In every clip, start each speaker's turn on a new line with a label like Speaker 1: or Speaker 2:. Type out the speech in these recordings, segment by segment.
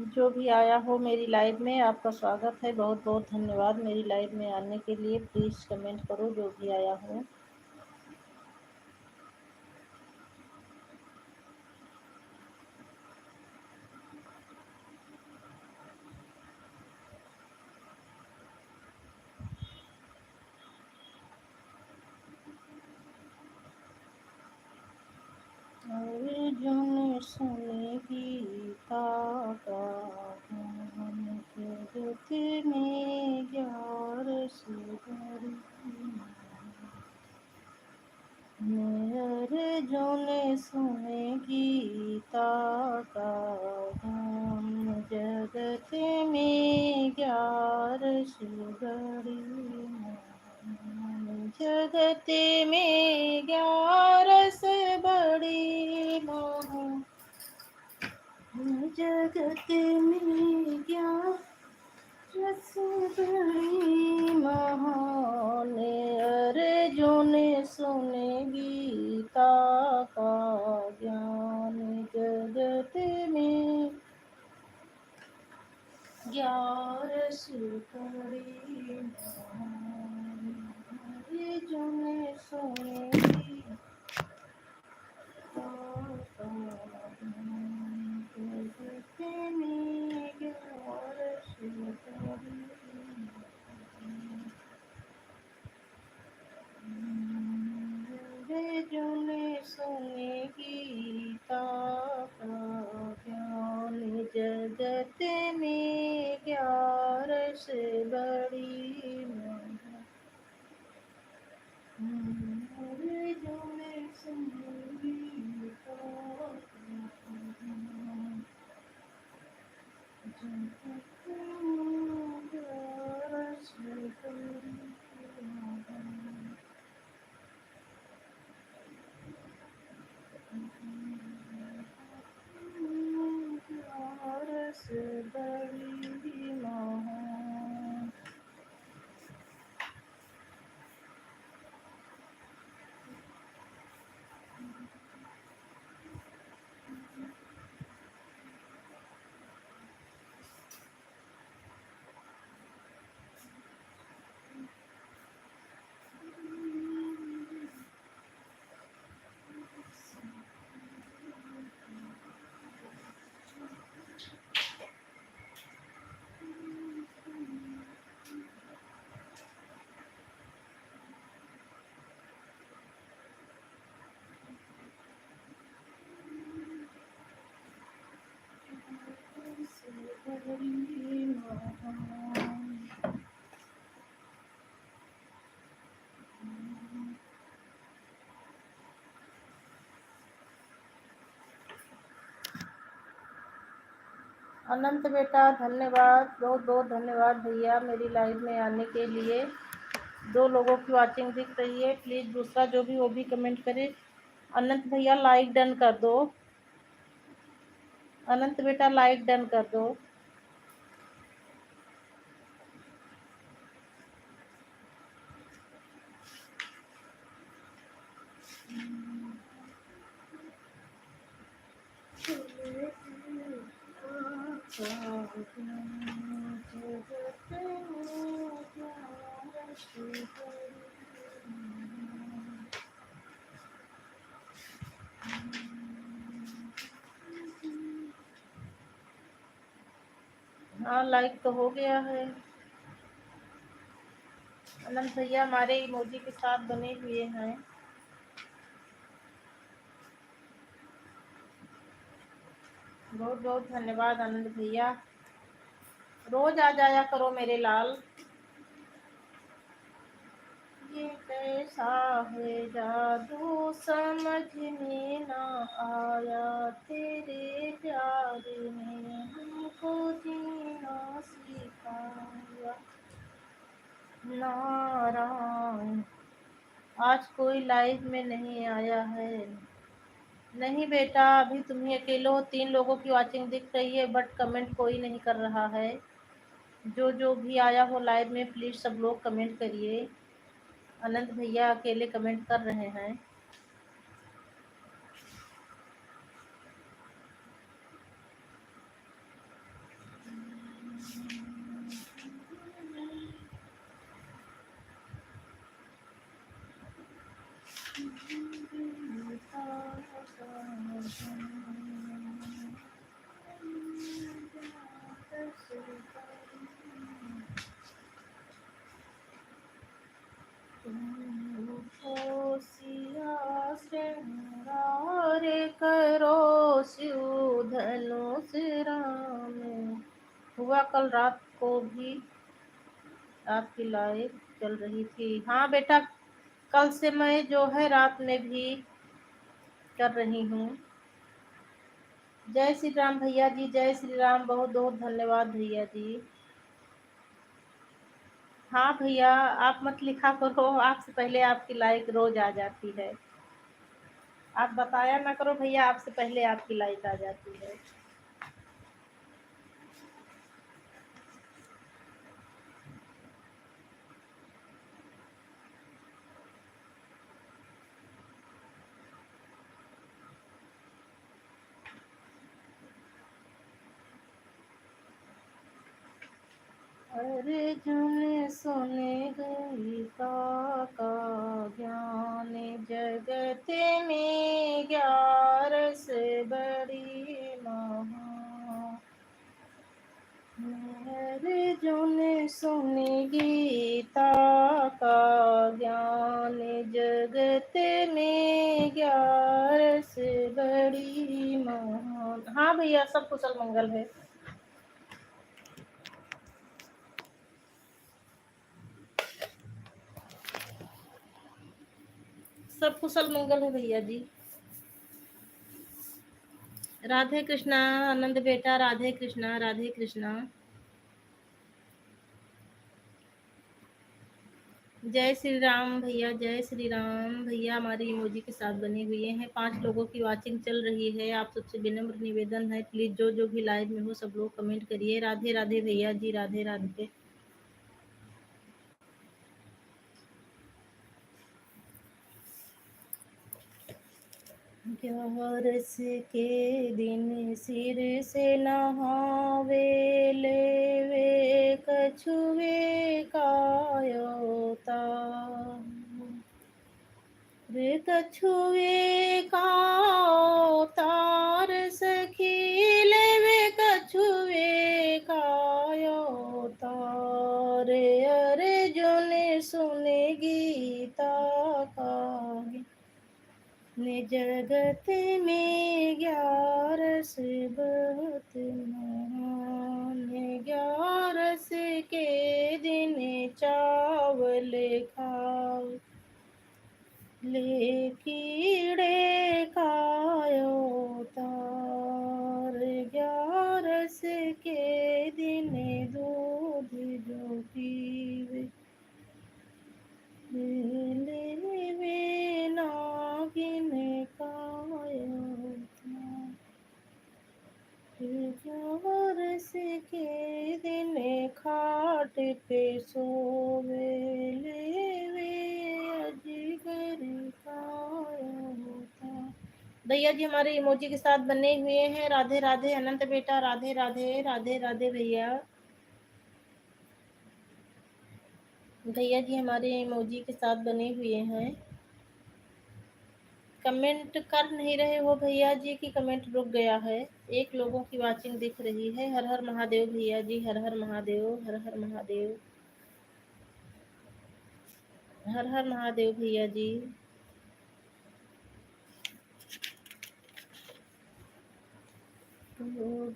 Speaker 1: जो भी आया हो मेरी लाइव में, आपका स्वागत है। बहुत बहुत धन्यवाद मेरी लाइव में आने के लिए। प्लीज़ कमेंट करो जो भी आया हो। अर्जुन सुनेगी ताका जगत में 11 अर्जुन सुनेगी ताका जगत में 11 जगत में 11 बड़ी मोह जगत में 11 बड़ी महान अर्जुन सुने गीता का ज्ञान जगत में 11 बड़ी महान अर्जुन सुने गीता का जगत में 11 बड़ी अर्जुन सुने गीता का ज्ञान जगत में 11 बड़ी अर्जुन सुने गीता का जगत में 11 बड़ी बड़ी महान अनंत बेटा धन्यवाद, बहुत बहुत धन्यवाद भैया मेरी लाइव में आने के लिए। 2 लोगों की वाचिंग दिख रही है। प्लीज़ दूसरा जो भी वो भी कमेंट करे। अनंत भैया लाइक डन कर दो। अनंत बेटा लाइक डन कर दो। हाँ लाइक तो हो गया है। अनंत भैया हमारे इमोजी के साथ बने हुए हैं। बहुत बहुत धन्यवाद आनंद भैया। रोज आ जाया करो मेरे लाल। ये कैसा है जादू समझ में ना आया, तेरे प्यार ने हमको जीना सिखाया। नारायण आज कोई लाइव में नहीं आया है। नहीं बेटा अभी तुम ही अकेले हो। 3 लोगों की वाचिंग दिख रही है बट कमेंट कोई नहीं कर रहा है। जो जो भी आया हो लाइव में प्लीज़ सब लोग कमेंट करिए। अनंत भैया अकेले कमेंट कर रहे हैं। हुआ कल रात को भी आपकी लाइव चल रही थी। हाँ बेटा, कल से मैं जो है रात में भी कर रही हूँ। जय श्री राम भैया जी, जय श्री राम, बहुत बहुत धन्यवाद भैया जी। हाँ भैया, आप मत लिखा करो, आपसे पहले आपकी लाइक रोज आ जाती है। आप बताया ना करो भैया, आपसे पहले आपकी लाइक आ जाती है। अर्जुन सुने गीता का ज्ञान, जगत में 11 बड़ी महा। अर्जुन सुने गीता का ज्ञान, जगत में 11 बड़ी महान। हाँ भैया, सब कुशल मंगल है। सब कुशल मंगल है भैया जी। राधे कृष्णा आनंद बेटा, राधे कृष्णा, राधे कृष्णा। जय श्री राम भैया, जय श्री राम भैया। हमारे इमोजी के साथ बने हुए हैं। 5 लोगों की वाचिंग चल रही है। आप सबसे विनम्र निवेदन है, प्लीज जो जो भी लाइव में हो सब लोग कमेंट करिए। राधे राधे भैया जी, राधे राधे। ग्यारस के दिन सिर से नहावे, लेवे कछुए कायोता। रे कछुए का तार सखी, लेवे कछुए कायो तार। अर्जुन सुने गीता का जगत में 11 बहुत महान। 11 के दिन चावल खाओ, ले कीड़े खायो तार। 11 के दिन दूध जो पीवे, लेवे नागिन कायो तार। 11 के दिन खाट पे सोवे, लेवे अजगर कायो तार। भैया जी हमारे इमोजी के साथ बने हुए हैं। राधे राधे अनंत बेटा, राधे राधे, राधे राधे भैया। भैया जी हमारे इमोजी के साथ बने हुए हैं। कमेंट कर नहीं रहे हो भैया जी कि कमेंट रुक गया है। 1 लोगों की वाचिंग दिख रही है। हर हर महादेव भैया जी, हर हर महादेव, हर हर महादेव, हर हर महादेव भैया जी। तो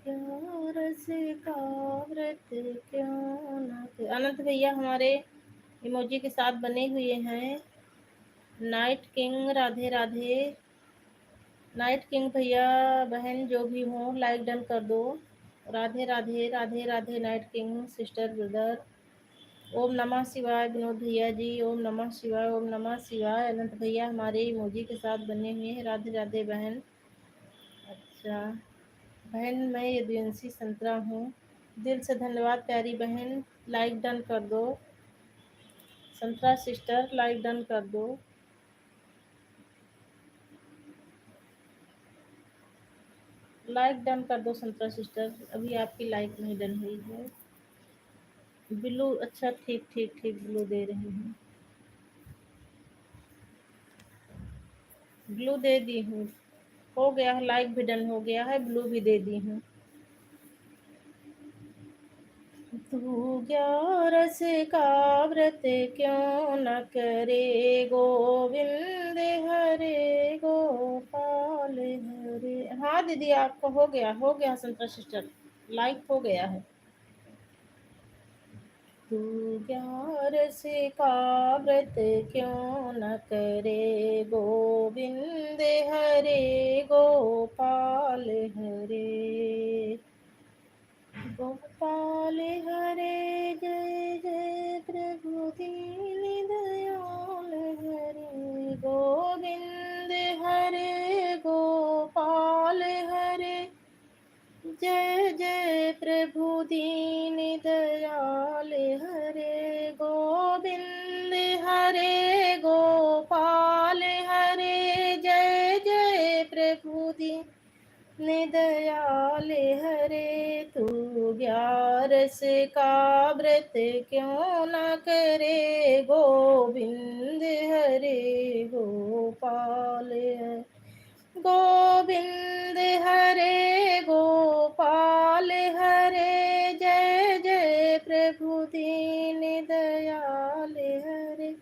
Speaker 1: 11 का व्रत क्यों न। अनंत भैया हमारे इमोजी के साथ बने हुए हैं। Night king Radhe Radhe. Night king भैया बहन जो भी हो लाइक डन कर दो। Radhe Radhe, Radhe Radhe night king sister brother. ओम नमः शिवाय विनोद भैया जी, ओम नमः शिवाय, ओम नमः शिवाय। अनंत भैया हमारे इमोजी के साथ बने हुए हैं। राधे राधे बहन। अच्छा बहन, मैं यदुवंशी संतरा हूँ। दिल से धन्यवाद प्यारी बहन, लाइक डन कर दो। संतरा सिस्टर लाइक डन कर दो। लाइक डन कर दो संतरा सिस्टर, अभी आपकी लाइक नहीं डन हुई है। ब्लू, अच्छा ठीक ठीक ठीक, ब्लू दे रही हूँ। ब्लू दे दी हूँ, हो गया है, लाइक भी डन हो गया है, ब्लू भी दे दी हूँ। तू 11 का व्रत क्यों न करे, गोविंद हरे गोपाल हरे। हाँ दीदी आपका हो गया, हो गया संतरा सिस्टर, लाइक हो गया है। तू ग्यारस का व्रत क्यों न करे, गोविंद हरे गोपाल हरे। गोपाल हरे जय जय प्रभु दीन दयाल हरे, गोविंद हरे गोपाल हरे जय जय प्रभु दीन दयाल हरे, गोविंद हरे गोपाल हरे जय जय प्रभु दीन दयाल हरे। तू ग्यारस का व्रत क्यों न करे, गोविंद हरे गोपाल हरे, गोविंद हरे गोपाल हरे जय जय प्रभु दीन दयाल हरे।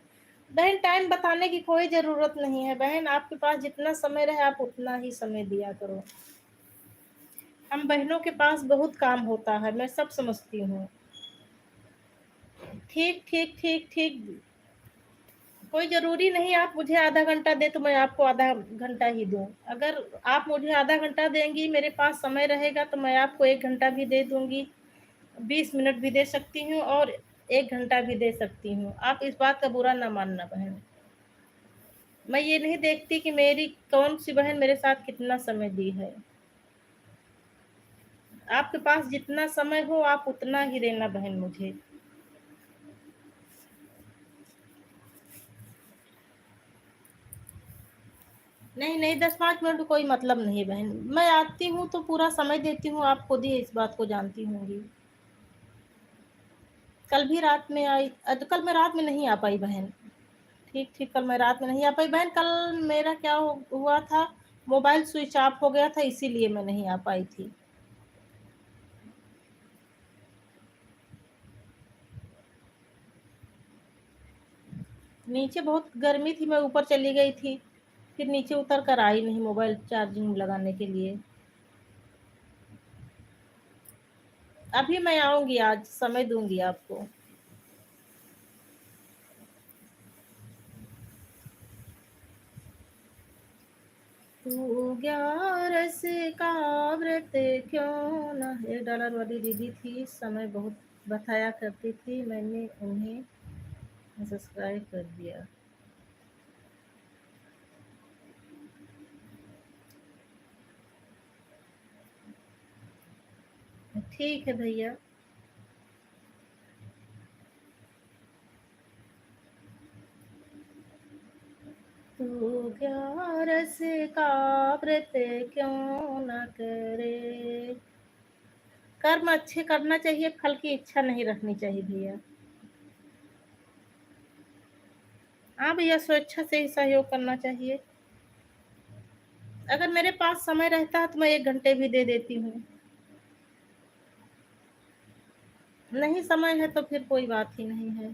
Speaker 1: बहन, टाइम बताने की कोई जरूरत नहीं है बहन, आपके पास जितना समय रहे आप उतना ही समय दिया करो। हम बहनों के पास बहुत काम होता है, मैं सब समझती हूँ। ठीक ठीक ठीक ठीक, कोई जरूरी नहीं आप मुझे आधा घंटा दे तो मैं आपको आधा घंटा ही दूं। अगर आप मुझे आधा घंटा देंगी, मेरे पास समय रहेगा तो मैं आपको 1 घंटा भी दे दूंगी, 20 मिनट भी दे सकती हूँ और 1 घंटा भी दे सकती हूँ। आप इस बात का बुरा ना मानना बहन। मैं ये नहीं देखती कि मेरी कौन सी बहन मेरे साथ कितना समय दी है। आपके पास जितना समय हो आप उतना ही देना बहन मुझे। नहीं नहीं, 10-5 मिनट कोई मतलब नहीं बहन, मैं आती हूँ तो पूरा समय देती हूँ, आप खुद ही इस बात को जानती होंगी। कल भी रात में आई, कल मैं रात में नहीं आ पाई बहन। ठीक ठीक, कल मैं रात में नहीं आ पाई बहन। कल मेरा क्या हुआ था, मोबाइल स्विच ऑफ हो गया था, इसीलिए मैं नहीं आ पाई थी। नीचे बहुत गर्मी थी, मैं ऊपर चली गई थी, फिर नीचे उतर कर आई नहीं मोबाइल चार्जिंग लगाने के लिए। अभी मैं आऊंगी, आज समय दूंगी आपको। तू ग्यारस का व्रत क्यों न, 1 डॉलर वाली दीदी थी, समय बहुत बताया करती थी, मैंने उन्हें सब्सक्राइब कर दिया। ठीक है भैया। तू ग्यारस का व्रत क्यों न करे, कर्म अच्छे करना चाहिए, फल की इच्छा नहीं रखनी चाहिए भैया। हाँ भैया, स्वेच्छा से ही सहयोग करना चाहिए। अगर मेरे पास समय रहता है तो मैं 1 घंटे भी दे देती हूँ, नहीं समय है तो फिर कोई बात ही नहीं है,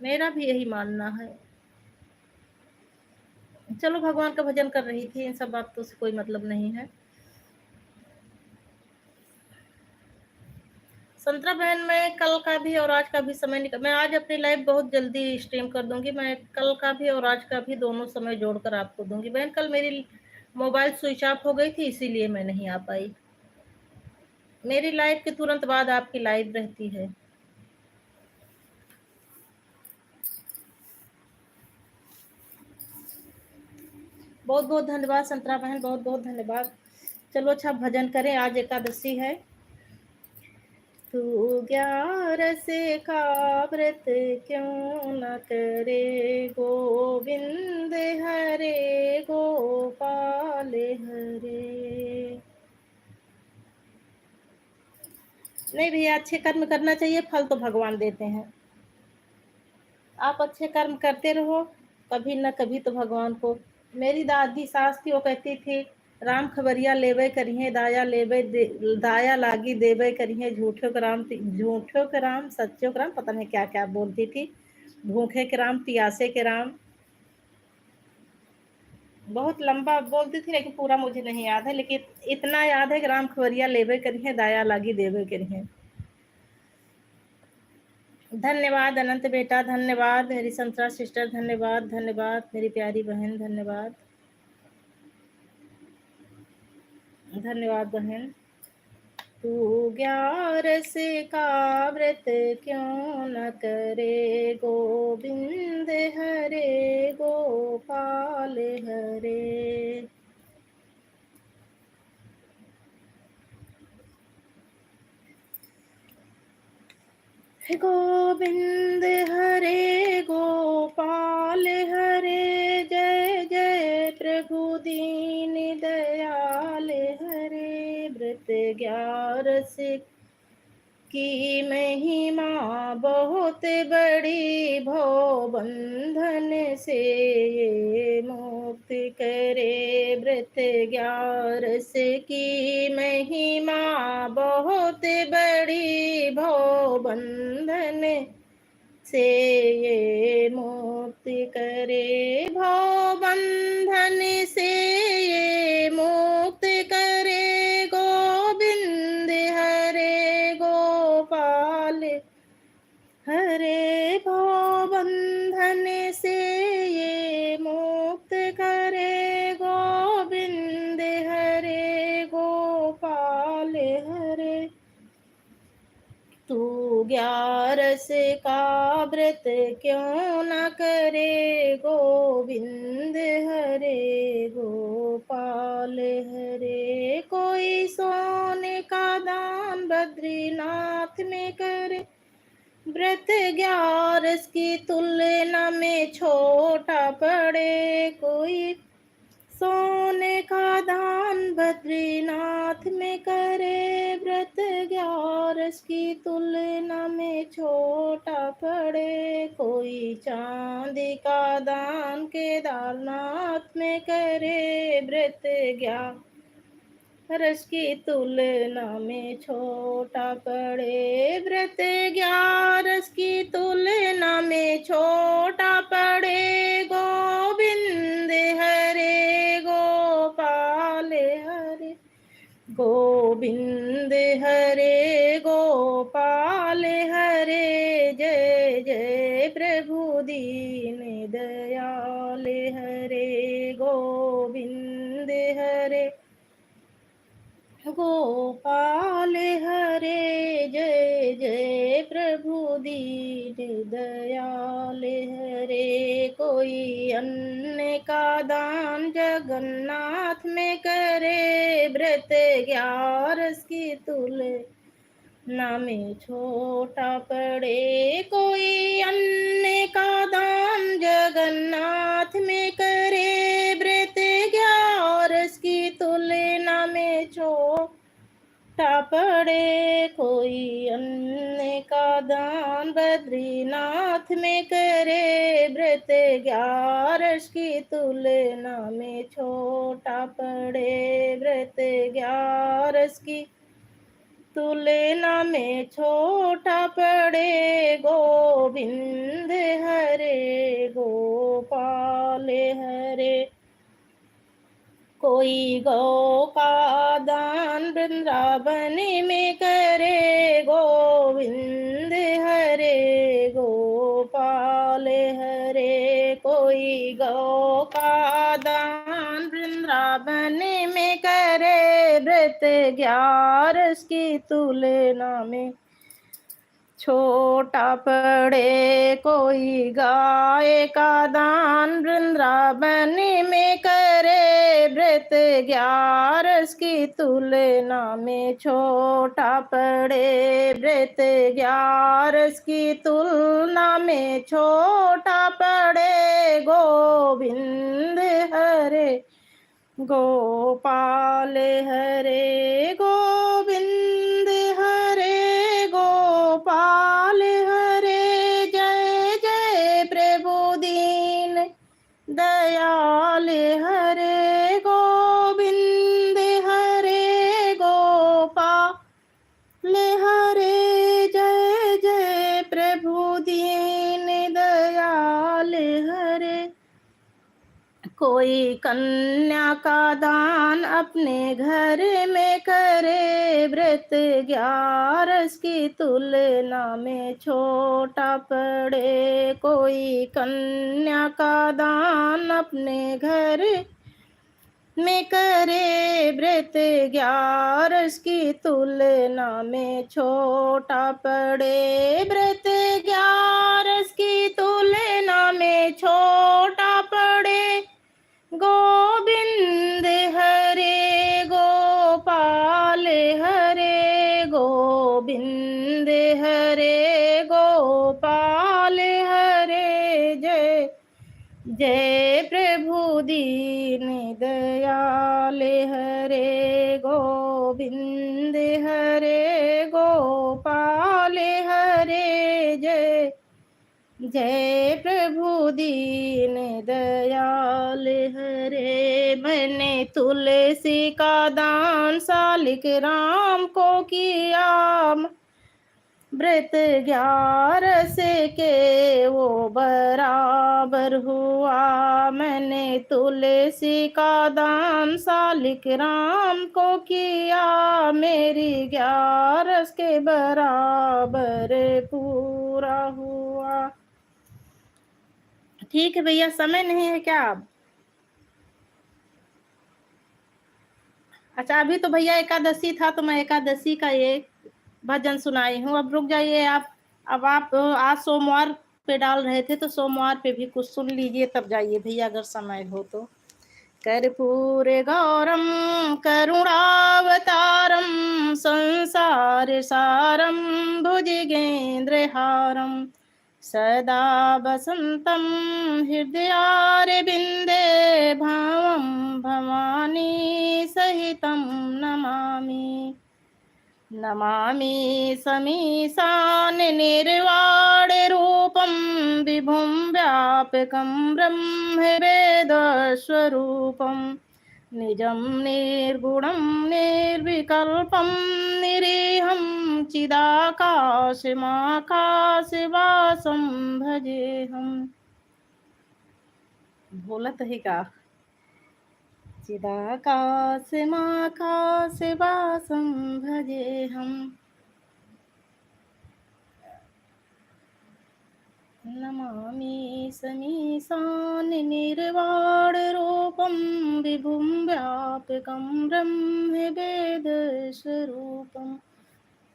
Speaker 1: मेरा भी यही मानना है। चलो, भगवान का भजन कर रही थी, इन सब बातों से कोई मतलब नहीं है। संतरा बहन, मैं कल का भी और आज का भी समय निकल, मैं आज अपनी लाइव बहुत जल्दी स्ट्रीम कर दूंगी, मैं कल का भी और आज का भी दोनों समय जोड़कर आपको दूंगी बहन। कल मेरी मोबाइल स्विच ऑफ हो गई थी, इसीलिए मैं नहीं आ पाई। मेरी लाइव के तुरंत बाद आपकी लाइव रहती है। बहुत बहुत धन्यवाद संतरा बहन, बहुत बहुत धन्यवाद। चलो अच्छा, भजन करें, आज एकादशी है। तू ग्यारस का व्रत क्यों न करे, गोविंद हरे गोपाल हरे। नहीं भैया, अच्छे कर्म करना चाहिए, फल तो भगवान देते हैं। आप अच्छे कर्म करते रहो, कभी न कभी तो भगवान को। मेरी दादी सास थी, वो कहती थी, राम खबरिया लेवे करिए, दाया लेवे दाया लागी देवे करिए, झूठो के राम, झूठो के राम सच्चो के राम, पता नहीं क्या क्या बोलती थी, भूखे के राम पियासे के राम, बहुत लंबा बोलती थी, लेकिन पूरा मुझे नहीं याद है, लेकिन इतना याद है कि राम खबरिया लेवे करिए, दाया लागी देवे करिए। धन्यवाद अनंत बेटा, धन्यवाद मेरी संतरा सिस्टर, धन्यवाद धन्यवाद मेरी प्यारी बहन, धन्यवाद धन्यवाद बहन। तू 11 का व्रत क्यों न करे, गोविंद हरे गोपाल हरे। गोविंद हरे गोपाल हरे, जय जय प्रभु दीन दयाल हरे। व्रत 11 की महिमा बहुत बड़ी, भव बंधन से ये मुक्त करे। व्रत 11 की महिमा बहुत बड़ी, भव बंधन से ये मुक्त करे। भव बंधन से ये मुक्त करे, गोविंद हरे गोपाल हरे। भव बंधन से ये मुक्त करे, गोविंद हरे गोपाल हरे। तू 11 का व्रत क्यों न करे, गोविंद हरे गोपाल हरे। कोई सोने का दान बद्रीनाथ में करे, व्रत 11 की तुलना में छोटा पड़े। कोई सोने का दान बद्रीनाथ में करे, व्रत 11 की तुलना में छोटा पड़े। कोई चांदी का दान केदारनाथ में करे, व्रत 11 की तुलना में छोटा पड़े। व्रत 11 की तुलना में छोटा पड़े, गोविंद हरे गोपाल हरे। गोविंद हरे गोपाल हरे, जय जय प्रभु दीन दयाल हरे। गोविंद हरे गोपाल हरे, जय जय प्रभु दीन दयाल हरे। कोई अन्न का दान जगन्नाथ में करे, व्रत 11 की तुलना में छोटा पड़े। कोई अन्न का दान जगन्नाथ में करे, व्रत 11 की तुलना में छोटा पड़े। कोई अन्न का दान बद्रीनाथ में करे, व्रत 11 की तुलना में छोटा पड़े। व्रत 11 की तुलना में छोटा पड़े, गोविंद हरे गोपाल हरे। कोई गौ का दान वृंदावन में करे, गोविंद हरे गोपाल हरे। कोई गौ का दान वृंदावन में करे, व्रत 11 की तुलना में छोटा पड़े। कोई गाय का दान वृंदावन में करे, व्रत 11 की तुलना में छोटा पड़े। व्रत 11 की तुलना में छोटा पड़े, गोविंद हरे गोपाल हरे। गोविंद हरे गोपाल हरे, जय जय प्रभु दीन दयाल हरे। गोविंद हरे गोपाल हरे, जय जय प्रभु दीन दयाल हरे। कोई कन्या का दान अपने घर में करे, व्रत 11 की तुलना में छोटा पड़े। कोई कन्या का दान अपने घर में करे, व्रत 11 की तुलना में छोटा पड़े। व्रत 11 की तुलना में छोटा पड़े। गोविंद हरे गोपाल हरे, गोविंद हरे गोपाल हरे। जय जय प्रभु दीन दयाल हरे, गोविंद हरे गोपाल हरे। जय जय प्रभु दीन दयाल हरे। मैंने तुलसी का दान सालिक राम को किया, व्रत 11 के वो बराबर हुआ। मैंने तुलसी का दान सालिक राम को किया, मेरी 11 के बराबर पूरा हुआ। ठीक है भैया, समय नहीं है क्या अब? अच्छा, अभी तो भैया एकादशी था तो मैं एकादशी का ये भजन सुनाई हूँ। अब रुक जाइए आप। अब आप आज सोमवार पे डाल रहे थे तो सोमवार पे भी कुछ सुन लीजिए, तब जाइए भैया अगर समय हो तो। कर्पूर गौरम करुणावतारम, संसार सारम भुजगेंद्र हारम, सदा वसंतम हृदयारविंदे, भावम भवानी सहितं नमामि। नमामि समीशान निर्वाण रूपम, विभुं व्यापकं ब्रह्मवेदस्वरूपं, निजं निर्गुणं निर्विकल्पं निरीहं चिदाकाशमाकाशवासं भजेऽहम्। बोलत है का चिदाकाशमाकाशवासं भजेऽहम्। नमामि समीशान निर्वाण रूपं, विभुं व्यापकं ब्रह्मवेदस्वरूपं,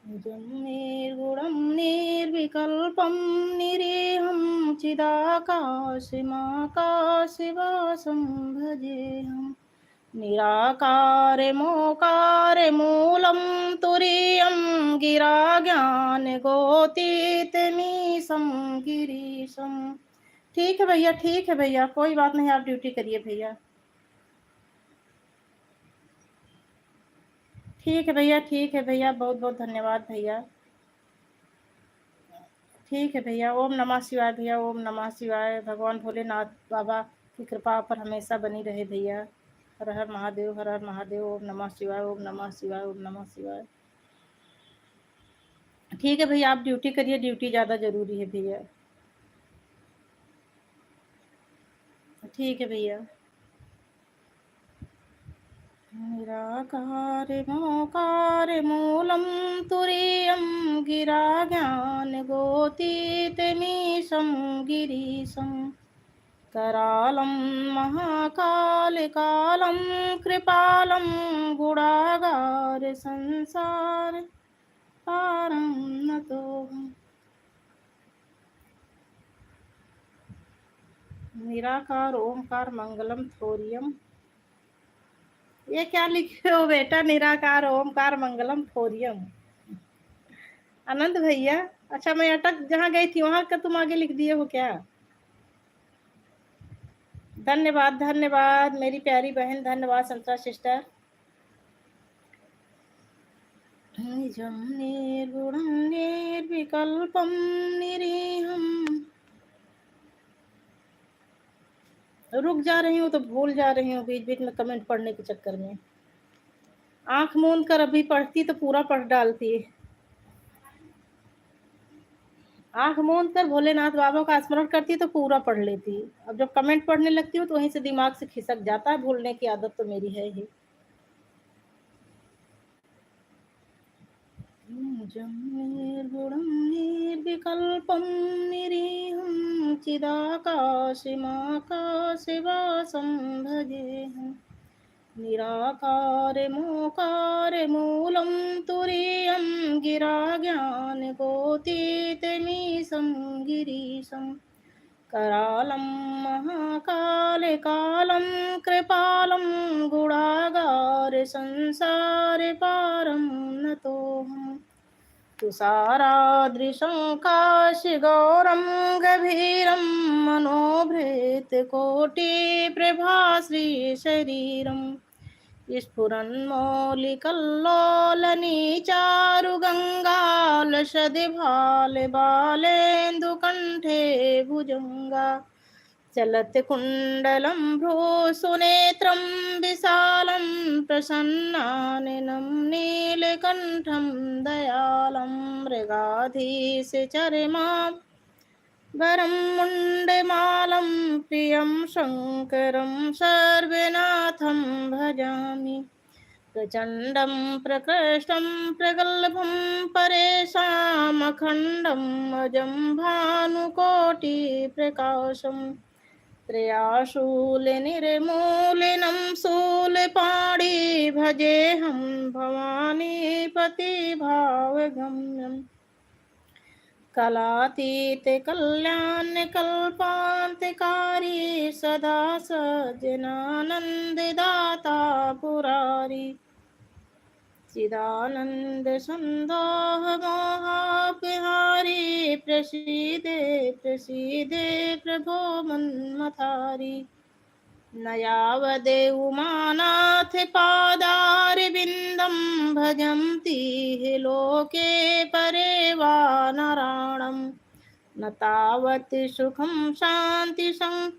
Speaker 1: निजं निर्गुणं निर्विकल्पं निरीहं चिदाकाशमाकाशवासं भजेऽहम्। निराकार मोकार मूलं तुरीयं, गिरा ज्ञान गोतीतमीशं गिरीशं। ठीक है भैया, ठीक है भैया, कोई बात नहीं, आप ड्यूटी करिए भैया। ठीक है भैया, ठीक है भैया, बहुत बहुत धन्यवाद भैया। ठीक है भैया, ओम नमः शिवाय भैया, ओम नमः शिवाय। भगवान भोलेनाथ बाबा की कृपा पर हमेशा बनी रहे भैया। हर हर महादेव, हर हर महादेव। ओम नमः शिवाय, ओम नमः शिवाय, ओम नमः शिवाय। ठीक है भैया, आप ड्यूटी करिए, ड्यूटी ज़्यादा ज़रूरी है भैया। ठीक है भैया। निराकार मोकार मूलं तुरीयं, गिरा ज्ञान गोतीतमीशं गिरीशं, करालं महाकालकालं कृपालं, गुणागार संसार पारं नतोऽहम्। निराकार ओमकार मंगलम थोरियम। ये क्या लिखे हो बेटा? निराकार ओमकार मंगलम थोरियम। आनंद भैया, अच्छा मैं अटक जहाँ गई थी वहां का तुम आगे लिख दिए हो क्या? धन्यवाद धन्यवाद मेरी प्यारी बहन, धन्यवाद संतरा सिस्टर। निजं निर्गुणं निर्विकल्पं निरीहं। रुक जा रही हूँ तो भूल जा रही हूँ बीच बीच में कमेंट पढ़ने के चक्कर में। आंख मूंद कर अभी पढ़ती तो पूरा पढ़ डालती। आँख मूंद कर भोलेनाथ बाबा का स्मरण करती तो पूरा पढ़ लेती। अब जब कमेंट पढ़ने लगती हूँ तो वहीं से दिमाग से खिसक जाता है, भूलने की आदत तो मेरी है ही। जं निर्गुणं निर्विकल्पं निरीहं चिदाकाशमाकाशवासं भजेऽहम्। निराकारमोकारमूलं तुरीयं गिराज्ञानगोतीतमीशं गिरीशम्। करालं महाकालकालं कृपालं गुणागार संसारपारं नतोऽहम्। तुषारादृशं काशगौरं गभीरं मनोभृतकोटिप्रभाश्रीशरीरम्। स्फुरन्मौलिकल्लोलनीचारुगङ्गालशदिभालबालेन्दुकण्ठे भुजङ्गा। चलत्कुण्डलं भ्रूसुनेत्रं विशालं प्रसन्नाननं नीलकण्ठं दयालं मृगाधीशचर्मां वरं मुण्डमालं प्रियं शङ्करं सर्वनाथं भजामि। प्रचण्डं प्रकृष्टं प्रगल्भं परेशामखण्डम् अजं भानुकोटिप्रकाशम्। त्रयाशूलनिर्मूलिनं शूलपाणि भजेऽहं भवानीपतिभावगम्यम्। कलातीतकल्याणकल्पान्तकारी सदा सज्जनानन्ददाता पुरारी। चिदानन्दसन्दोहमोहापहारी प्रसीदे प्रसीदे प्रभो मन्मथारी। न यावदे उमानाथपादारविन्दं भजन्ति हि लोके परे वा नराणम्। न तावत् सुखं शान्तिसं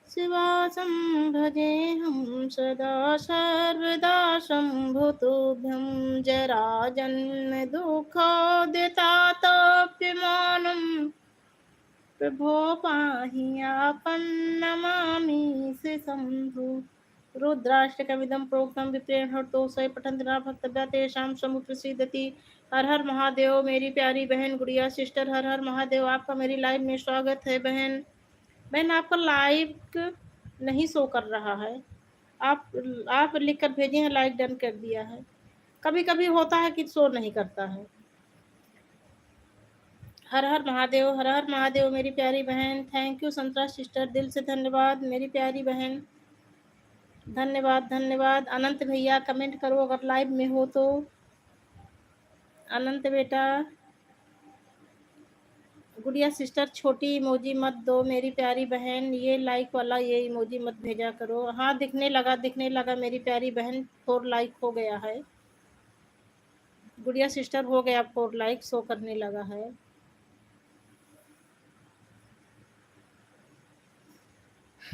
Speaker 1: शिवासं भजेऽहं सदा सर्वदा शम्भुतुभ्यं। जराजन्मदुःखोदितातप्यमानं प्रभो पाहि आपन्नमामि शम्भु। रुद्राष्टकमिदं प्रोक्तं विप्रेण हर्तोषय पठन्ति नरः भक्तव्या तेषां शम्भु प्रसीदति। हर हर महादेव। मेरी प्यारी बहन गुड़िया सिस्टर, हर हर महादेव। आपका मेरी लाइव में स्वागत है बहन। बहन आपका लाइव नहीं शो कर रहा है। आप लिख कर भेजे हैं, लाइक डन कर दिया है। कभी कभी होता है कि शो नहीं करता है। हर हर महादेव, हर हर महादेव मेरी प्यारी बहन। थैंक यू संतरा सिस्टर, दिल से धन्यवाद मेरी प्यारी बहन। धन्यवाद धन्यवाद। अनंत भैया कमेंट करो अगर लाइव में हो तो। अनंत बेटा। गुड़िया सिस्टर छोटी इमोजी मत दो मेरी प्यारी बहन। ये लाइक वाला ये इमोजी मत भेजा करो। हाँ दिखने लगा मेरी प्यारी बहन। 4 लाइक हो गया है गुड़िया सिस्टर, हो गया 4 लाइक शो करने लगा है।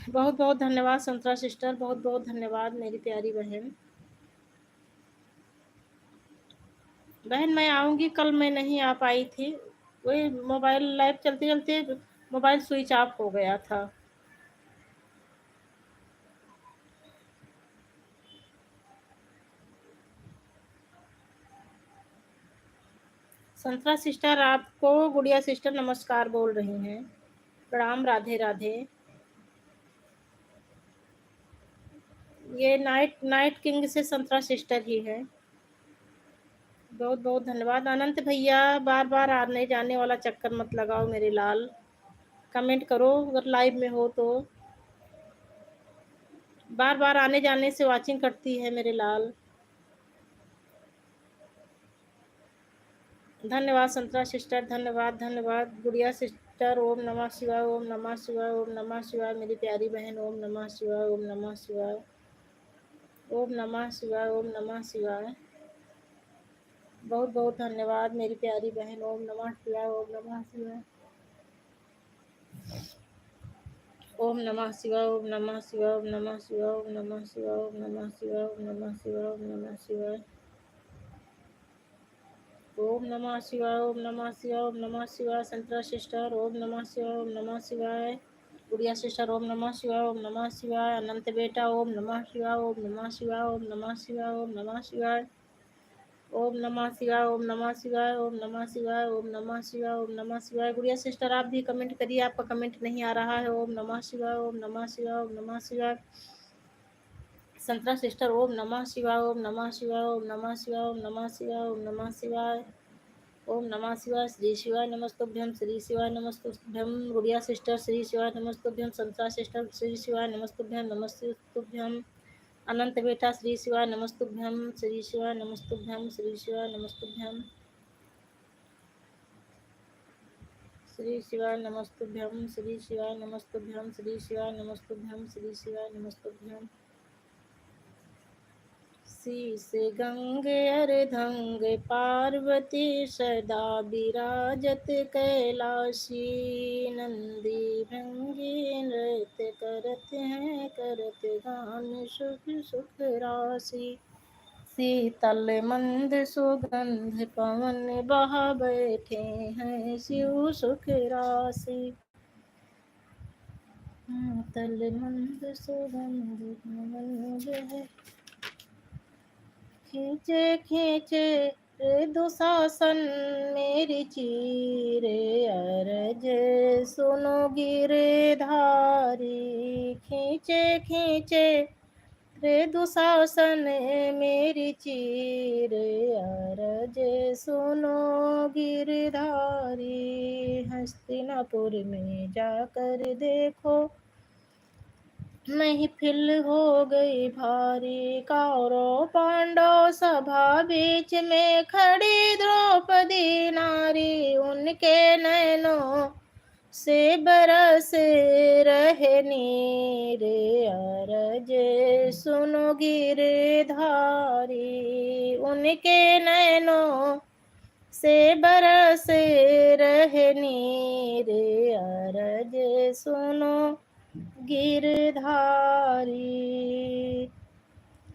Speaker 1: बहुत बहुत धन्यवाद संतरा सिस्टर, बहुत बहुत धन्यवाद मेरी प्यारी बहन। बहन मैं आऊँगी कल, मैं नहीं आ पाई थी। वही मोबाइल लाइव चलते चलते मोबाइल स्विच ऑफ हो गया था। संतरा सिस्टर आपको गुड़िया सिस्टर नमस्कार बोल रही हैं। प्रणाम, राधे राधे। ये नाइट किंग से संतरा सिस्टर ही है। बहुत बहुत धन्यवाद। अनंत भैया बार बार आने जाने वाला चक्कर मत लगाओ मेरे लाल। कमेंट करो अगर लाइव में हो तो। बार बार आने जाने से वाचिंग कटती है मेरे लाल। धन्यवाद संतरा सिस्टर, धन्यवाद धन्यवाद। गुड़िया सिस्टर ओम नमः शिवाय, ओम नमः शिवाय, ओम नमः शिवाय मेरी प्यारी बहन। ओम नमः शिवाय, ओम नमः शिवाय, ओम नमः शिवाय, ओम नमः शिवाय। बहुत बहुत धन्यवाद मेरी प्यारी बहन। ओम नमः शिवाय, ओम नमः शिवाय, ओम नमः शिवाय, ओम नमः शिवाय, ओम नमः शिवाय, ओम नमः शिवाय, ओम नमः शिवाय, ओम नमः शिवाय, ओम नमः शिवाय, ओम नमः शिवाय, ओम नमः शिवाय, ओम नमः शिवाय। संतरा सिस्टर ओम नमः शिवाय, ओम नमः शिवाय। गुड़िया सिस्टर ओम नमः शिवाय, ओम नमः शिवाय। अनंत बेटा ओम नमः शिवाय, ओम नमः शिवाय, ओम नमः शिवाय, ओम नमः शिवाय। ओम नमः शिवाय, ओम नमः शिवाय, ओम नमः शिवाय, ओम नमः शिवाय, ओम नमः शिवाय। गुड़िया सिस्टर आप भी कमेंट करिए, आपका कमेंट नहीं आ रहा है। ओम नमः शिवाय, ओम नमः शिवाय, ओम नमः शिवाय। संतरा सिस्टर ओम नमः शिवाय, ओम नमः शिवाय, ओम नमः शिवाय, ओम नमः शिवाय, ओम नमः शिवाय। ओम नमः शिवाय। श्री शिवाय नमस्तुभ्यम, श्री शिवाय नमस्तुभ्यम। गुड़िया सिस्टर श्री शिवाय नमस्तुभ्यम। संतरा सिस्टर श्री शिवाय नमस्तुभ्यम, नमस्तुभ्यम। अनंत बेटा श्री शिवाय नमस्तुभ्यम, श्री शिवाय नमस्तुभ्यम, श्री शिवाय नमस्तुभ्यम, श्री शिवाय नमस्तुभ्यम, श्री शिवाय नमस्तुभ्यम, श्री शिवाय नमस्तुभ्यम, श्री शिवाय नमस्तुभ्यम। शीस गंगे अर्धंग पार्वती सदा विराजत कैलाशी। नंदी भृंगी नृत्य करते हैं, करत गान सुख सुख राशि। शीतल मंद सुगंध पवन बहा बैठे हैं, शिव सुख राशि। शीतल मंद सुगंध पवन बहा खींचे खींचे रे दुशासन मेरी चीरे अरज सुनो गिरधारी। खींचे खींचे रे दुशासन मेरी चीरे अरज सुनो गिरधारी। हस्तिनापुर में जाकर देखो महफिल हो गई भारी। कौरव पांडव सभा बीच में खड़ी द्रौपदी नारी। उनके नैनों से बरस रहे नीर अरज सुनो गिरधारी। उनके नैनों से बरस रहे नीर अरज सुनो गिरधारी।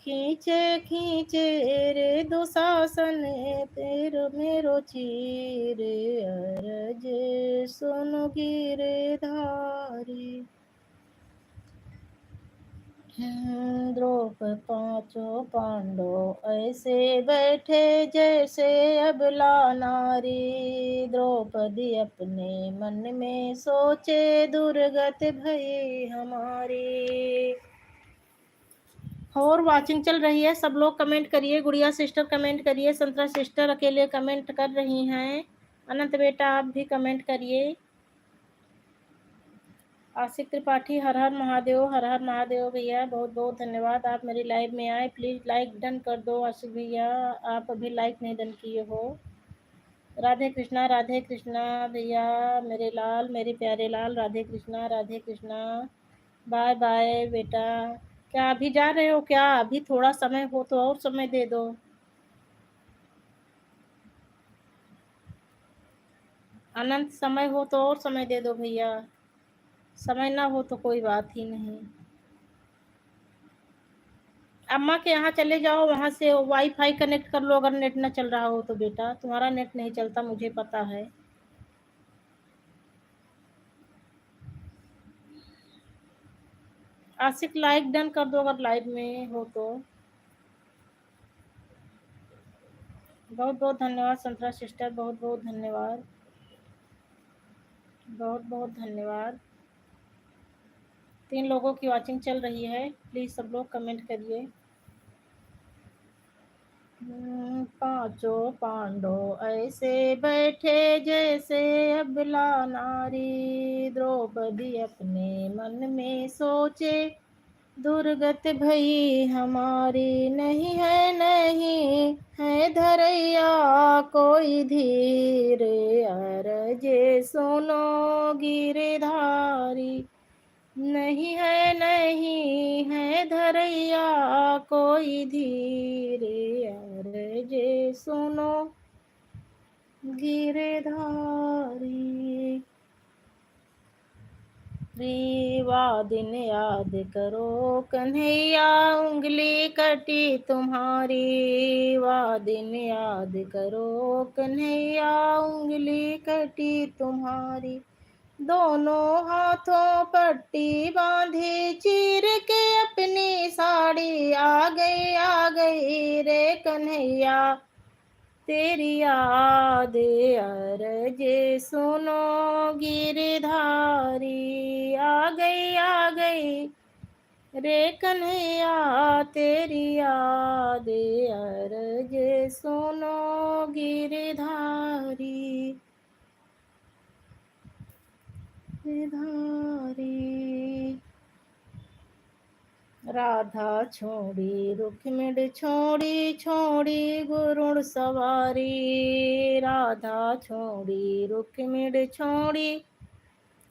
Speaker 1: खींचे खींचे रे दुशासन तेरो मेरो चीर अरज सुनो गिरधारी। द्रौपद पांचों पांडव ऐसे बैठे जैसे अबला नारी। द्रौपदी अपने मन में सोचे दुर्गत भई हमारी। और वाचिंग चल रही है, सब लोग कमेंट करिए। गुड़िया सिस्टर कमेंट करिए, संतरा सिस्टर अकेले कमेंट कर रही हैं। अनंत बेटा आप भी कमेंट करिए। आशिक त्रिपाठी हर हर महादेव, हर हर महादेव भैया, बहुत बहुत धन्यवाद आप मेरी लाइव में आए। प्लीज़ लाइक डन कर दो आशिक भैया, आप अभी लाइक नहीं डन किए हो। राधे कृष्णा भैया, मेरे लाल, मेरे प्यारे लाल, राधे कृष्णा राधे कृष्णा। बाय बाय बेटा। क्या अभी जा रहे हो क्या? अभी थोड़ा समय हो तो और समय दे दो। अनंत समय हो तो और समय दे दो भैया, समय ना हो तो कोई बात ही नहीं। अम्मा के यहाँ चले जाओ, वहाँ से वाईफाई कनेक्ट कर लो अगर नेट ना चल रहा हो तो। बेटा तुम्हारा नेट नहीं चलता, मुझे पता है। आशिक लाइक डन कर दो अगर लाइव में हो तो। बहुत बहुत धन्यवाद संतरा सिस्टर, बहुत बहुत धन्यवाद, बहुत बहुत धन्यवाद। 3 लोगों की वॉचिंग चल रही है, प्लीज़ सब लोग कमेंट करिए। पांचों पांडव ऐसे बैठे जैसे अबला नारी। द्रौपदी अपने मन में सोचे दुर्गत भई हमारी। नहीं है धरैया कोई धीर अरजे सुनो गिरधारी। नहीं है धरैया कोई धीर अरजे सुनो गिरधारी। रीवा दिन याद करो कन्हैया, उंगली कटी तुम्हारी। वाह दिन याद करो कन्हैया, उंगली कटी तुम्हारी। दोनों हाथों पट्टी बांधी, चीर के अपनी साड़ी। आ गई रे कन्हैया, तेरी याद अरजे सुनो गिरधारी। आ गई रे कन्हैया, तेरी याद अरजे सुनो गिरधारी। गिरधारी। राधा छोड़ी रुक्मिणी छोड़ी, छोड़ी गुरुड़ सवारी। राधा छोड़ी रुक्मिणी छोड़ी,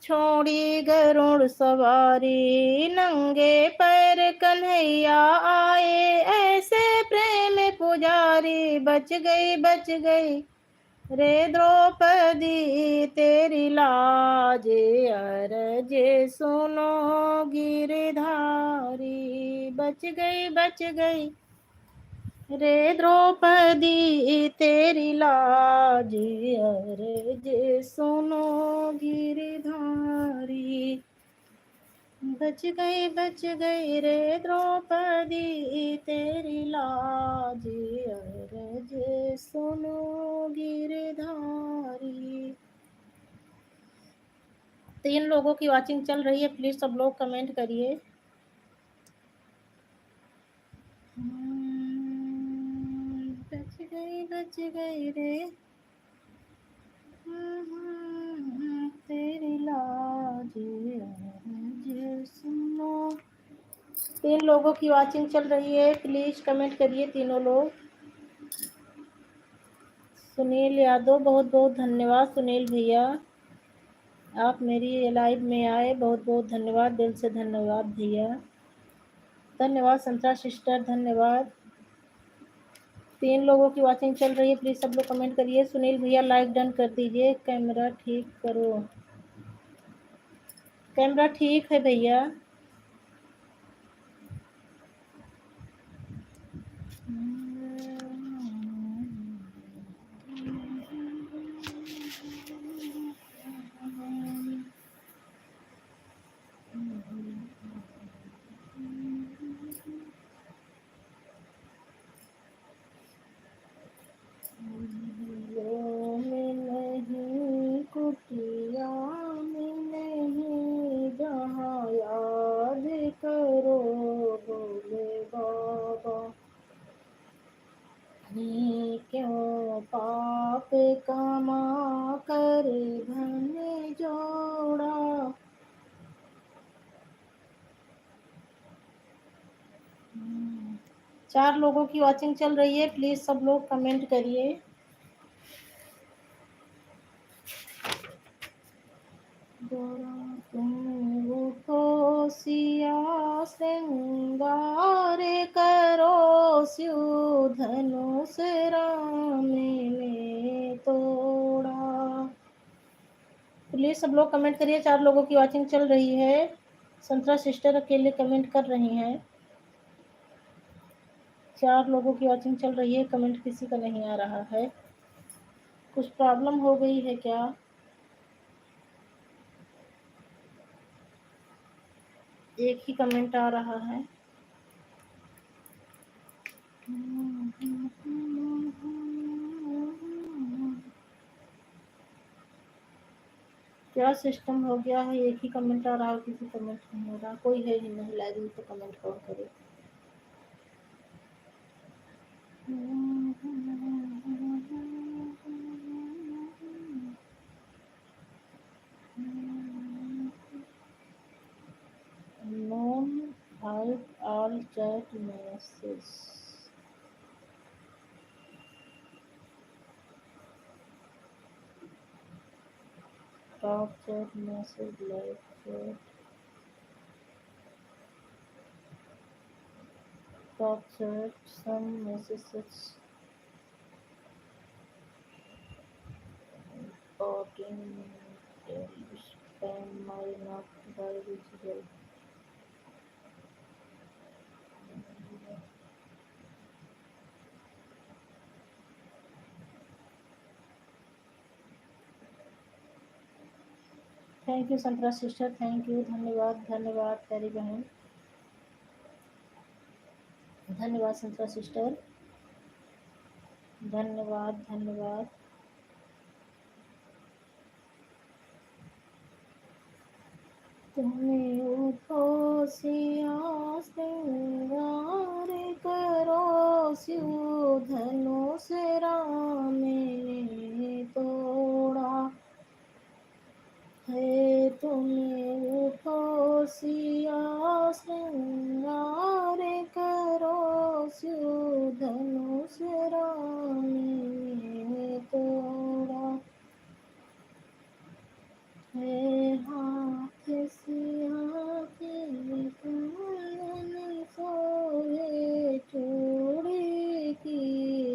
Speaker 1: छोड़ी गरुड़ सवारी। नंगे पैर कन्हैया आए, ऐसे प्रेम पुजारी। बच गई रे द्रौपदी, तेरी लाज अरजे सुनो गिरधारी। बच गई रे द्रौपदी, तेरी लाज अरजे सुनो गिरधारी। बच गई रे द्रौपदी, तेरी लाज अरजे सुनो गिरधारी। 3 लोगों की वॉचिंग चल रही है, प्लीज सब लोग कमेंट करिए। बच गई रे तेरी लाज अरजे सुनो। 3 लोगों की वॉचिंग चल रही है, प्लीज कमेंट करिए तीनों लोग। सुनील यादव, बहुत बहुत धन्यवाद सुनील भैया, आप मेरी लाइव में आए, बहुत बहुत धन्यवाद, दिल से धन्यवाद भैया। धन्यवाद संतरा सिस्टर, धन्यवाद। 3 लोगों की वॉचिंग चल रही है, प्लीज सब लोग कमेंट करिए। सुनील भैया लाइक डन कर दीजिए। कैमरा ठीक करो, कैमरा ठीक है भैया। में नहीं कुटिया में नहीं, जहाँ याद करो भोले बाबा। क्यों पाप कमा कर धन जोड़ा। 4 लोगों की वॉचिंग चल रही है, प्लीज सब लोग कमेंट करिए। तुम उठो सिया श्रृंगार करो, स्यु धनुष राम ने तोड़ा। प्लीज सब लोग कमेंट करिए। 4 लोगों की वॉचिंग चल रही है। संतरा सिस्टर अकेले कमेंट कर रही हैं। 4 लोगों की वॉचिंग चल रही है, कमेंट किसी का नहीं आ रहा है। कुछ प्रॉब्लम हो गई है क्या? एक ही कमेंट आ रहा है। क्या सिस्टम हो गया है? एक ही कमेंट आ रहा है, किसी कमेंट नहीं हो रहा। कोई है ही नहीं लाइव में, तो कमेंट कौन करे? Non hide all chat message. Top chat message, live chat, top chat, some messages got in spam might not thank you Santra sister, thank you, धन्यवाद धन्यवाद प्यारी बहन, धन्यवाद संतरा सिस्टर, धन्यवाद धन्यवाद। तुम्हें उठो सिया श्रृंगार करो स्यू धनुष राम ने तोड़ा है, तुम्हें उठो सिया श्रृंगार करो स्यू धनुष राम ने तोड़ा है, हाथ सिया के कंगन सोए चूड़ी की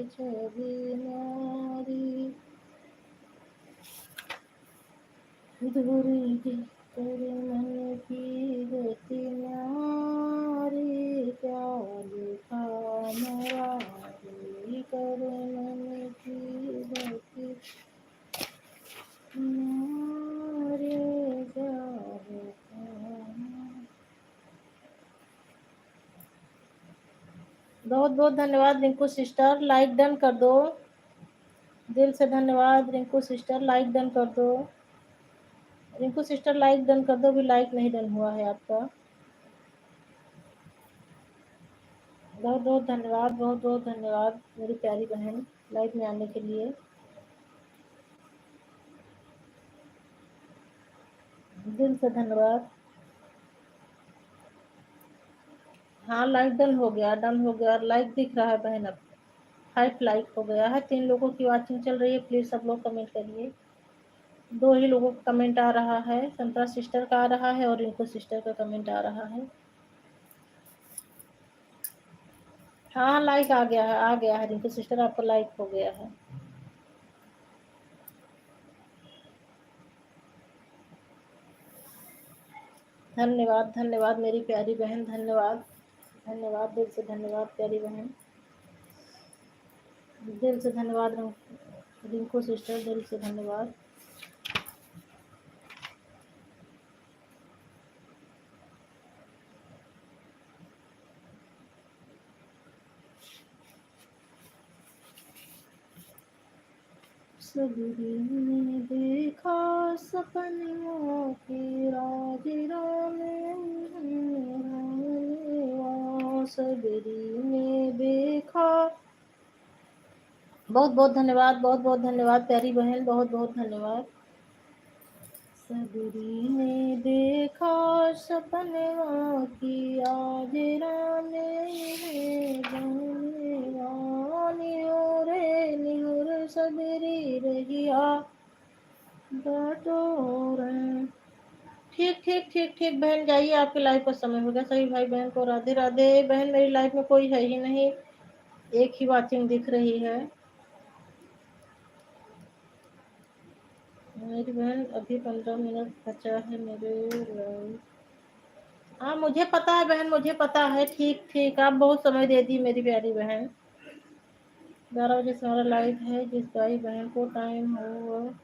Speaker 1: छवि नारी, दूरी कर मन की गति नारी, क्या लिखा नारी कर मन की गति नारी, क्या लिखा। बहुत बहुत धन्यवाद रिंकू सिस्टर, लाइक डन कर दो, दिल से धन्यवाद रिंकू सिस्टर, लाइक डन कर दो, रिंकू सिस्टर लाइक डन कर दो, अभी लाइक नहीं डन हुआ है आपका। बहुत बहुत धन्यवाद, बहुत बहुत धन्यवाद मेरी प्यारी बहन लाइव में आने के लिए, दिल से धन्यवाद। हाँ लाइक डन हो गया, डन हो गया, लाइक दिख रहा है बहन, अब 5 लाइक हो गया है, 3 लोगों की वॉचिंग चल रही है, प्लीज सब लोग कमेंट करिए। 2 ही लोगों का कमेंट आ रहा है, संतरा सिस्टर का आ रहा है और रिंकू सिस्टर का कमेंट आ रहा है। हाँ लाइक आ गया है, आ गया है रिंकू सिस्टर, आपका लाइक हो गया है। धन्यवाद धन्यवाद मेरी प्यारी बहन, धन्यवाद धन्यवाद, दिल से धन्यवाद प्यारी बहन, दिल से धन्यवाद रिंकू सिस्टर, दिल से धन्यवाद। सबरी ने देखा सपनों की राज राम, सबरी ने देखा। बहुत बहुत धन्यवाद, बहुत बहुत धन्यवाद प्यारी बहन, बहुत बहुत धन्यवाद। सबरी ने देखा सपनों की आज राम, निहुरे निहुर सबरी रहिया बटोर। ठीक ठीक ठीक ठीक बहन, जाइए आपके लाइफ का समय हो गया, सभी भाई बहन को राधे राधे। बहन मेरी लाइफ में कोई है ही नहीं, एक ही वॉचिंग दिख रही है मेरी बहन, अभी 15 मिनट बचा है मेरे लाइफ। हाँ मुझे पता है बहन, मुझे पता है, ठीक ठीक, आप बहुत समय दे दी मेरी प्यारी बहन। 12 बजे से हमारा लाइव है, जिस भाई बहन को टाइम हो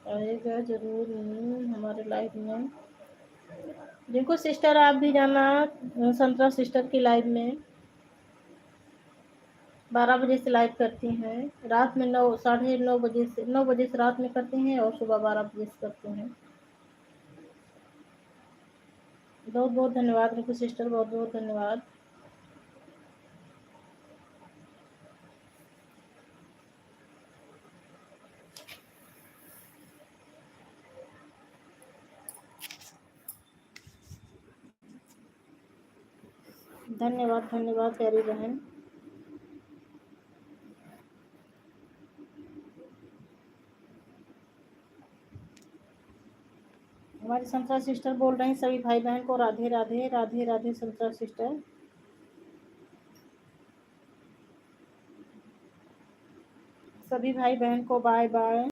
Speaker 1: आएगा जरूर हमारे लाइव में। देखो सिस्टर आप भी जाना संतरा सिस्टर की लाइव में, 12 बजे से लाइव करती हैं, रात में 9 साढ़े 9 बजे से 9 बजे से रात में करती हैं और सुबह 12 बजे से करती हैं। बहुत बहुत धन्यवाद रिंकू सिस्टर, बहुत बहुत धन्यवाद। धन्यवाद धन्यवाद प्यारी बहन। हमारी संतरा सिस्टर बोल रहे हैं सभी भाई बहन को राधे राधे, राधे राधे संतरा सिस्टर। सभी भाई बहन को बाय बाय।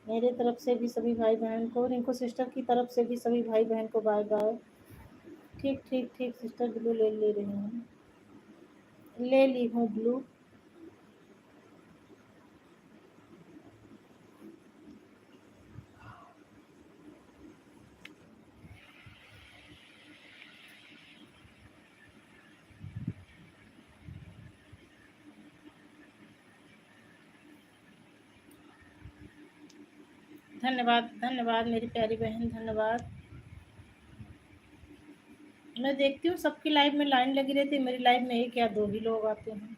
Speaker 1: मेरे तरफ से भी सभी भाई बहन को, रिंकू सिस्टर की तरफ से भी सभी भाई बहन को बाय बाय। ठीक ठीक ठीक सिस्टर, ब्लू ले ले रही हूँ, ले ली हूँ ब्लू। धन्यवाद धन्यवाद मेरी प्यारी बहन, धन्यवाद। मैं देखती हूँ सबकी लाइव में लाइन लगी रहती है, मेरी लाइव में एक या दो ही लोग आते हैं।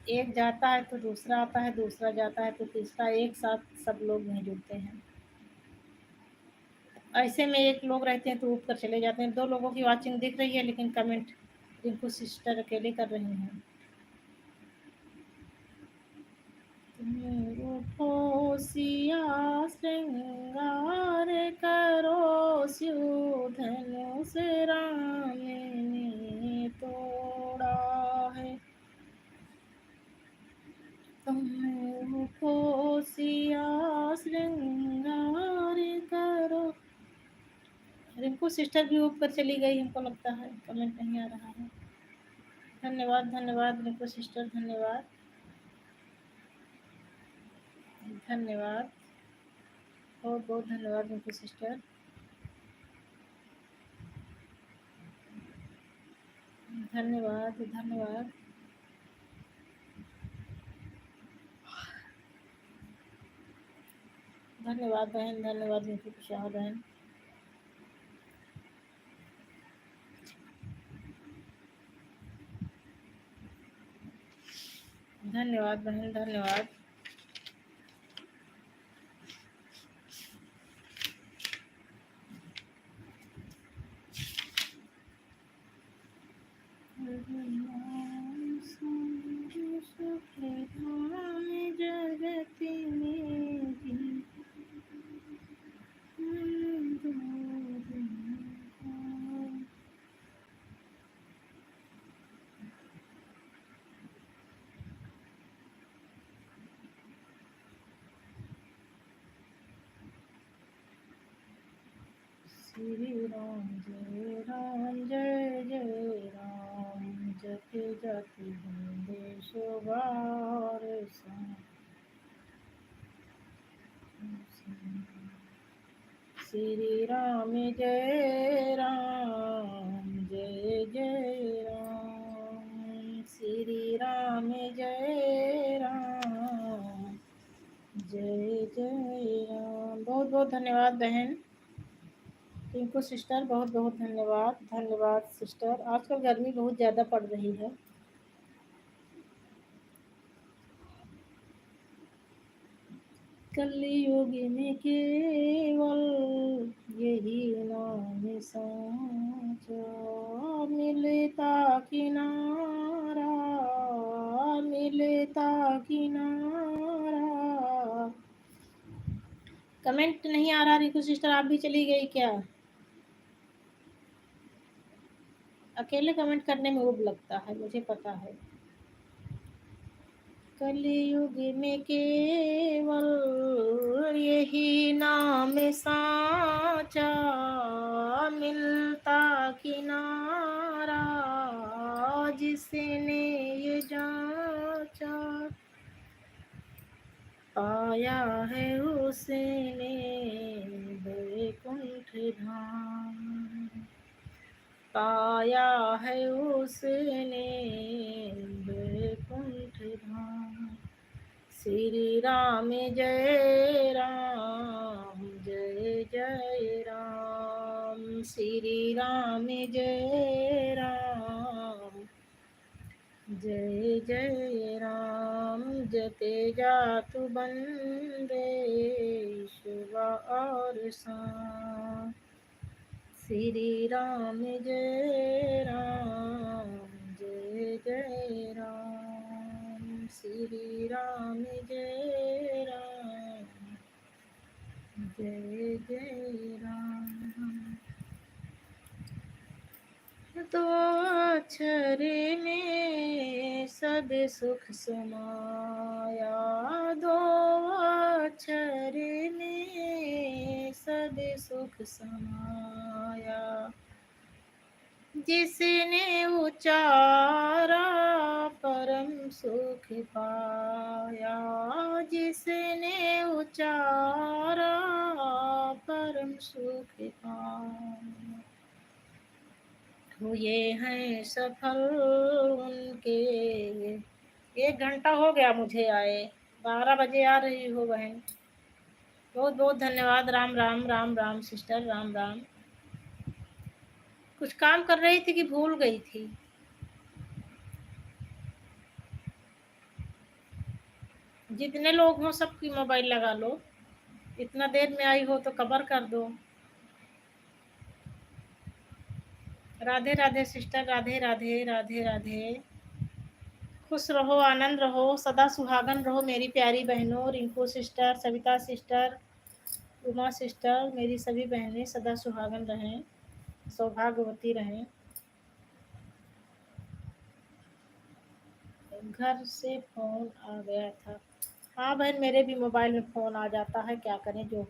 Speaker 1: एक जाता है तो दूसरा आता है, दूसरा जाता है तो तीसरा, एक साथ सब लोग नहीं जुड़ते हैं। ऐसे में एक लोग रहते हैं तो उठ कर चले जाते हैं। 2 लोगों की वॉचिंग दिख रही है लेकिन कमेंट रिंकू सिस्टर अकेले कर रही हैं। उठो सिया श्रृंगार करो, स्यू धनुष राम ने तोड़ा है। तुम उठो सिया श्रृंगार करो। रिंकू सिस्टर भी ऊपर चली गई, हमको लगता है कमेंट नहीं आ रहा है। धन्यवाद धन्यवाद रिंकू सिस्टर, धन्यवाद धन्यवाद, बहुत बहुत धन्यवाद रिंकू सिस्टर, धन्यवाद धन्यवाद। धन्यवाद बहन, धन्यवाद रिंकू कुशवाहा बहन। धन्यवाद बहन, धन्यवाद। जगत में भी श्री राम जय राम जय जय राम, जति जति देश बार श्री राम जय राम जय जय राम, श्री राम जय राम जय जय राम। बहुत बहुत धन्यवाद बहन टिंकू सिस्टर, बहुत बहुत धन्यवाद, धन्यवाद सिस्टर। आजकल गर्मी बहुत ज़्यादा पड़ रही है। कलयुग में केवल यही नाम साचा, मिलता किनारा, मिलता किनारा। कमेंट नहीं आ रहा रिंकू सिस्टर, आप भी चली गई क्या? अकेले कमेंट करने में उब लगता है, मुझे पता है। कलयुग में केवल यही नाम साचा, मिलता किनारा, जिसने ये जांचा, पाया है उसने वैकुंठ धाम, पाया है उसने वैकुंठ धाम। श्री राम जय राम जय जय राम, श्री राम जय राम जय जय राम। जते जातु बंदे सुबह और शाम, श्री राम जय राम जय जय राम, श्री राम जय राम जय जय राम। तो अक्षर में सब सुख समाया, दो अक्षर में सब सुख समाया, जिसने उचारा परम सुख पाया, जिसने उचारा परम सुख पाया, हुए हैं सफल उनके। 1 घंटा हो गया मुझे आए, 12 बजे आ रही हो बहन। बहुत बहुत धन्यवाद। राम राम राम राम सिस्टर, राम राम। कुछ काम कर रही थी कि भूल गई थी? जितने लोग हों सबकी मोबाइल लगा लो। इतना देर में आई हो तो कवर कर दो। राधे राधे सिस्टर, राधे राधे राधे राधे। खुश रहो, आनंद रहो, सदा सुहागन रहो मेरी प्यारी बहनों। Rinku sister, Savita sister, Uma sister, मेरी सभी बहनें सदा सुहागन रहें, सौभाग्यवती रहें। घर से फ़ोन आ गया था। हाँ बहन, मेरे भी मोबाइल में फ़ोन आ जाता है, क्या करें, जो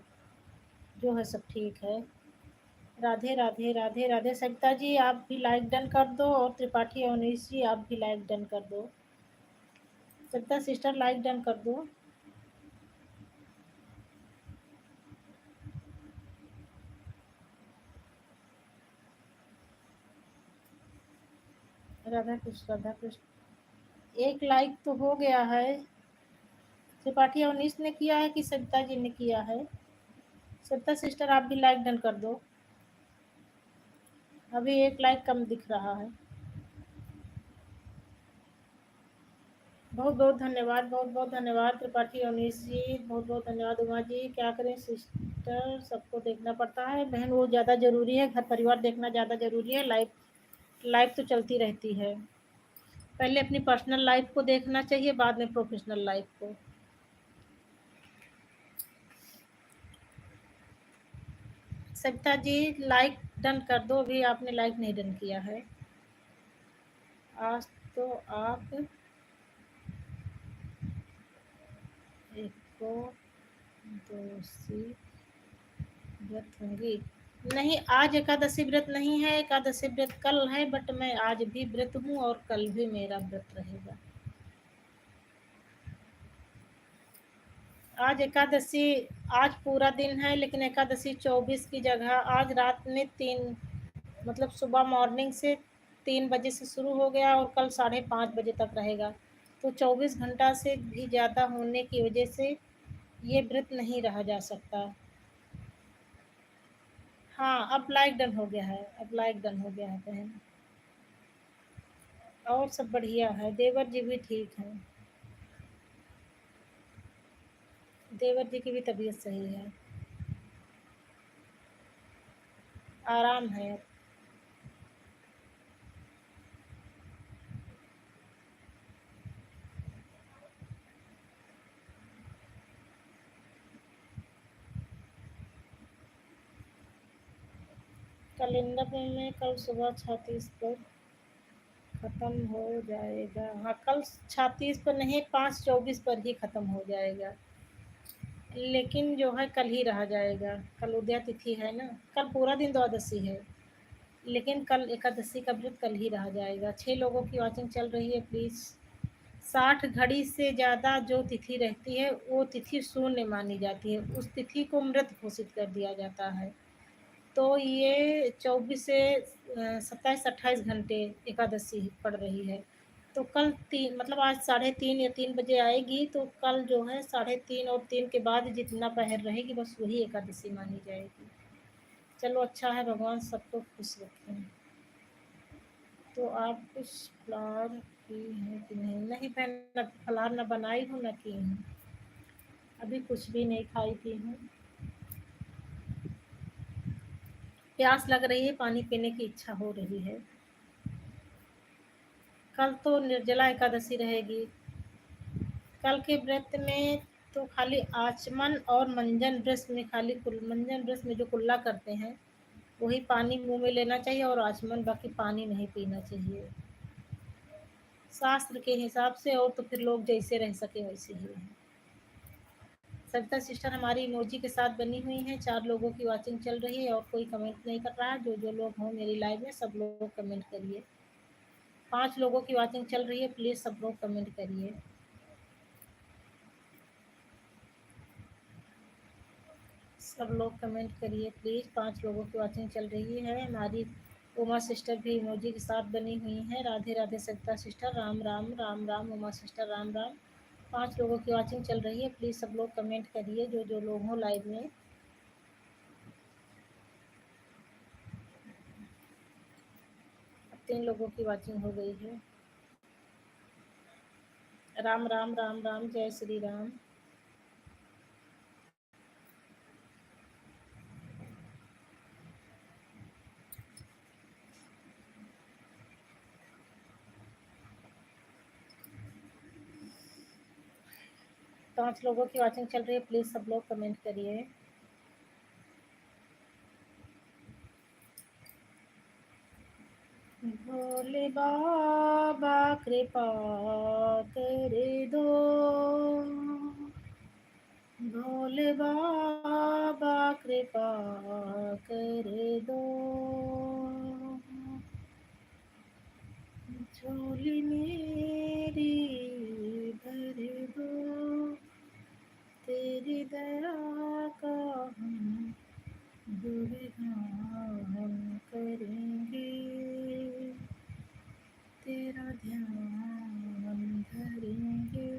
Speaker 1: जो है सब ठीक है। राधे राधे राधे राधे। सविता जी आप भी लाइक डन कर दो, और त्रिपाठी अवनीश जी आप भी लाइक डन कर दो। सविता सिस्टर लाइक डन कर दो। राधा कृष्ण, राधा कृष्ण। 1 लाइक तो हो गया है। त्रिपाठी अवनीश ने किया है कि सविता जी ने किया है? सविता सिस्टर आप भी लाइक डन कर दो। अभी 1 लाइक कम दिख रहा है। बहुत बहुत धन्यवाद, बहुत बहुत धन्यवाद त्रिपाठी अवनीश जी, बहुत बहुत धन्यवाद। उमा जी क्या करें सिस्टर, सबको देखना पड़ता है बहन, वो ज़्यादा ज़रूरी है, घर परिवार देखना ज़्यादा ज़रूरी है। लाइफ लाइफ तो चलती रहती है, पहले अपनी पर्सनल लाइफ को देखना चाहिए, बाद में प्रोफेशनल लाइफ को। सविता जी लाइक डन कर दो, अभी आपने लाइक नहीं डन किया है। आज तो आप एकादशी व्रत होंगी? नहीं, आज एकादशी व्रत नहीं है, एकादशी व्रत कल है, बट मैं आज भी व्रत हूँ और कल भी मेरा व्रत रहेगा। आज एकादशी, आज पूरा दिन है, लेकिन एकादशी 24 की जगह आज रात में 3, मतलब सुबह मॉर्निंग से 3 बजे से शुरू हो गया और कल 5:30 बजे तक रहेगा। तो 24 घंटा से भी ज़्यादा होने की वजह से ये व्रत नहीं रहा जा सकता। हाँ अब लाइक डन हो गया है, अब लाइक डन हो गया है बहन। और सब बढ़िया है, देवर जी भी ठीक हैं। देवर जी की भी तबीयत सही है, आराम है। कैलेंडर में कल सुबह 36 पर ख़त्म हो जाएगा। हाँ कल 36 पर नहीं, 5:24 पर ही ख़त्म हो जाएगा, लेकिन जो है कल ही रह जाएगा। कल उदया तिथि है ना, कल पूरा दिन द्वादशी है, लेकिन कल एकादशी का व्रत कल ही रह जाएगा। 6 लोगों की वॉचिंग चल रही है, प्लीज़। 60 घड़ी से ज़्यादा जो तिथि रहती है वो तिथि शून्य मानी जाती है, उस तिथि को मृत घोषित कर दिया जाता है। तो ये 24 से 27-28 घंटे एकादशी पड़ रही है। तो कल 3, मतलब आज 3:30 या 3 बजे आएगी, तो कल जो है 3:30 और 3 के बाद जितना पहर रहेगी बस वही एकादशी मानी जाएगी। चलो अच्छा है, भगवान सबको खुश रखें। तो आप कुछ फलार की हैं कि नहीं? नहीं बहन, न फलार न बनाई हूँ न की हूँ, अभी कुछ भी नहीं खाई पी हूँ। प्यास लग रही है, पानी पीने की इच्छा हो रही है। कल तो निर्जला एकादशी रहेगी। कल के व्रत में तो खाली आचमन और मंजन ब्रश में, खाली मंजन ब्रश में जो कुल्ला करते हैं वही पानी मुंह में लेना चाहिए और आचमन, बाकी पानी नहीं पीना चाहिए शास्त्र के हिसाब से। और तो फिर लोग जैसे रह सके वैसे ही रहें। सविता सिस्टर हमारी इमोजी के साथ बनी हुई हैं। 4 लोगों की वॉचिंग चल रही है और कोई कमेंट नहीं कर रहा है। जो जो लोग हों मेरी लाइव में सब लोग कमेंट करिए। 5 लोगों की वॉचिंग चल रही है, प्लीज़ सब लोग कमेंट करिए। सब लोग कमेंट करिए प्लीज़। 5 लोगों की वॉचिंग चल रही है। हमारी उमा सिस्टर भी इमोजी के साथ बनी हुई हैं। Radhe Radhe Savita sister, Ram Ram Ram Ram Uma sister, Ram Ram. 5 लोगों की वॉचिंग चल रही है, प्लीज़ सब लोग कमेंट करिए जो जो लोग हों लाइव में। अब 3 लोगों की वॉचिंग हो गई है। राम राम राम राम, जय श्री राम। पांच लोगों की वॉचिंग चल रही है, प्लीज़ सब लोग कमेंट करिए। भोले बाबा कृपा कर दो, भोले बाबा कृपा कर दो, झोली मेरी भर दो, तेरी दया का हम गुणगान करेंगे, तेरा ध्यान धरेंगे।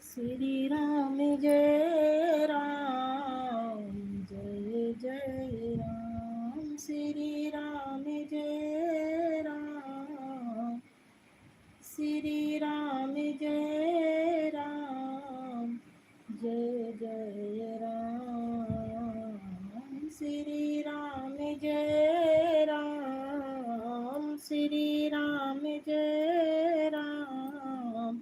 Speaker 1: श्री राम जय राम, जय जय राम, श्री राम जय राम, श्री राम जय राम, जय जय राम, श्री राम जय राम, श्री राम जय राम,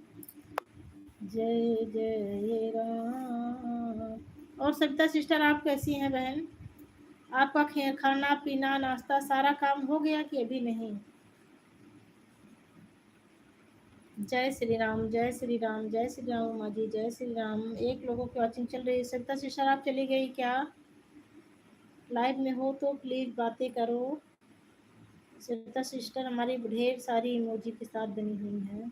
Speaker 1: जय जय राम। और सविता सिस्टर आप कैसी हैं बहन? आपका खाना पीना नाश्ता सारा काम हो गया कि अभी नहीं? जय श्री राम, जय श्री राम, जय श्री राम उमा जी, जय श्री राम। 1 लोगों की वॉचिंग चल रही है। सविता सिस्टर आप चली गई क्या? लाइव में हो तो प्लीज बातें करो। सविता सिस्टर हमारी ढेर सारी इमोजी के साथ बनी हुई है।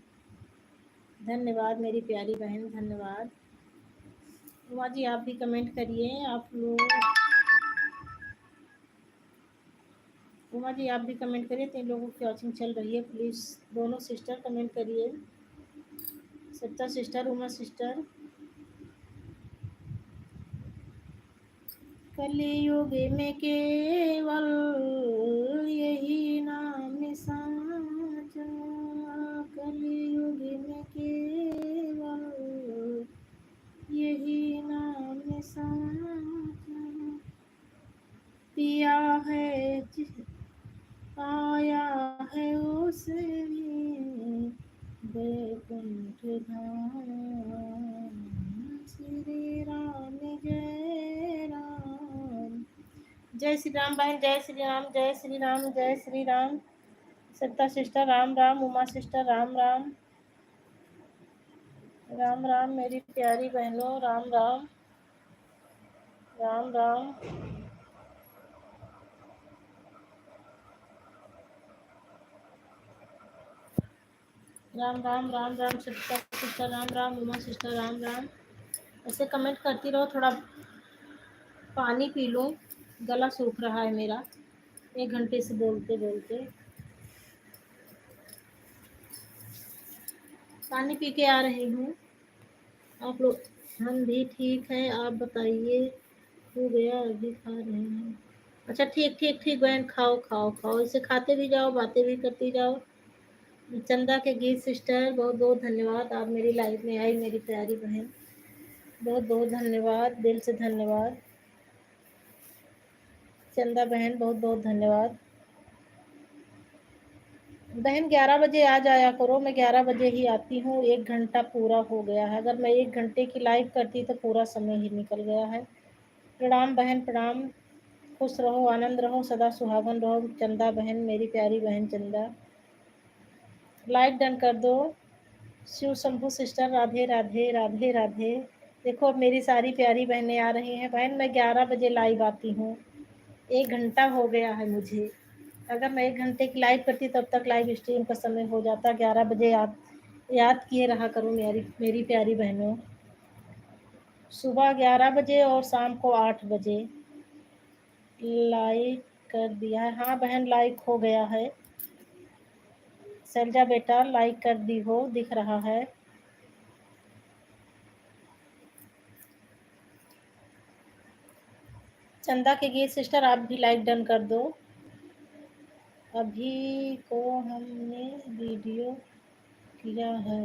Speaker 1: धन्यवाद मेरी प्यारी बहन, धन्यवाद। उमा जी आप भी कमेंट करिए। आप लोग उमा जी आप भी कमेंट करिए। 3 लोगों की वॉचिंग चल रही है, प्लीज दोनों सिस्टर कमेंट करिए। Savita sister, Uma sister. कलियुग में केवल यही नाम साचा, कलियुग में केवल यही नाम साचा, पिया है आया है उसने बैकुंठ धाम, श्री राम जय राम। जय श्री राम बहन, जय श्री राम, जय श्री राम, जय श्री राम। सत्ता सिस्टर राम राम, उमा सिस्टर राम राम, राम राम मेरी प्यारी बहनों, राम राम, राम राम। राम राम राम राम सत्ता सिस्टर राम राम, उमा सिस्टर राम राम। ऐसे कमेंट करती रहो। थोड़ा पानी पी लो, गला सूख रहा है मेरा 1 घंटे से बोलते बोलते। पानी पी के आ रही हूँ। आप लोग? हम भी ठीक हैं, आप बताइए। हो गया अभी खा रहे हैं। अच्छा ठीक ठीक ठीक बहन, खाओ खाओ खाओ, इसे खाते भी जाओ बातें भी करती जाओ। चंदा के गीत सिस्टर बहुत बहुत धन्यवाद, आप मेरी लाइफ में आई मेरी प्यारी बहन, बहुत बहुत धन्यवाद, दिल से धन्यवाद। चंदा बहन बहुत बहुत धन्यवाद। बहन 11 बजे आ जाया करो, मैं 11 बजे ही आती हूँ, 1 घंटा पूरा हो गया है। अगर मैं 1 घंटे की लाइव करती तो पूरा समय ही निकल गया है। प्रणाम बहन प्रणाम, खुश रहो, आनंद रहो, सदा सुहागन रहो चंदा बहन, मेरी प्यारी बहन चंदा। लाइक डन कर दो। शिव शंभू सिस्टर, राधे राधे राधे राधे। देखो अब मेरी सारी प्यारी बहनें आ रही हैं। बहन मैं 11 बजे लाइव आती हूँ, 1 घंटा हो गया है मुझे। अगर मैं 1 घंटे की लाइव करती तब तक लाइव स्ट्रीम का समय हो जाता। 11 बजे याद किए रहा करो मेरी मेरी प्यारी बहनों। सुबह 11 बजे और शाम को 8 बजे। लाइक कर दिया है? हाँ बहन लाइक हो गया है। सैलजा बेटा लाइक कर दी हो, दिख रहा है। चंदा के गीत सिस्टर आप भी लाइक डन कर दो। अभी को हमने वीडियो किया है,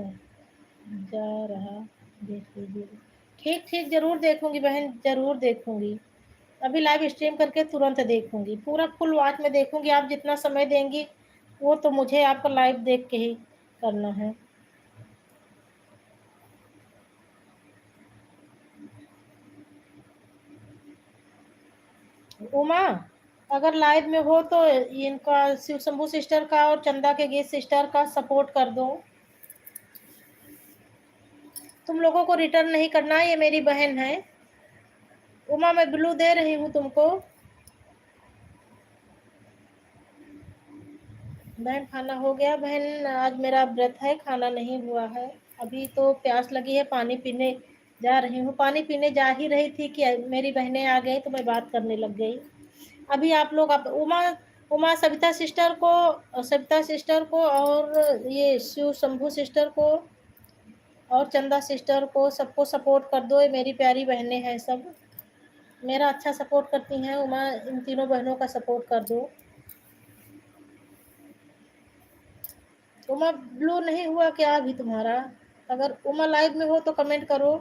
Speaker 1: जा रहा, देख लीजिए। ठीक ठीक जरूर देखूंगी बहन, जरूर देखूंगी। अभी लाइव स्ट्रीम करके तुरंत देखूंगी, पूरा फुल वॉच में देखूंगी। आप जितना समय देंगी वो तो मुझे आपका लाइव देख के ही करना है। उमा अगर लाइव में हो तो इनका शिव शंभू सिस्टर का और चंदा के गीत सिस्टर का सपोर्ट कर दो। तुम लोगों को रिटर्न नहीं करना, ये मेरी बहन है। उमा मैं ब्लू दे रही हूँ तुमको। बहन खाना हो गया? बहन आज मेरा व्रत है, खाना नहीं हुआ है। अभी तो प्यास लगी है, पानी पीने जा रही हूँ। पानी पीने जा ही रही थी कि मेरी बहनें आ गई तो मैं बात करने लग गई। अभी आप लोग उमा उमा सविता सिस्टर को और ये शिव शंभू सिस्टर को और चंदा सिस्टर को सबको सपोर्ट कर दो। ये मेरी प्यारी बहनें हैं सब, मेरा अच्छा सपोर्ट करती हैं। उमा इन तीनों बहनों का सपोर्ट कर दो। उमा ब्लू नहीं हुआ क्या अभी तुम्हारा? अगर उमा लाइव में हो तो कमेंट करो।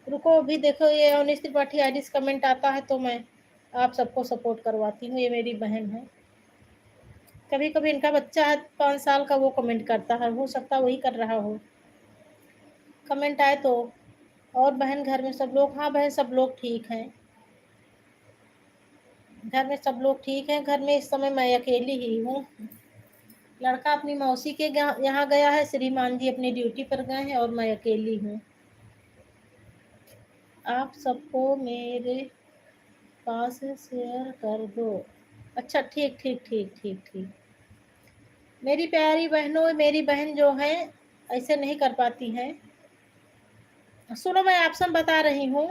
Speaker 1: रुको अभी देखो, ये अवनीश त्रिपाठी आईडी से कमेंट आता है तो मैं आप सबको सपोर्ट करवाती हूँ। ये मेरी बहन है। कभी कभी इनका बच्चा है 5 साल का, वो कमेंट करता है, हो सकता वही कर रहा हो। कमेंट आए तो। और बहन घर में सब लोग? हाँ बहन सब लोग ठीक हैं, घर में सब लोग ठीक हैं। घर में इस समय मैं अकेली ही हूँ। लड़का अपनी मौसी के यहाँ गया है, श्रीमान जी अपनी ड्यूटी पर गए हैं और मैं अकेली हूँ। आप सबको मेरे पास शेयर कर दो। अच्छा ठीक ठीक ठीक ठीक ठीक। मेरी प्यारी बहनों, मेरी बहन जो है ऐसे नहीं कर पाती हैं। सुनो मैं ऑप्शन बता रही हूँ।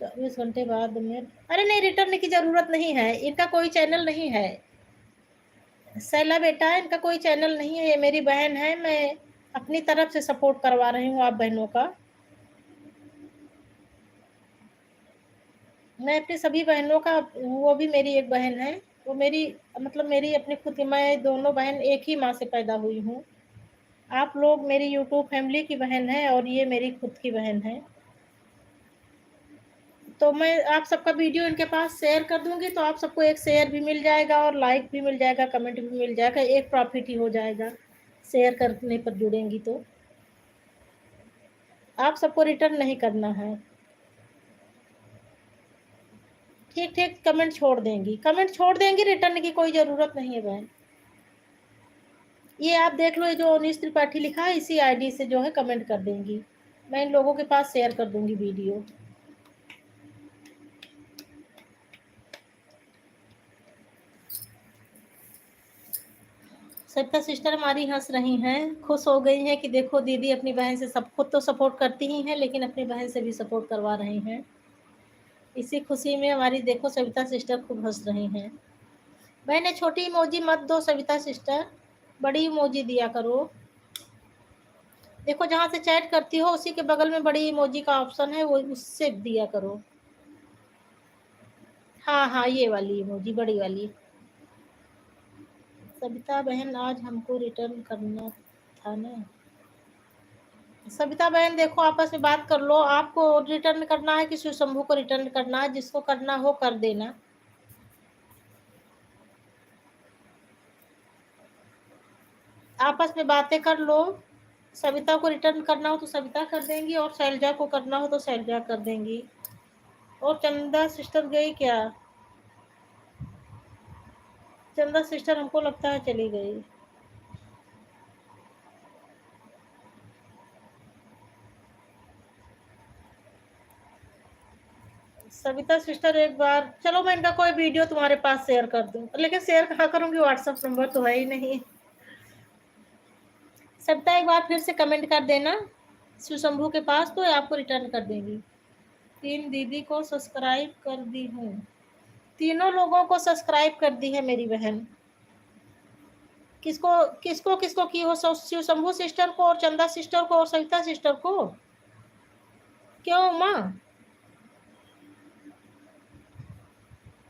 Speaker 1: 24 घंटे बाद में, अरे नहीं रिटर्न की जरूरत नहीं है, इनका कोई चैनल नहीं है। सैला बेटा इनका कोई चैनल नहीं है, ये मेरी बहन है। मैं अपनी तरफ से सपोर्ट करवा रही हूँ आप बहनों का। मैं अपनी सभी बहनों का, वो भी मेरी एक बहन है। वो मेरी मतलब मेरी अपनी खुद की, मैं दोनों बहन एक ही माँ से पैदा हुई हूँ। आप लोग मेरी यूट्यूब फैमिली की बहन है और ये मेरी खुद की बहन है। तो मैं आप सबका वीडियो इनके पास शेयर कर दूंगी तो आप सबको एक शेयर भी मिल जाएगा और लाइक भी मिल जाएगा, कमेंट भी मिल जाएगा, एक प्रॉफिट ही हो जाएगा शेयर करने पर जुड़ेंगी तो। आप सबको रिटर्न नहीं करना है। ठीक ठीक कमेंट छोड़ देंगी, कमेंट छोड़ देंगी, रिटर्न की कोई ज़रूरत नहीं है बहन। ये आप देख लो, ये जो अनीश त्रिपाठी लिखा है इसी आईडी से जो है कमेंट कर देंगी। मैं इन लोगों के पास शेयर कर दूंगी वीडियो। सविता सिस्टर हमारी हंस रही हैं, खुश हो गई हैं कि देखो दीदी अपनी बहन से, सब खुद तो सपोर्ट करती ही हैं लेकिन अपनी बहन से भी सपोर्ट करवा रही हैं। इसी खुशी में हमारी देखो सविता सिस्टर खूब हंस रही हैं। बहने छोटी इमोजी मत दो सविता सिस्टर, बड़ी इमोजी दिया करो। देखो जहाँ से चैट करती हो उसी के बगल में बड़ी इमोजी का ऑप्शन है, वो उससे दिया करो। हाँ हाँ ये वाली इमोजी बड़ी वाली। सविता बहन आज हमको रिटर्न करना था ना। सविता बहन देखो आपस में बात कर लो, आपको रिटर्न करना है कि शिव शंभू को रिटर्न करना है, जिसको करना हो कर देना। आपस में बातें कर लो। सविता को रिटर्न करना हो तो सविता कर देंगी, और शैलजा को करना हो तो शैलजा कर देंगी। और चंदा सिस्टर गई क्या? चंदा सिस्टर हमको लगता है चली गई। सविता सिस्टर एक बार, चलो मैं इनका कोई वीडियो तुम्हारे पास शेयर कर दूं, लेकिन शेयर कहाँ करूंगी, व्हाट्सएप नंबर तो है ही नहीं। सविता एक बार फिर से कमेंट कर देना शिव शंभू के पास, तो आपको रिटर्न कर देंगी। 3 दीदी को सब्सक्राइब कर दी हूँ। तीनों लोगों को सब्सक्राइब कर दी है मेरी बहन। किसको किसको किसको की हो? शिव शंभू सिस्टर को, और चंदा सिस्टर को, और सविता सिस्टर को। क्यों माँ?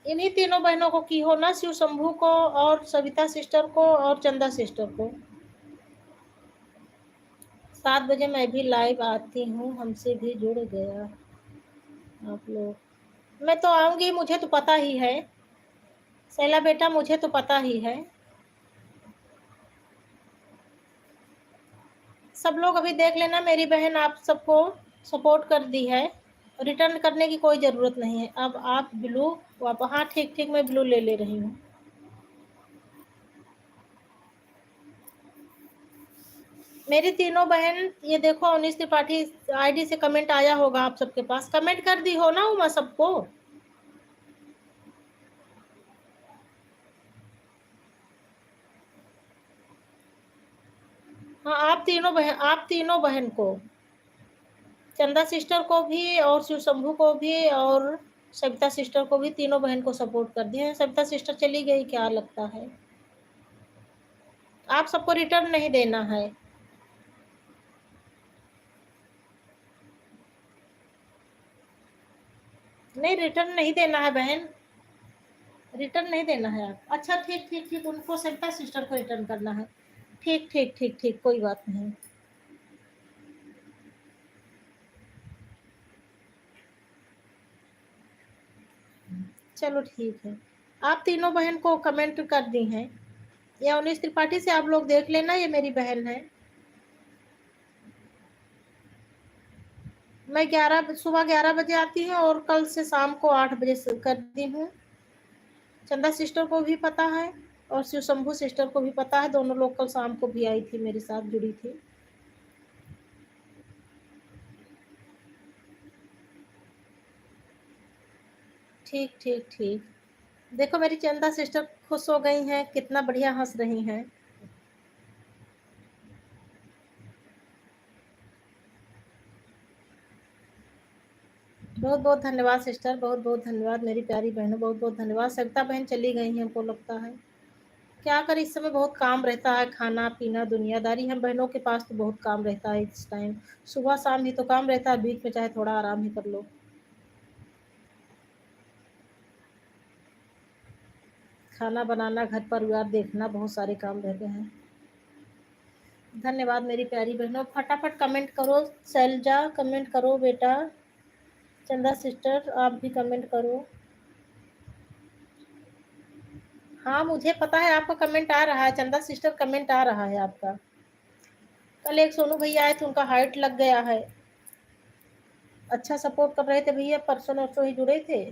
Speaker 1: इन्हीं तीनों बहनों को की हो ना, शिव शंभू को, और सविता सिस्टर को, और चंदा सिस्टर को। 7 बजे मैं भी लाइव आती हूँ, हमसे भी जुड़ गया आप लोग। मैं तो आऊंगी, मुझे तो पता ही है शैला बेटा, मुझे तो पता ही है। सब लोग अभी देख लेना, मेरी बहन आप सबको सपोर्ट कर दी है। रिटर्न करने की कोई ज़रूरत नहीं है। अब आप ब्लू, आप, हाँ ठीक ठीक, मैं ब्लू ले रही हूँ। मेरी तीनों बहन, ये देखो अवनीश त्रिपाठी आईडी से कमेंट आया होगा आप सबके पास, कमेंट कर दी हो ना उमा सबको। हाँ, आप तीनों बहन को, चंदा सिस्टर को भी, और शिव शंभू को भी, और सविता सिस्टर को भी, तीनों बहन को सपोर्ट कर दिए हैं। सविता सिस्टर चली गई क्या लगता है? आप सबको रिटर्न नहीं देना है। नहीं, रिटर्न नहीं देना है बहन, रिटर्न नहीं देना है आप। अच्छा ठीक ठीक ठीक, उनको सविता सिस्टर को रिटर्न करना है। ठीक ठीक ठीक ठीक, कोई बात नहीं। चलो ठीक है। आप तीनों बहन को कमेंट कर दी हैं। ये अवनीश त्रिपाठी से आप लोग देख लेना, ये मेरी बहन है। मैं सुबह 11 बजे आती हूँ, और कल से शाम को 8 बजे से करती हूँ। चंदा सिस्टर को भी पता है, और शिव शंभू सिस्टर को भी पता है। दोनों लोग कल शाम को भी आई थी, मेरे साथ जुड़ी थी। ठीक ठीक ठीक। देखो मेरी चंदा सिस्टर खुश हो गई हैं, कितना बढ़िया हंस रही हैं। बहुत बहुत धन्यवाद सिस्टर, बहुत बहुत धन्यवाद मेरी प्यारी बहनों, बहुत बहुत धन्यवाद। सविता बहन चली गई हैं, हमको लगता है। क्या करें, इस समय बहुत काम रहता है, खाना पीना दुनियादारी। हम बहनों के पास तो बहुत काम रहता है इस टाइम। सुबह शाम ही तो काम रहता है, बीच में चाहे थोड़ा आराम ही कर लो। खाना बनाना, घर परिवार देखना, बहुत सारे काम रहते हैं। धन्यवाद मेरी प्यारी बहनों, फटाफट कमेंट करो। शैलजा कमेंट करो बेटा। चंदा सिस्टर आप भी कमेंट करो। हाँ मुझे पता है आपका कमेंट आ रहा है, चंदा सिस्टर कमेंट आ रहा है आपका। कल एक सोनू भैया आए थे, उनका हार्ट लग गया है। अच्छा सपोर्ट कर रहे थे भैया, परसों नरसों ही जुड़े थे।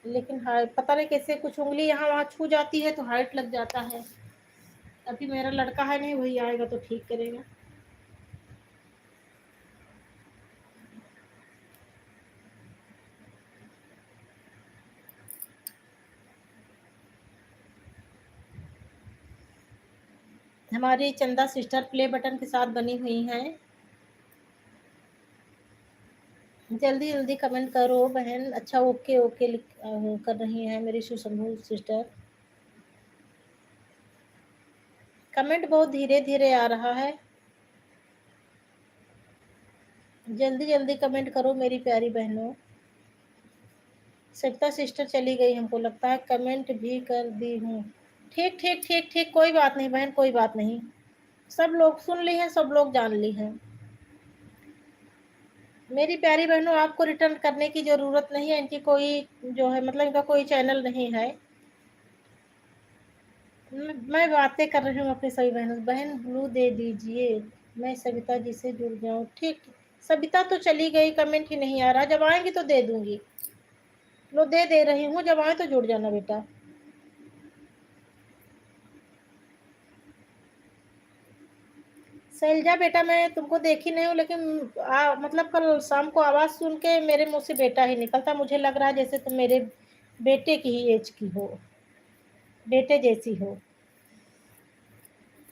Speaker 1: लेकिन पता नहीं कैसे कुछ उंगली यहाँ वहाँ छू जाती है तो हार्ट लग जाता है। अभी मेरा लड़का है नहीं, वही आएगा तो ठीक करेगा। हमारी चंदा सिस्टर प्ले बटन के साथ बनी हुई हैं। जल्दी जल्दी कमेंट करो बहन। अच्छा ओके ओके कर रही हैं मेरी शिव शंभू सिस्टर। कमेंट बहुत धीरे धीरे आ रहा है, जल्दी जल्दी कमेंट करो मेरी प्यारी बहनों। सविता सिस्टर चली गई, हमको लगता है कमेंट भी कर दी हूँ। ठीक ठीक ठीक ठीक, कोई बात नहीं बहन, कोई बात नहीं। सब लोग सुन ली हैं, सब लोग जान ली हैं। मेरी प्यारी बहनों, आपको रिटर्न करने की ज़रूरत नहीं है। इनकी कोई जो है, मतलब इनका कोई चैनल नहीं है। मैं बातें कर रही हूँ अपनी सभी बहनों से। बहन ब्लू दे दीजिए, मैं सविता जी से जुड़ जाऊँ। ठीक, सविता तो चली गई, कमेंट ही नहीं आ रहा। जब आएंगी तो दे दूंगी। लो दे रही हूँ, जब आए तो जुड़ जाना बेटा। शैलजा बेटा, मैं तुमको देखी नहीं हूँ, लेकिन मतलब कल शाम को आवाज सुन के मेरे मुंह से बेटा ही निकलता। मुझे लग रहा है जैसे तुम मेरे बेटे की ही एज की हो, बेटे जैसी हो।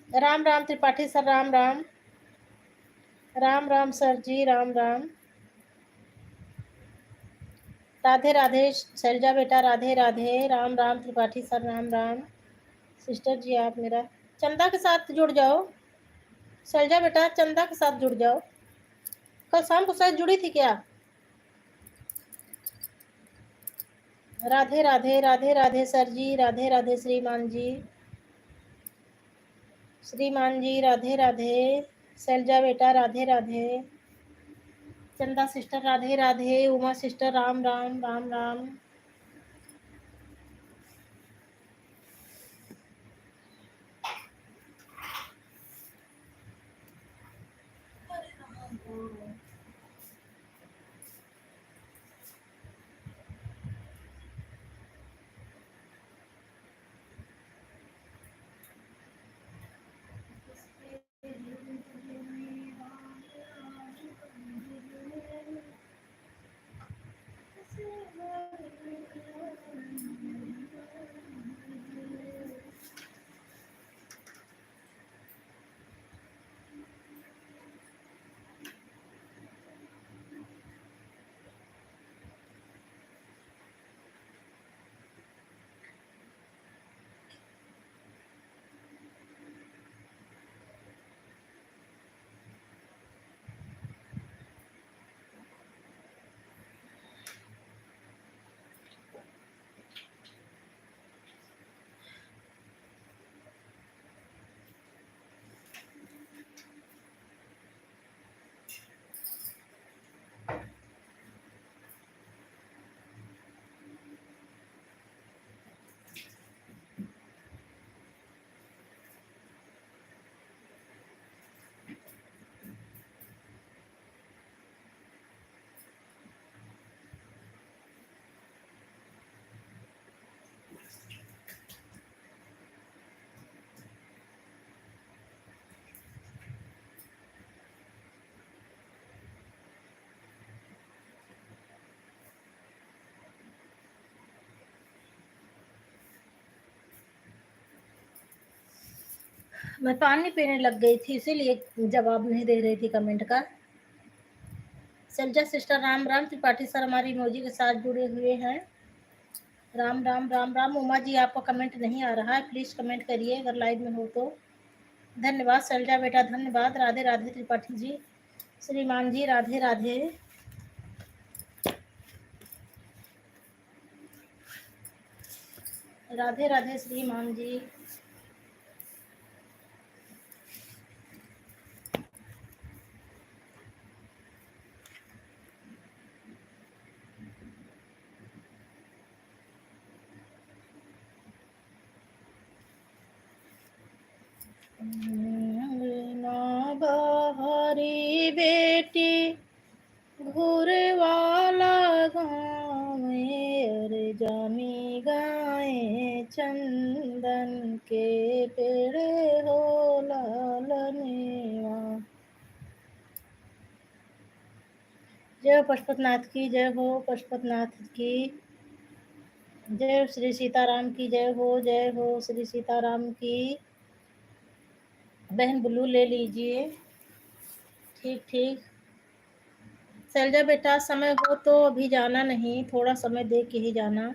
Speaker 1: राम राम त्रिपाठी सर, राम राम। राम राम सर जी, राम राम। राधे राधे शैलजा बेटा, राधे राधे। राम राम त्रिपाठी सर, राम राम। सिस्टर जी आप मेरा चंदा के साथ जुड़ जाओ। शैलजा बेटा चंदा के साथ जुड़ जाओ। कल शाम को शायद जुड़ी थी क्या? राधे राधे, राधे राधे सर जी, राधे राधे श्रीमान जी। श्रीमान जी राधे राधे। शैलजा बेटा राधे राधे। चंदा सिस्टर राधे राधे। उमा सिस्टर राम राम, राम राम। मैं पानी पीने लग गई थी, इसीलिए जवाब नहीं दे रही थी कमेंट का। शैलजा सिस्टर राम राम। त्रिपाठी सर हमारी इमोजी के साथ जुड़े हुए हैं। राम राम, राम राम। उमा जी आपका कमेंट नहीं आ रहा है, प्लीज कमेंट करिए अगर लाइव में हो तो। धन्यवाद शैलजा बेटा, धन्यवाद। राधे राधे त्रिपाठी जी। श्रीमान जी राधे राधे। राधे राधे श्रीमान जी। बहारी बेटी घुर वाला गाँव में, अरे जामी गाए चंदन के पेड़ हो लालनेवा। जय पशुपतनाथ की जय हो, पशुपतनाथ की जय। श्री सीताराम की जय हो, जय हो श्री सीताराम की। बहन ब्लू ले लीजिए। ठीक ठीक। शैलजा बेटा समय हो तो अभी जाना नहीं, थोड़ा समय दे के ही जाना।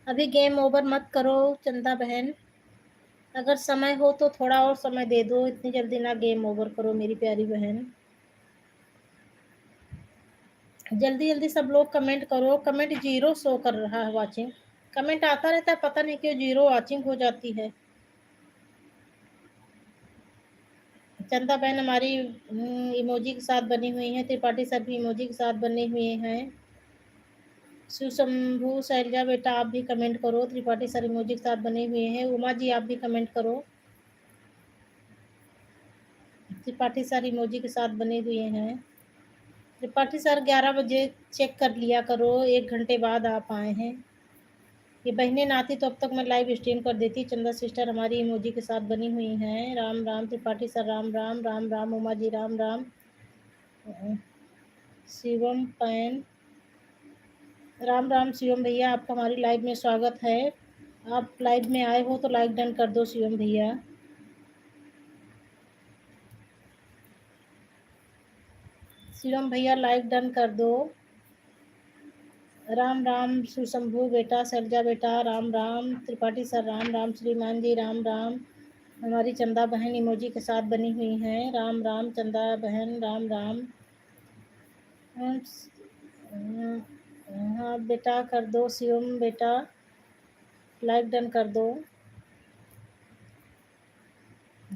Speaker 1: अभी गेम ओवर मत करो चंदा बहन। अगर समय हो तो थोड़ा और समय दे दो, इतनी जल्दी ना गेम ओवर करो मेरी प्यारी बहन। जल्दी जल्दी सब लोग कमेंट करो। कमेंट जीरो शो कर रहा है वाचिंग। कमेंट आता रहता है, पता नहीं क्यों जीरो वाचिंग हो जाती है। चंदा बहन हमारी इमोजी के साथ बनी हुई है। त्रिपाठी सर भी इमोजी के साथ बने हुए हैं। सुशंभु शैलजा बेटा आप भी कमेंट करो। त्रिपाठी सर इमोजी के साथ बने हुए हैं। उमा जी आप भी कमेंट करो। त्रिपाठी सर इमोजी के साथ बने हुए हैं। त्रिपाठी सर 11 बजे चेक कर लिया करो, 1 घंटे बाद आप आए हैं। ये बहनें ना आती तो अब तक मैं लाइव स्ट्रीम कर देती। चंदा सिस्टर हमारी इमोजी के साथ बनी हुई हैं। राम राम त्रिपाठी सर, राम राम। राम राम उमा जी, राम राम। शिवम पैन, राम राम शिवम भैया, आपका हमारी लाइव में स्वागत है। आप लाइव में आए हो तो लाइक डन कर दो शिवम भैया। शिवम भैया लाइक डन कर दो। राम राम सुशंभु बेटा, शैलजा बेटा, राम राम। त्रिपाठी सर राम राम। श्रीमान जी राम राम। हमारी चंदा बहन इमोजी के साथ बनी हुई हैं। राम राम चंदा बहन, राम राम। हाँ बेटा कर दो शिवम बेटा, लाइक डन कर दो।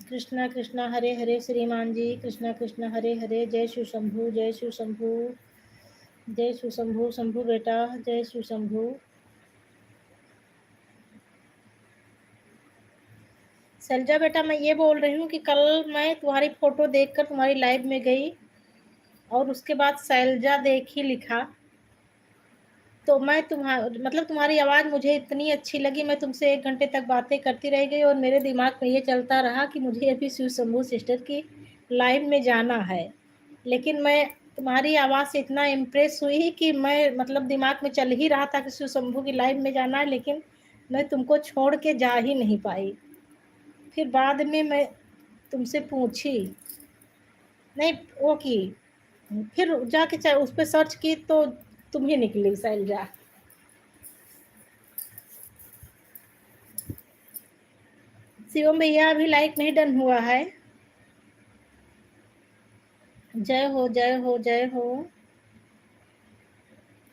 Speaker 1: कृष्णा कृष्णा हरे हरे श्रीमान जी, कृष्णा कृष्णा हरे हरे। जय शिव शंभू, जय शिव शंभू, जय शिव शंभू। शंभू बेटा जय शिव शंभू। शैलजा बेटा मैं ये बोल रही हूँ कि कल मैं तुम्हारी फोटो देखकर तुम्हारी लाइव में गई और उसके बाद शैलजा देखी लिखा, तो मैं तुम्हारी आवाज़ मुझे इतनी अच्छी लगी, मैं तुमसे 1 घंटे तक बातें करती रह गई और मेरे दिमाग में ये चलता रहा कि मुझे अभी शिव शंभू सिस्टर की लाइव में जाना है। लेकिन मैं तुम्हारी आवाज़ से इतना इम्प्रेस हुई कि मैं दिमाग में चल ही रहा था कि शिव शंभू की लाइव में जाना है, लेकिन मैं तुमको छोड़ के जा ही नहीं पाई। फिर बाद में मैं तुमसे पूछी, नहीं वो की, फिर जाके उस पर सर्च की तो तुम ही निकली शैलजा। शिवम भैया अभी लाइक नहीं डन हुआ है। जय हो जय हो जय हो।